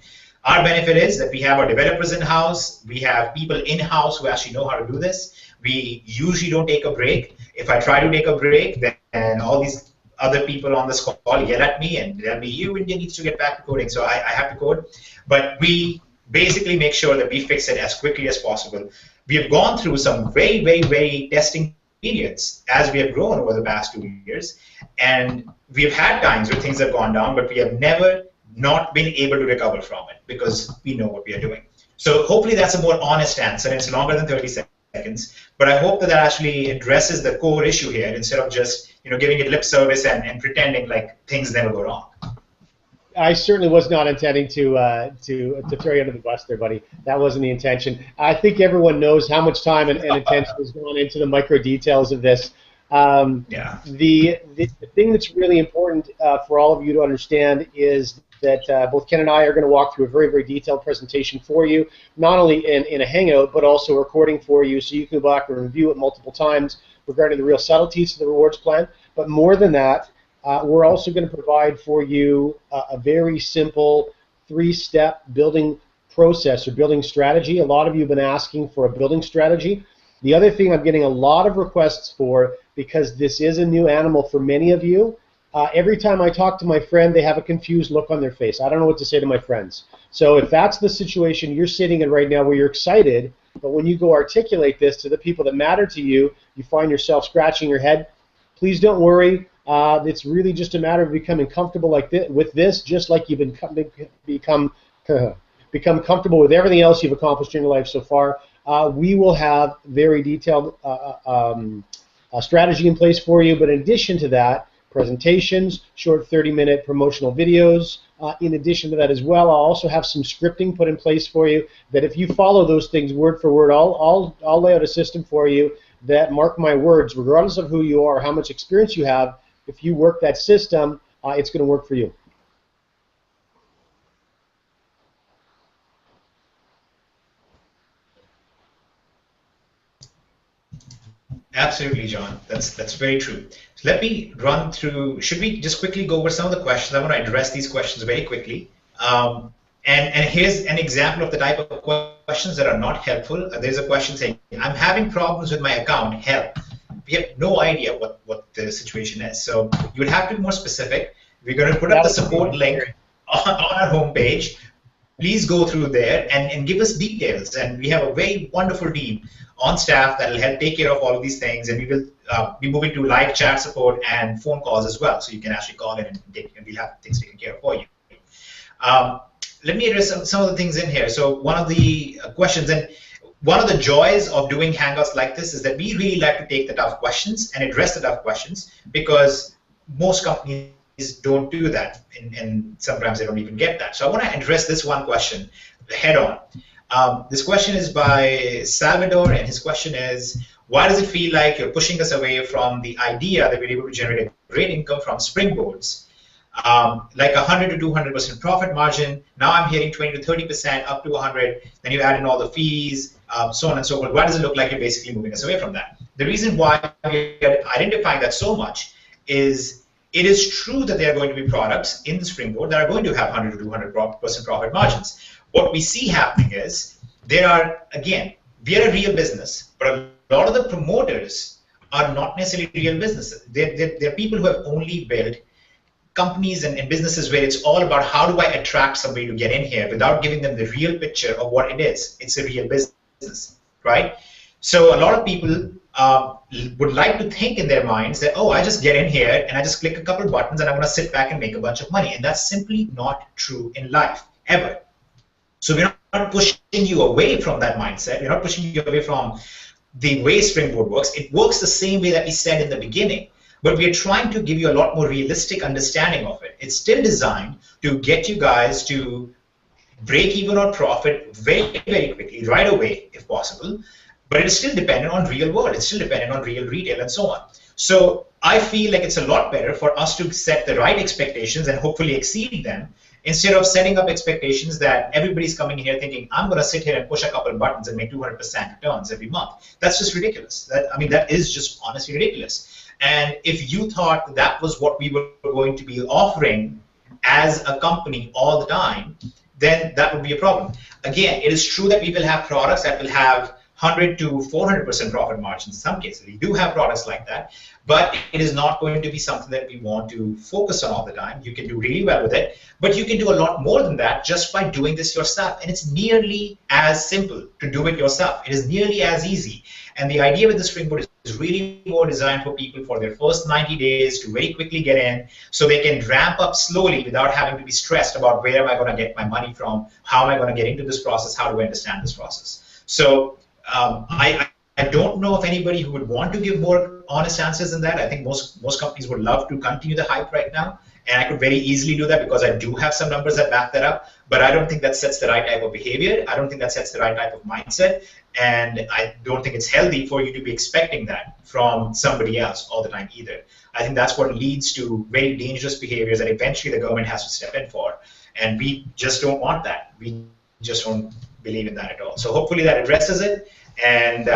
Our benefit is that we have our developers in-house, we have people in-house who actually know how to do this. We usually don't take a break. If I try to take a break, then all these other people on this call yell at me and they'll be, you India needs to get back to coding, so I have to code. But we basically make sure that we fix it as quickly as possible. We have gone through some very, very, very testing periods as we have grown over the past 2 years, and we have had times where things have gone down, but we have never not been able to recover from it because we know what we are doing. So hopefully that's a more honest answer, and it's longer than 30 seconds. seconds. But I hope that that actually addresses the core issue here instead of just giving it lip service and pretending like things never go wrong. I certainly was not intending to throw you under the bus there, buddy. That wasn't the intention. I think everyone knows how much time and attention has gone into the micro details of this. Yeah. The thing that's really important for all of you to understand is that both Ken and I are going to walk through a very, very detailed presentation for you, not only in a Hangout, but also a recording for you so you can go back and review it multiple times regarding the real subtleties of the rewards plan. But more than that, we're also going to provide for you a very simple 3-step building process or building strategy. A lot of you have been asking for a building strategy. The other thing I'm getting a lot of requests for, because this is a new animal for many of you, every time I talk to my friend, they have a confused look on their face. I don't know what to say to my friends. So if that's the situation you're sitting in right now where you're excited, but when you go articulate this to the people that matter to you, you find yourself scratching your head, please don't worry. It's really just a matter of becoming comfortable with this, just like you've become comfortable with everything else you've accomplished in your life so far. We will have very detailed strategy in place for you, but in addition to that, presentations, short 30-minute promotional videos. In addition to that as well, I'll also have some scripting put in place for you that if you follow those things word for word, I'll lay out a system for you that, mark my words, regardless of who you are, how much experience you have, if you work that system, it's going to work for you. Absolutely, John. That's very true. So let me run through. Should we just quickly go over some of the questions? I want to address these questions very quickly. And here's an example of the type of questions that are not helpful. There's a question saying, "I'm having problems with my account. Help." We have no idea what the situation is. So you would have to be more specific. We're going to put up the support link on our homepage. Please go through there and give us details. And we have a very wonderful team on staff that will help take care of all of these things. And we will be moving to live chat support and phone calls as well. So you can actually call in and we'll have things taken care of for you. Let me address some of the things in here. So one of the questions, and one of the joys of doing Hangouts like this is that we really like to take the tough questions and address the tough questions, because most companies don't do that, and sometimes they don't even get that. So I want to address this one question head on. This question is by Salvador, and his question is, why does it feel like you're pushing us away from the idea that we're able to generate a great income from springboards? Like 100 to 200% profit margin. Now I'm hearing 20 to 30%, up to 100. Then you add in all the fees, so on and so forth. Why does it look like you're basically moving us away from that? The reason why we're identifying that so much is it is true that there are going to be products in the springboard that are going to have 100 to 200% profit margins. What we see happening is there are, again, we are a real business, but a lot of the promoters are not necessarily real businesses. They're people who have only built companies and businesses where it's all about how do I attract somebody to get in here without giving them the real picture of what it is. It's a real business, right? So a lot of people would like to think in their minds that, oh, I just get in here and I just click a couple buttons and I'm going to sit back and make a bunch of money. And that's simply not true in life, ever. So we're not pushing you away from that mindset. We're not pushing you away from the way Springboard works. It works the same way that we said in the beginning. But we are trying to give you a lot more realistic understanding of it. It's still designed to get you guys to break even or profit very, very quickly, right away, if possible. But it's still dependent on real world. It's still dependent on real retail and so on. So I feel like it's a lot better for us to set the right expectations and hopefully exceed them, instead of setting up expectations that everybody's coming in here thinking, I'm going to sit here and push a couple of buttons and make 200% returns every month. That's just ridiculous. That is just honestly ridiculous. And if you thought that was what we were going to be offering as a company all the time, then that would be a problem. Again, it is true that we will have products that will have 100 to 400% profit margins in some cases. We do have products like that, but it is not going to be something that we want to focus on all the time. You can do really well with it, but you can do a lot more than that just by doing this yourself. And it's nearly as simple to do it yourself. It is nearly as easy. And the idea with the Springboard is really more designed for people for their first 90 days to very quickly get in, so they can ramp up slowly without having to be stressed about where am I going to get my money from, how am I going to get into this process, how do I understand this process. So I I don't know of anybody who would want to give more honest answers than that. I think most companies would love to continue the hype right now, and I could very easily do that because I do have some numbers that back that up, but I don't think that sets the right type of behavior. I don't think that sets the right type of mindset, and I don't think it's healthy for you to be expecting that from somebody else all the time either. I think that's what leads to very dangerous behaviors that eventually the government has to step in for, and we just don't want that. We just don't believe in that at all. So hopefully that addresses it, and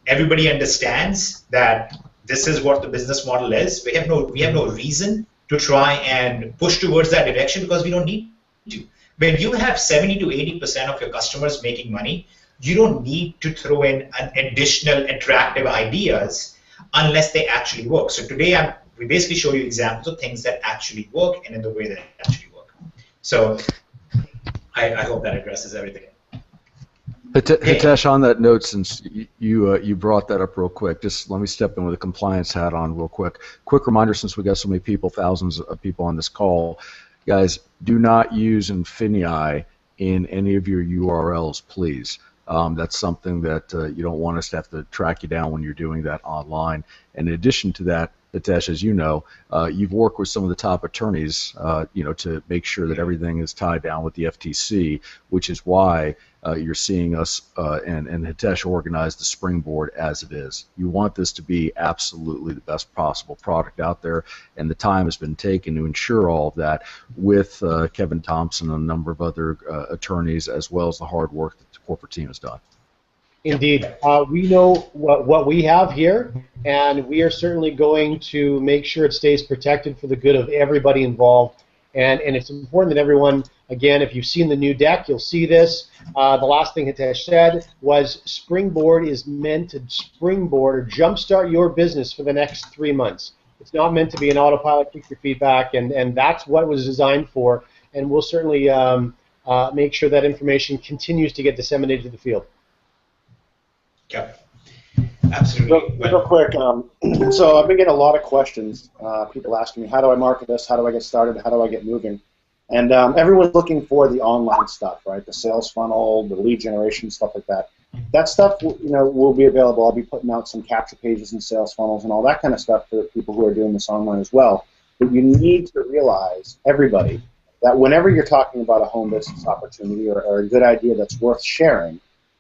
everybody understands that this is what the business model is. We have no reason to try and push towards that direction because we don't need to. When you have 70 to 80% of your customers making money, you don't need to throw in an additional attractive ideas unless they actually work. So today we basically show you examples of things that actually work and in the way that it actually work. So I hope that addresses everything. Hitesh, on that note, since you brought that up real quick, just let me step in with a compliance hat on real quick. Quick reminder, since we got so many people, thousands of people on this call, guys, do not use Infinii in any of your URLs, please. That's something that you don't want us to have to track you down when you're doing that online. And in addition to that, Hitesh, as you know, you've worked with some of the top attorneys, to make sure that everything is tied down with the FTC, which is why you're seeing us and Hitesh organize the Springboard as it is. You want this to be absolutely the best possible product out there, and the time has been taken to ensure all of that with Kevin Thompson and a number of other attorneys, as well as the hard work that the corporate team has done. Indeed. We know what we have here, and we are certainly going to make sure it stays protected for the good of everybody involved. And it's important that everyone, again, if you've seen the new deck, you'll see this. The last thing Hitesh said was Springboard is meant to springboard or jumpstart your business for the next 3 months. It's not meant to be an autopilot, kick your feet back, and that's what it was designed for. And we'll certainly make sure that information continues to get disseminated to the field. Yeah, absolutely. Real quick, so I've been getting a lot of questions, people asking me, how do I market this, how do I get started, how do I get moving? And everyone's looking for the online stuff, right, the sales funnel, the lead generation, stuff like that. That stuff, will be available. I'll be putting out some capture pages and sales funnels and all that kind of stuff for people who are doing this online as well. But you need to realize, everybody, that whenever you're talking about a home business opportunity or a good idea that's worth sharing,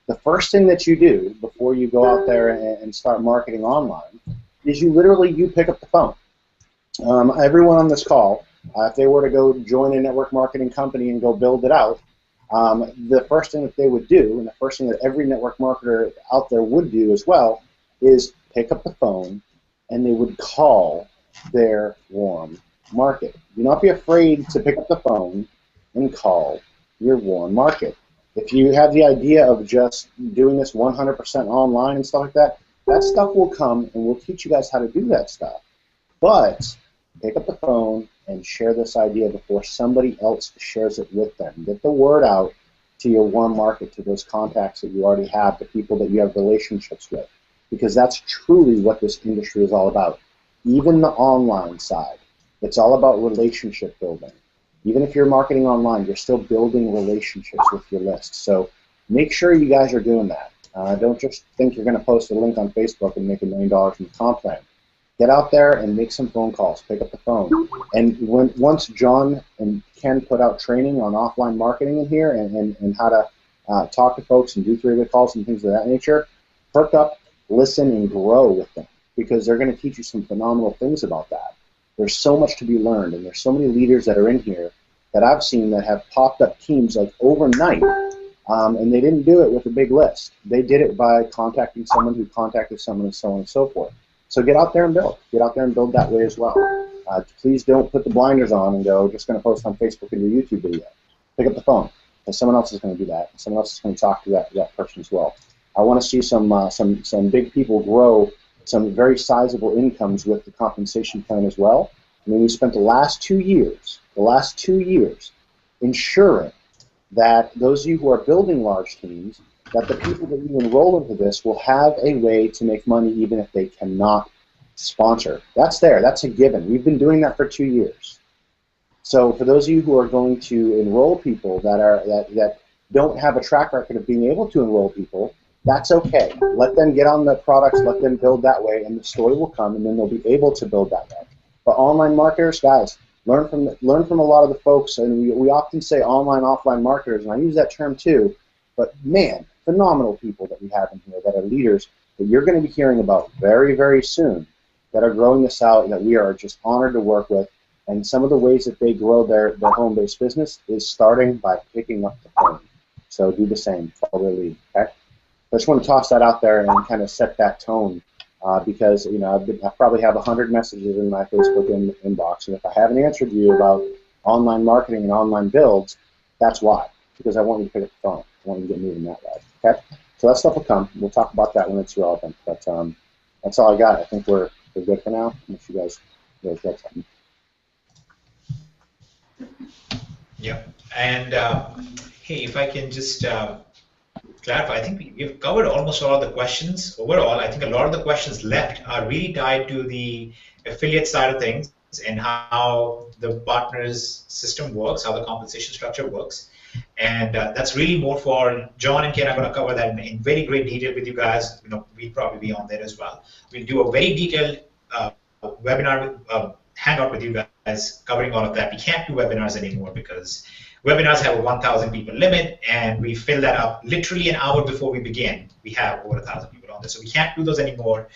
the first thing that you do before you go out there and start marketing online is you pick up the phone. Everyone on this call, if they were to go join a network marketing company and go build it out, the first thing that they would do, and the first thing that every network marketer out there would do as well, is pick up the phone and they would call their warm market. Do not be afraid to pick up the phone and call your warm market. If you have the idea of just doing this 100% online and stuff like that, that stuff will come and we'll teach you guys how to do that stuff. But pick up the phone and share this idea before somebody else shares it with them. Get the word out to your warm market, to those contacts that you already have, the people that you have relationships with, because that's truly what this industry is all about. Even the online side, it's all about relationship building. Even if you're marketing online, you're still building relationships with your list. So make sure you guys are doing that. Don't just think you're going to post a link on Facebook and make $1 million from the comp plan. Get out there and make some phone calls. Pick up the phone. And once John and Ken put out training on offline marketing in here and how to talk to folks and do three-way calls and things of that nature, perk up, listen, and grow with them, because they're going to teach you some phenomenal things about that. There's so much to be learned, and there's so many leaders that are in here that I've seen that have popped up teams like overnight, and they didn't do it with a big list. They did it by contacting someone who contacted someone and so on and so forth. So get out there and build. Get out there and build that way as well. Please don't put the blinders on and go, just going to post on Facebook and your YouTube video. Pick up the phone, because someone else is going to do that, and someone else is going to talk to that person as well. I want to see some big people grow some very sizable incomes with the compensation plan as well. I mean, we spent the last 2 years ensuring that those of you who are building large teams, that the people that you enroll into this will have a way to make money even if they cannot sponsor. That's there. That's a given. We've been doing that for 2 years. So for those of you who are going to enroll people that don't have a track record of being able to enroll people, That's okay. Let them get on the products, let them build that way, and the story will come, and then they'll be able to build that way. But online marketers, guys, learn from a lot of the folks, and we often say online, offline marketers, and I use that term too, but man, phenomenal people that we have in here that are leaders that you're going to be hearing about very, very soon that are growing this out and that we are just honored to work with. And some of the ways that they grow their home-based business is starting by picking up the phone. So do the same, follow their lead, okay? I just want to toss that out there and kind of set that tone because, you know, I probably have 100 messages in my Facebook inbox, and if I haven't answered you about online marketing and online builds, that's why, because I want you to pick up the phone. I want you to get moving that way, okay? So that stuff will come. We'll talk about that when it's relevant, but that's all I got. I think we're good for now, unless you guys got something. Yeah, and hey, if I can just clarify, I think we've covered almost all of the questions overall. I think a lot of the questions left are really tied to the affiliate side of things and how the partners system works, how the compensation structure works. And that's really more for John and Ken are going to cover that in very great detail with you guys. You know, we'll probably be on there as well. We'll do a very detailed webinar hangout with you guys covering all of that. We can't do webinars anymore because webinars have a 1,000 people limit, and we fill that up literally an hour before we begin. We have over 1,000 people on there, so we can't do those anymore.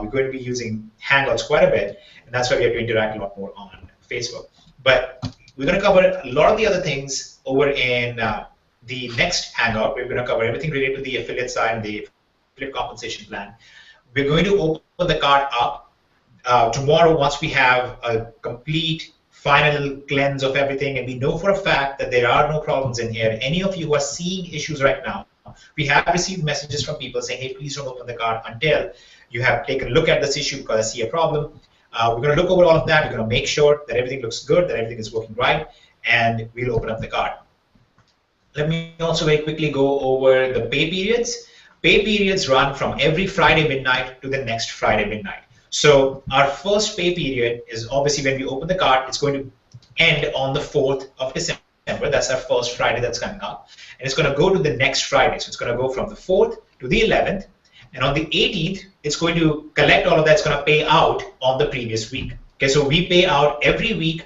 We're going to be using Hangouts quite a bit, and that's why we have to interact a lot more on Facebook. But we're going to cover a lot of the other things over in the next Hangout. We're going to cover everything related to the affiliate side and the affiliate compensation plan. We're going to open the cart up tomorrow once we have a complete final cleanse of everything, and we know for a fact that there are no problems in here. Any of you who are seeing issues right now, we have received messages from people saying, hey, please don't open the cart until you have taken a look at this issue because I see a problem. We're going to look over all of that. We're going to make sure that everything looks good, that everything is working right, and we'll open up the cart. Let me also very quickly go over the pay periods. Pay periods run from every Friday midnight to the next Friday midnight. So our first pay period is obviously when we open the cart, it's going to end on the 4th of December. That's our first Friday that's coming up. And it's going to go to the next Friday. So it's going to go from the 4th to the 11th. And on the 18th, it's going to collect all of that. It's going to pay out on the previous week. Okay, so we pay out every week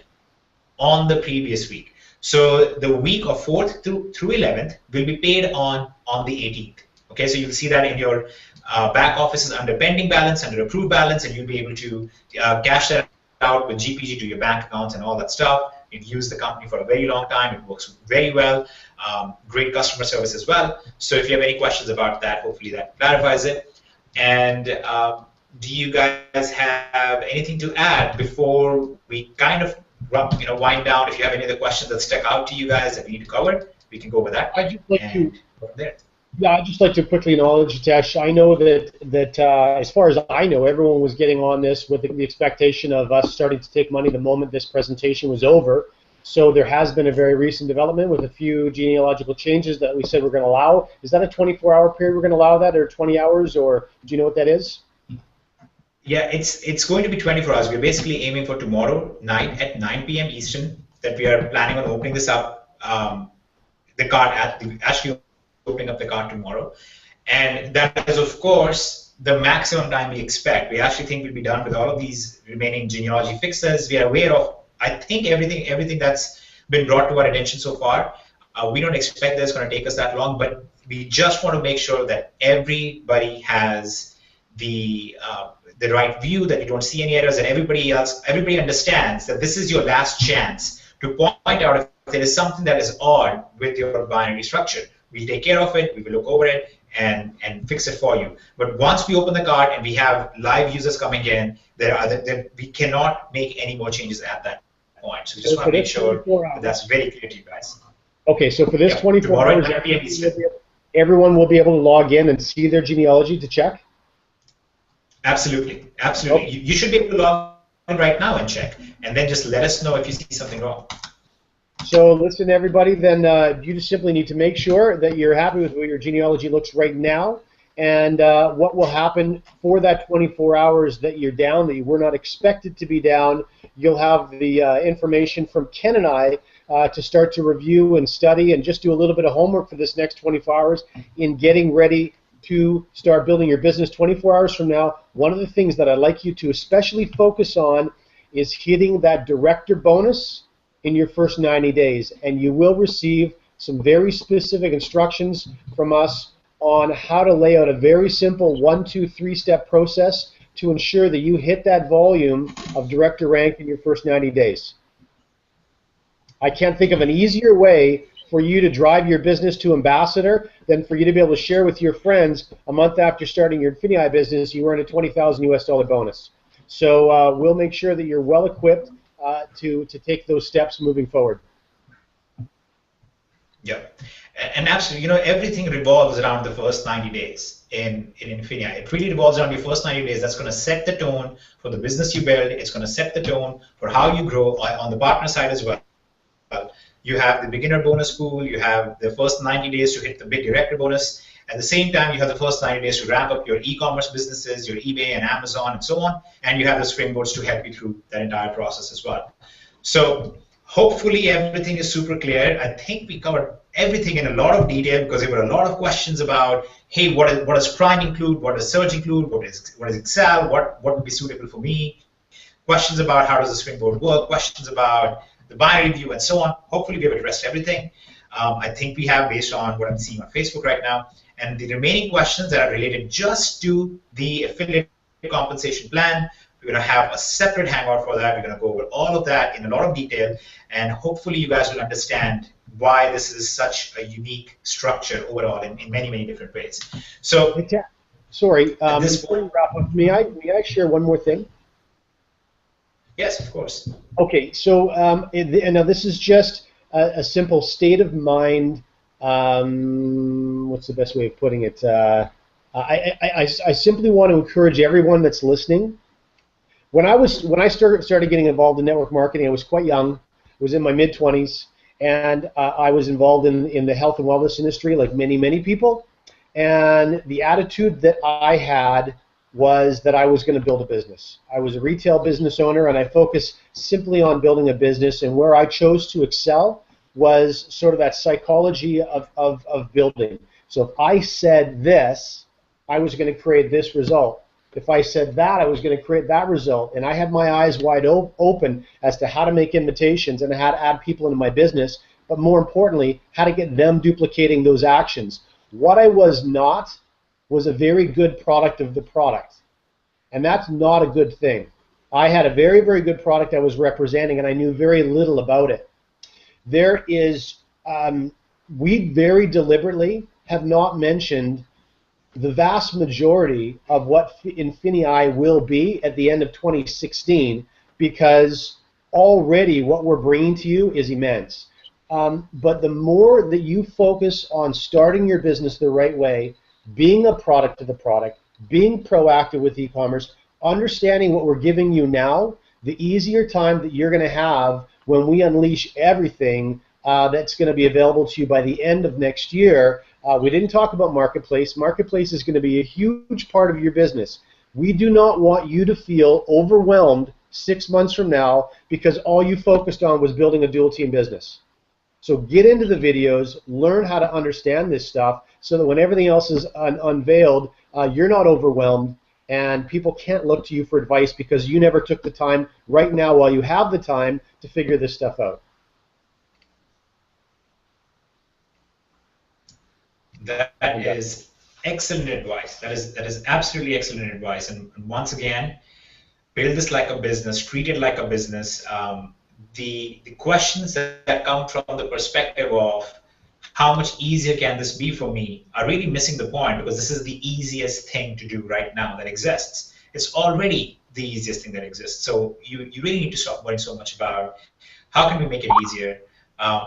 on the previous week. So the week of 4th through 11th will be paid on the 18th. Okay, so you'll see that in your back office is under pending balance, under approved balance, and you'll be able to cash that out with GPG to your bank accounts and all that stuff. You've used the company for a very long time. It works very well. Great customer service as well. So if you have any questions about that, hopefully that clarifies it. And do you guys have anything to add before we kind of wind down? If you have any other questions that stuck out to you guys that we need to cover, we can go over that. I'd just like to go from there. Yeah, I'd just like to quickly acknowledge, Hitesh, I know that as far as I know, everyone was getting on this with the expectation of us starting to take money the moment this presentation was over. So there has been a very recent development with a few genealogical changes that we said we're going to allow. Is that a 24-hour period we're going to allow that, or 20 hours, or do you know what that is? Yeah, it's going to be 24 hours. We're basically aiming for tomorrow night at 9 p.m. Eastern that we are planning on opening this up, the card actually opening up the cart tomorrow, and that is of course the maximum time we expect. We actually think we'll be done with all of these remaining genealogy fixes. We are aware of, I think, everything that's been brought to our attention so far. We don't expect that it's going to take us that long, but we just want to make sure that everybody has the right view, that you don't see any errors, and everybody understands that this is your last chance to point out if there is something that is odd with your binary structure. We'll take care of it, we will look over it, and fix it for you. But once we open the cart and we have live users coming in, we cannot make any more changes at that point. So we just want to make sure that that's very clear to you guys. Okay, so for this 24 hours, everyone will be able to log in and see their genealogy to check? Absolutely, absolutely. Okay. You should be able to log in right now and check, and then just let us know if you see something wrong. So listen, everybody, then you just simply need to make sure that you're happy with where your genealogy looks right now, and what will happen for that 24 hours that you're down, that you were not expected to be down. You'll have the information from Ken and I to start to review and study and just do a little bit of homework for this next 24 hours in getting ready to start building your business 24 hours from now, one of the things that I'd like you to especially focus on is hitting that director bonus in your first 90 days. And you will receive some very specific instructions from us on how to lay out a very simple 1, 2, 3-step process to ensure that you hit that volume of director rank in your first 90 days. I can't think of an easier way for you to drive your business to ambassador than for you to be able to share with your friends a month after starting your Infinii business, you earn a $20,000 US bonus. So we'll make sure that you're well equipped to take those steps moving forward. Yeah, and absolutely, everything revolves around the first 90 days in Infinii. It really revolves around your first 90 days. That's going to set the tone for the business you build. It's going to set the tone for how you grow on the partner side as well. You have the beginner bonus pool, you have the first 90 days to hit the big director bonus. At the same time, you have the first 90 days to ramp up your e-commerce businesses, your eBay and Amazon and so on, and you have the springboards to help you through that entire process as well. So hopefully everything is super clear. I think we covered everything in a lot of detail because there were a lot of questions about, hey, what does Prime include, what does Search include, what is Excel, what would be suitable for me, questions about how does the springboard work, questions about the binary view, and so on. Hopefully we have addressed everything. I think we have, based on what I'm seeing on Facebook right now. And the remaining questions that are related just to the affiliate compensation plan, we're going to have a separate hangout for that. We're going to go over all of that in a lot of detail. And hopefully you guys will understand why this is such a unique structure overall in many, many different ways. So, sorry, before you wrap up, may I share one more thing? Yes, of course. Okay, so now this is just a simple state of mind. What's the best way of putting it? I simply want to encourage everyone that's listening. When I started getting involved in network marketing, I was quite young. I was in my mid-20s, and I was involved in the health and wellness industry, like many people. And the attitude that I had was that I was going to build a business. I was a retail business owner, and I focused simply on building a business. And where I chose to excel was sort of that psychology of building. So if I said this, I was going to create this result. If I said that, I was going to create that result. And I had my eyes wide open as to how to make invitations and how to add people into my business, but more importantly, how to get them duplicating those actions. What I was not was a very good product of the product. And that's not a good thing. I had a very, very good product I was representing, and I knew very little about it. There is, we very deliberately have not mentioned the vast majority of what Infinii will be at the end of 2016, because already what we're bringing to you is immense. But the more that you focus on starting your business the right way, being a product of the product, being proactive with e-commerce, understanding what we're giving you now, the easier time that you're going to have when we unleash everything that's going to be available to you by the end of next year. We didn't talk about Marketplace. Marketplace is going to be a huge part of your business. We do not want you to feel overwhelmed 6 months from now because all you focused on was building a dual team business. So get into the videos, learn how to understand this stuff so that when everything else is unveiled, you're not overwhelmed and people can't look to you for advice because you never took the time right now while you have the time to figure this stuff out. That is excellent advice. That is absolutely excellent advice. And once again, build this like a business, treat it like a business. The questions that come from the perspective of how much easier can this be for me are really missing the point, because this is the easiest thing to do right now that exists. It's already the easiest thing that exists. So you really need to stop worrying so much about how can we make it easier.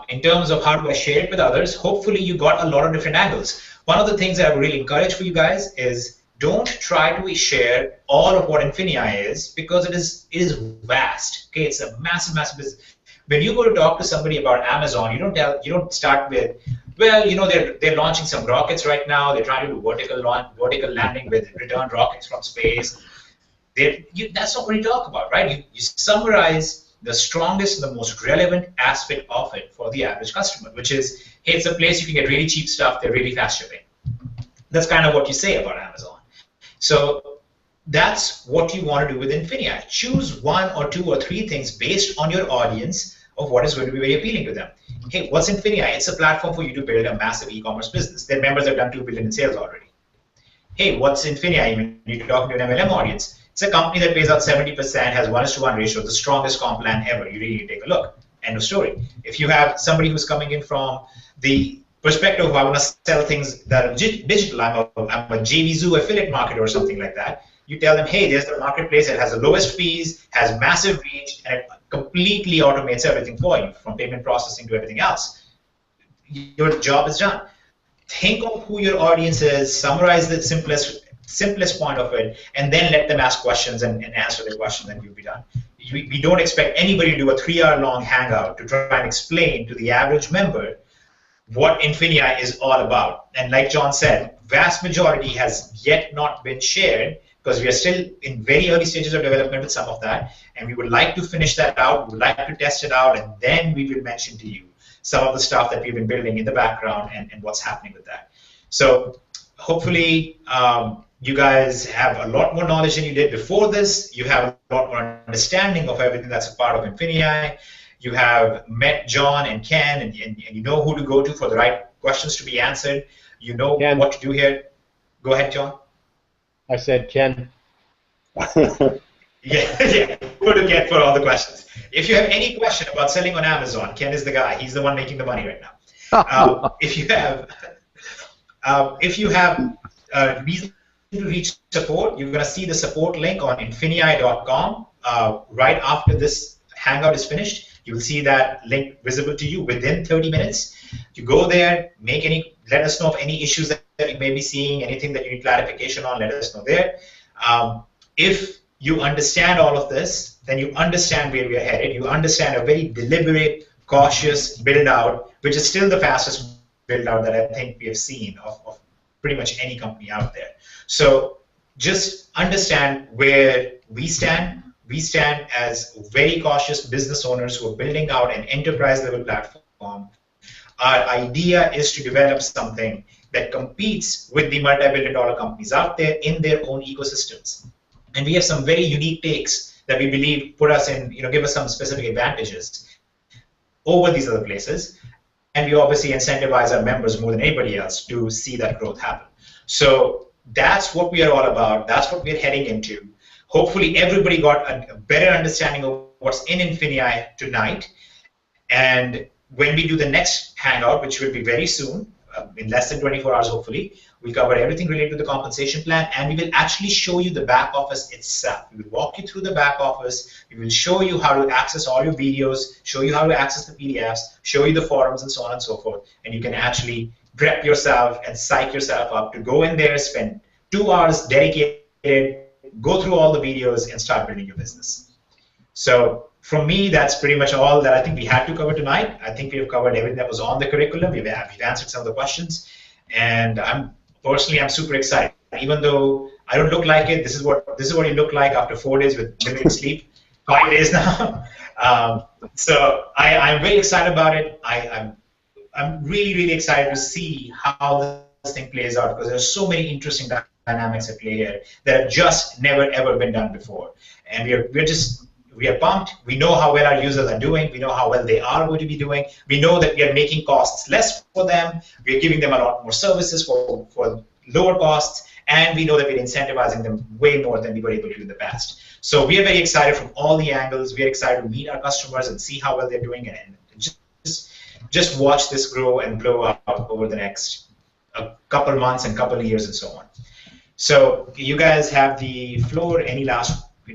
In terms of how do I share it with others, hopefully you got a lot of different angles. One of the things that I would really encourage for you guys is don't try to share all of what Infinii is, because it is vast. Okay, it's a massive business. When you go to talk to somebody about Amazon, you don't start with, well, they're launching some rockets right now. They're trying to do vertical landing with return rockets from space. That's not what you talk about, right? You summarize the strongest and the most relevant aspect of it for the average customer, which is, hey, it's a place you can get really cheap stuff. They're really fast shipping. That's kind of what you say about Amazon. So that's what you want to do with Infinii. Choose one or two or three things based on your audience of what is going to be very appealing to them. Hey, what's Infinii? It's a platform for you to build a massive e-commerce business. Their members have done $2 billion in sales already. Hey, what's Infinii? When you're talking to an MLM audience, it's a company that pays out 70%, has 1:1 ratio, the strongest comp plan ever. You really need to take a look. End of story. If you have somebody who's coming in from the perspective of I want to sell things that are digital, I'm a JVZoo affiliate marketer or something like that, you tell them, hey, there's the marketplace that has the lowest fees, has massive reach, and it completely automates everything for you, from payment processing to everything else. Your job is done. Think of who your audience is, summarize the simplest point of it, and then let them ask questions and answer their questions, and you'll be done. We don't expect anybody to do a 3-hour-long hangout to try and explain to the average member what Infinii is all about. And like John said, vast majority has yet not been shared because we are still in very early stages of development with some of that, and we would like to finish that out, we would like to test it out, and then we will mention to you some of the stuff that we've been building in the background and what's happening with that. So hopefully you guys have a lot more knowledge than you did before this. You have a lot more understanding of everything that's a part of Infinii. You have met John and Ken, and you know who to go to for the right questions to be answered. You know Ken. What to do here. Go ahead, John. I said Ken. Yeah, who to get for all the questions. If you have any question about selling on Amazon, Ken is the guy. He's the one making the money right now. If you have reason to reach support, you're going to see the support link on infinii.com right after this hangout is finished. You will see that link visible to you within 30 minutes. You go there, let us know of any issues that you may be seeing, anything that you need clarification on, let us know there. If you understand all of this, then you understand where we are headed. You understand a very deliberate, cautious build-out, which is still the fastest build-out that I think we have seen of pretty much any company out there. So just understand where we stand. We stand as very cautious business owners who are building out an enterprise-level platform. Our idea is to develop something that competes with the multi-billion-dollar companies out there in their own ecosystems. And we have some very unique takes that we believe put us in, give us some specific advantages over these other places. And we obviously incentivize our members more than anybody else to see that growth happen. So that's what we are all about. That's what we're heading into. Hopefully everybody got a better understanding of what's in Infinii tonight. And when we do the next hangout, which will be very soon, in less than 24 hours hopefully, we'll cover everything related to the compensation plan, and we will actually show you the back office itself. We will walk you through the back office. We will show you how to access all your videos, show you how to access the PDFs, show you the forums, and so on and so forth. And you can actually prep yourself and psych yourself up to go in there, spend 2 hours dedicated, go through all the videos, and start building your business. So from me, that's pretty much all that I think we had to cover tonight. I think we have covered everything that was on the curriculum. We've answered some of the questions, and I'm super excited. Even though I don't look like it, this is what you look like after 4 days with limited sleep. 5 days now. So I'm very excited about it. I'm really excited to see how this thing plays out, because there's so many interesting dynamics at play here that have just never ever been done before, and we are pumped. We know how well our users are doing. We know how well they are going to be doing. We know that we are making costs less for them. We are giving them a lot more services for lower costs, and we know that we're incentivizing them way more than we were able to in the past. So we are very excited from all the angles. We are excited to meet our customers and see how well they're doing, and just watch this grow and blow up over the next couple months and couple of years and so on. So you guys have the floor. Any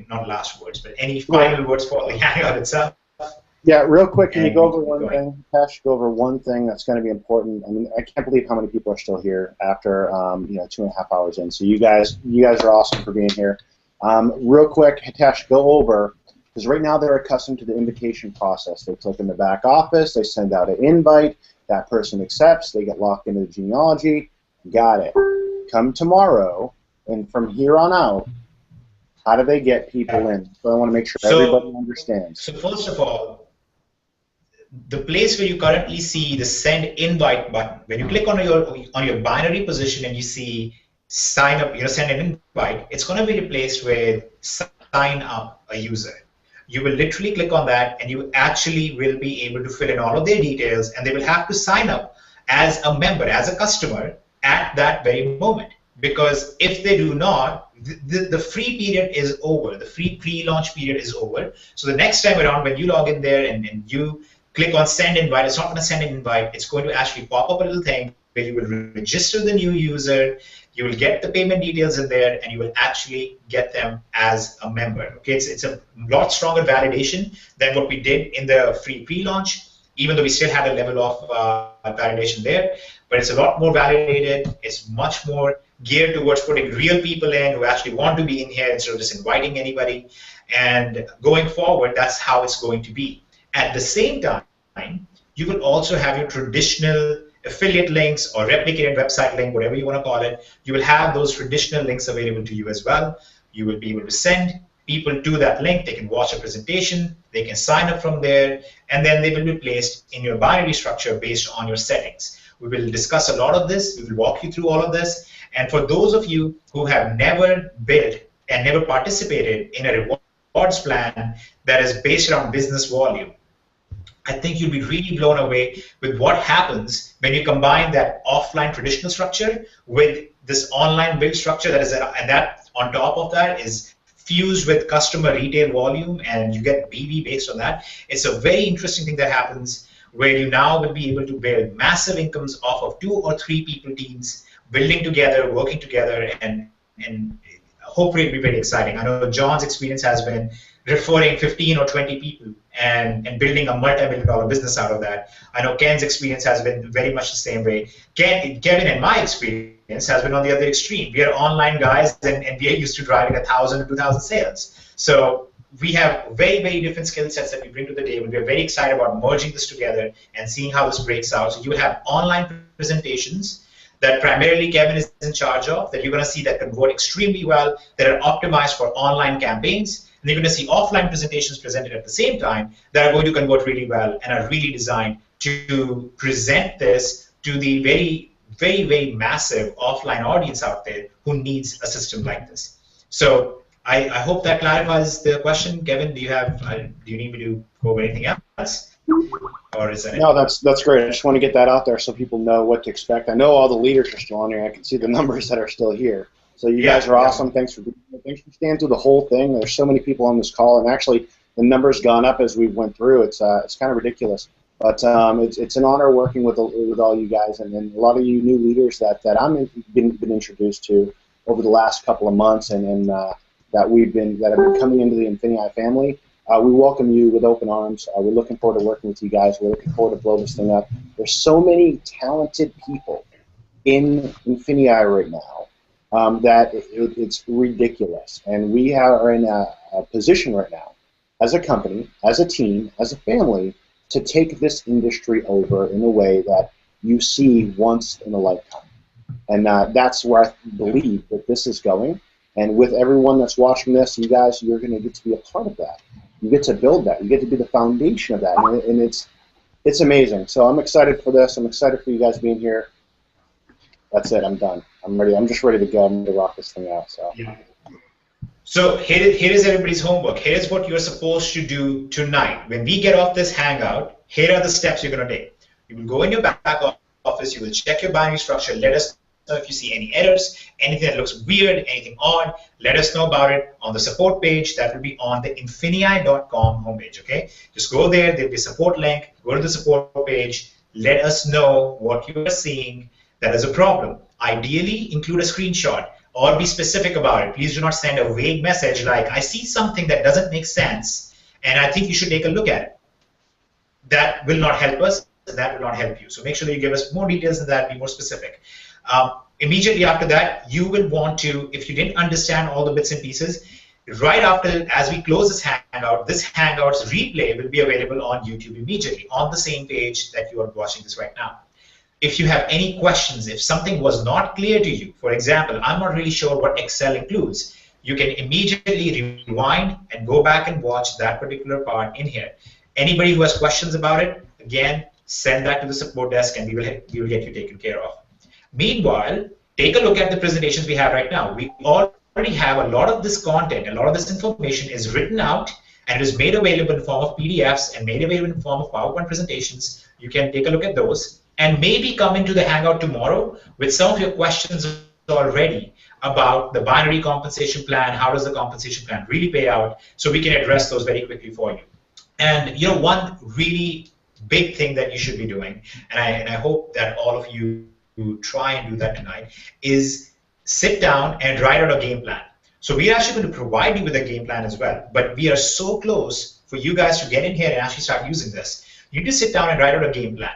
not last words, but any final words for the hangout itself? Yeah, real quick, can you go over one thing, Pesh? Go over one thing that's going to be important. I mean, I can't believe how many people are still here after 2.5 hours in. So you guys are awesome for being here. Real quick, Hitesh, go over, because right now they're accustomed to the invitation process. They click in the back office, they send out an invite, that person accepts, they get locked into the genealogy. Got it. Come tomorrow, and from here on out, how do they get people in? So I want to make sure everybody understands. So first of all, the place where you currently see the send invite button, when you click on your binary position and you see sign up, send an invite, it's going to be replaced with sign up a user. You will literally click on that and you actually will be able to fill in all of their details, and they will have to sign up as a member, as a customer at that very moment. Because if they do not, the free period is over. The free pre-launch period is over. So the next time around when you log in there and you click on send invite, it's not going to send an invite. It's going to actually pop up a little thing where you will register the new user, you will get the payment details in there, and you will actually get them as a member. Okay, it's a lot stronger validation than what we did in the free pre-launch, even though we still had a level of validation there. But it's a lot more validated. It's much more geared towards putting real people in who actually want to be in here instead of just inviting anybody. And going forward, that's how it's going to be. At the same time, you will also have your traditional affiliate links or replicated website link, whatever you want to call it. You will have those traditional links available to you as well. You will be able to send people to that link. They can watch a presentation, they can sign up from there, and then they will be placed in your binary structure based on your settings. We will discuss a lot of this. We will walk you through all of this. And for those of you who have never built and never participated in a rewards plan that is based around business volume, I think you'll be really blown away with what happens when you combine that offline traditional structure with this online build structure that is, and that on top of that is fused with customer retail volume, and you get BV based on that. It's a very interesting thing that happens where you now will be able to build massive incomes off of 2 or 3 people teams building together, working together, and hopefully it'll be very exciting. I know John's experience has been referring 15 or 20 people and building a multi-million-dollar business out of that. I know Ken's experience has been very much the same way. Kevin and my experience has been on the other extreme. We are online guys, and we are used to driving 1,000 to 2,000 sales. So we have very, very different skill sets that we bring to the table. We are very excited about merging this together and seeing how this breaks out. So you will have online presentations that primarily Kevin is in charge of, that you're going to see that convert extremely well, that are optimized for online campaigns. And you're going to see offline presentations presented at the same time that are going to convert really well and are really designed to present this to the very, very, very massive offline audience out there who needs a system like this. So I hope that clarifies the question. Kevin, do you need me to go over anything else? Or is that No, that's great. I just want to get that out there so people know what to expect. I know all the leaders are still on here. I can see the numbers that are still here. So you guys are awesome. Thanks for staying through the whole thing. There's so many people on this call, and actually the numbers gone up as we went through. It's kind of ridiculous, but it's an honor working with all you guys, and a lot of you new leaders that I've been introduced to over the last couple of months, and that have been coming into the Infinii family. We welcome you with open arms. We're looking forward to working with you guys. We're looking forward to blow this thing up. There's so many talented people in Infinii right now. That it's ridiculous, and we are in a position right now, as a company, as a team, as a family, to take this industry over in a way that you see once in a lifetime, and that's where I believe that this is going. And with everyone that's watching this, you guys, you're going to get to be a part of that. You get to build that. You get to be the foundation of that, and it's amazing. So I'm excited for this. I'm excited for you guys being here. That's it. I'm done. I'm ready. I'm just ready to go. I'm ready to rock this thing out. So. Yeah. So here is everybody's homework. Here's what you're supposed to do tonight. When we get off this hangout, here are the steps you're going to take. You will go in your back office. You will check your binary structure. Let us know if you see any errors, anything that looks weird, anything odd. Let us know about it on the support page. That will be on the infinii.com homepage. Okay. Just go there. There'll be a support link. Go to the support page. Let us know what you are seeing that is a problem. Ideally, include a screenshot or be specific about it. Please do not send a vague message like, I see something that doesn't make sense, and I think you should take a look at it. That will not help us, and that will not help you. So make sure that you give us more details than that, be more specific. Immediately after that, you will want to, if you didn't understand all the bits and pieces, right after, as we close this Hangout's replay will be available on YouTube immediately, on the same page that you are watching this right now. If you have any questions, if something was not clear to you, for example, I'm not really sure what Excel includes, you can immediately rewind and go back and watch that particular part in here. Anybody who has questions about it, again, send that to the support desk and we will get you taken care of. Meanwhile, take a look at the presentations we have right now. We already have a lot of this content, a lot of this information is written out and it is made available in form of PDFs and made available in form of PowerPoint presentations. You can take a look at those and maybe come into the Hangout tomorrow with some of your questions already about the binary compensation plan, how does the compensation plan really pay out, so we can address those very quickly for you. And you know, one really big thing that you should be doing, and I hope that all of you who try and do that tonight, is sit down and write out a game plan. So we're actually going to provide you with a game plan as well, but we are so close for you guys to get in here and actually start using this. You need to sit down and write out a game plan.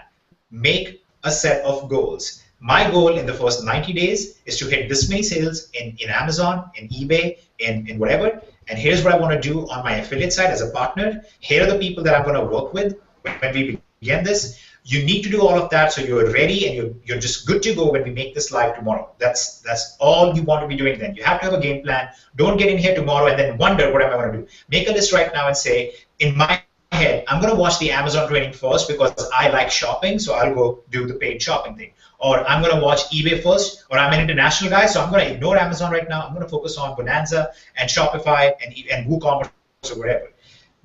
Make a set of goals. My goal in the first 90 days is to hit this many sales in Amazon, in eBay, in whatever, and here's what I want to do on my affiliate side as a partner. Here are the people that I'm going to work with when we begin this. You need to do all of that so you're ready and you're just good to go when we make this live tomorrow. That's all you want to be doing then. You have to have a game plan. Don't get in here tomorrow and then wonder what am I going to do. Make a list right now and say, in my head, I'm going to watch the Amazon training first because I like shopping, so I'll go do the paid shopping thing. Or I'm going to watch eBay first, or I'm an international guy, so I'm going to ignore Amazon right now. I'm going to focus on Bonanza and Shopify and WooCommerce or whatever.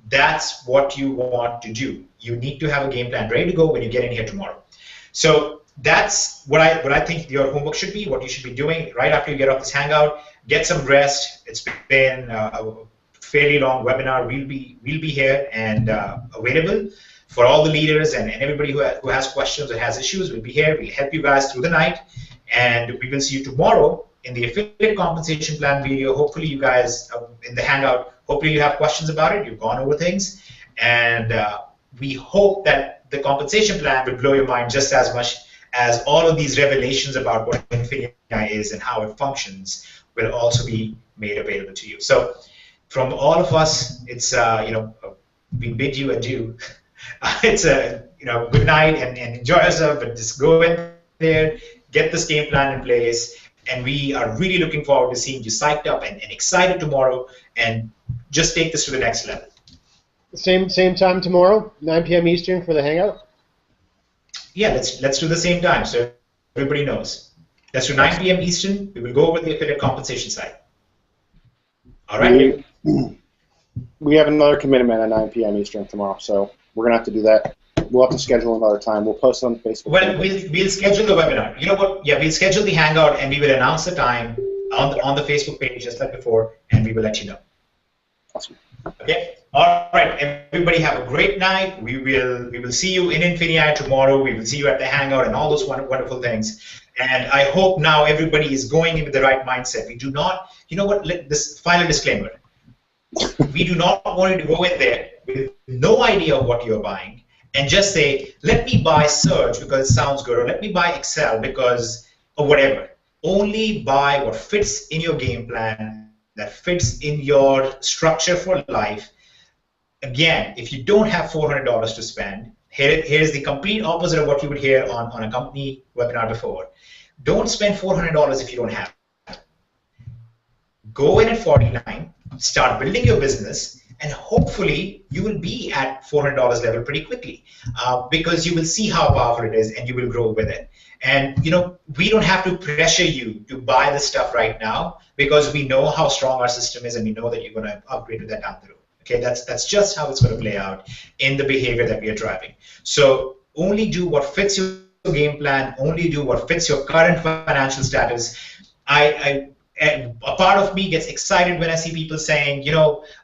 That's what you want to do. You need to have a game plan ready to go when you get in here tomorrow. So that's what I think your homework should be, what you should be doing right after you get off this Hangout. Get some rest. It's been a fairly long webinar. We'll be here and available for all the leaders and everybody who has questions or has issues. We'll be here. We'll help you guys through the night, and we will see you tomorrow in the affiliate compensation plan video. Hopefully you guys in the Hangout, hopefully you have questions about it. You've gone over things, and we hope that the compensation plan will blow your mind just as much as all of these revelations about what Infinii is and how it functions will also be made available to you. So from all of us, it's we bid you adieu. It's a good night and enjoy yourself, but just go in there, get this game plan in place, and we are really looking forward to seeing you psyched up and excited tomorrow, and just take this to the next level. Same time tomorrow, 9 p.m. Eastern for the Hangout? Yeah, let's do the same time so everybody knows. Let's do 9 p.m. Eastern. We will go over the affiliate compensation side. All right? We have another commitment at 9 p.m. Eastern tomorrow, so we're going to have to do that. We'll have to schedule another time. We'll post it on Facebook. Well, we'll schedule the webinar. You know what? Yeah, we'll schedule the Hangout, and we will announce the time on the Facebook page just like before, and we will let you know. Awesome. Okay. All right. Everybody have a great night. We will see you in Infinii tomorrow. We will see you at the Hangout and all those wonderful things. And I hope now everybody is going in with the right mindset. We do not. You know what? This final disclaimer. We do not want you to go in there with no idea of what you're buying and just say, let me buy Surge because it sounds good, or let me buy Excel because, or whatever. Only buy what fits in your game plan, that fits in your structure for life. Again, if you don't have $400 to spend, here's the complete opposite of what you would hear on a company webinar before. Don't spend $400 if you don't have it. Go in at $49, start building your business, and hopefully you will be at $400 level pretty quickly because you will see how powerful it is and you will grow with it. And we don't have to pressure you to buy this stuff right now because we know how strong our system is and we know that you're going to upgrade to that down the road. Okay, that's just how it's going to play out in the behavior that we are driving. So only do what fits your game plan. Only do what fits your current financial status. And a part of me gets excited when I see people saying,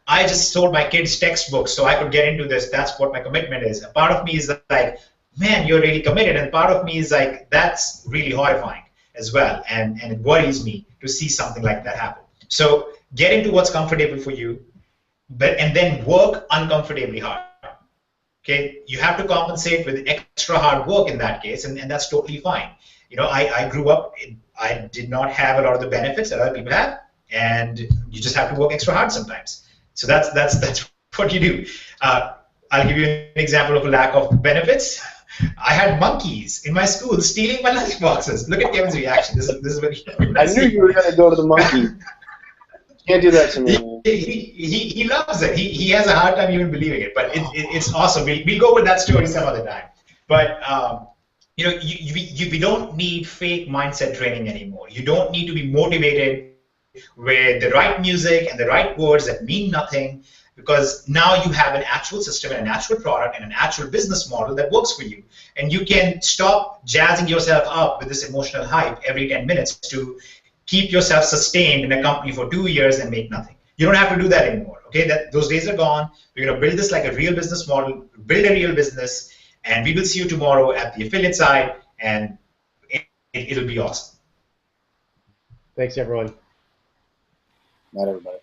I just sold my kids' textbooks so I could get into this. That's what my commitment is. A part of me is like, man, you're really committed. And part of me is like, that's really horrifying as well. And it worries me to see something like that happen. So get into what's comfortable for you, and then work uncomfortably hard. Okay, you have to compensate with extra hard work in that case, and that's totally fine. I grew up, I did not have a lot of the benefits that other people have, and you just have to work extra hard sometimes. So that's what you do. I'll give you an example of a lack of benefits. I had monkeys in my school stealing my lunch boxes. Look at Kevin's reaction. This is very. I knew you were going to go to the monkey. Can't do that to me. he loves it. He has a hard time even believing it, but it's awesome. We'll go with that story some other time. But we don't need fake mindset training anymore. You don't need to be motivated with the right music and the right words that mean nothing, because now you have an actual system and an actual product and an actual business model that works for you. And you can stop jazzing yourself up with this emotional hype every 10 minutes to keep yourself sustained in a company for 2 years and make nothing. You don't have to do that anymore. Okay, those days are gone. We're going to build this like a real business model, build a real business, and we will see you tomorrow at the affiliate side, and it'll be awesome. Thanks, everyone. Night, everybody.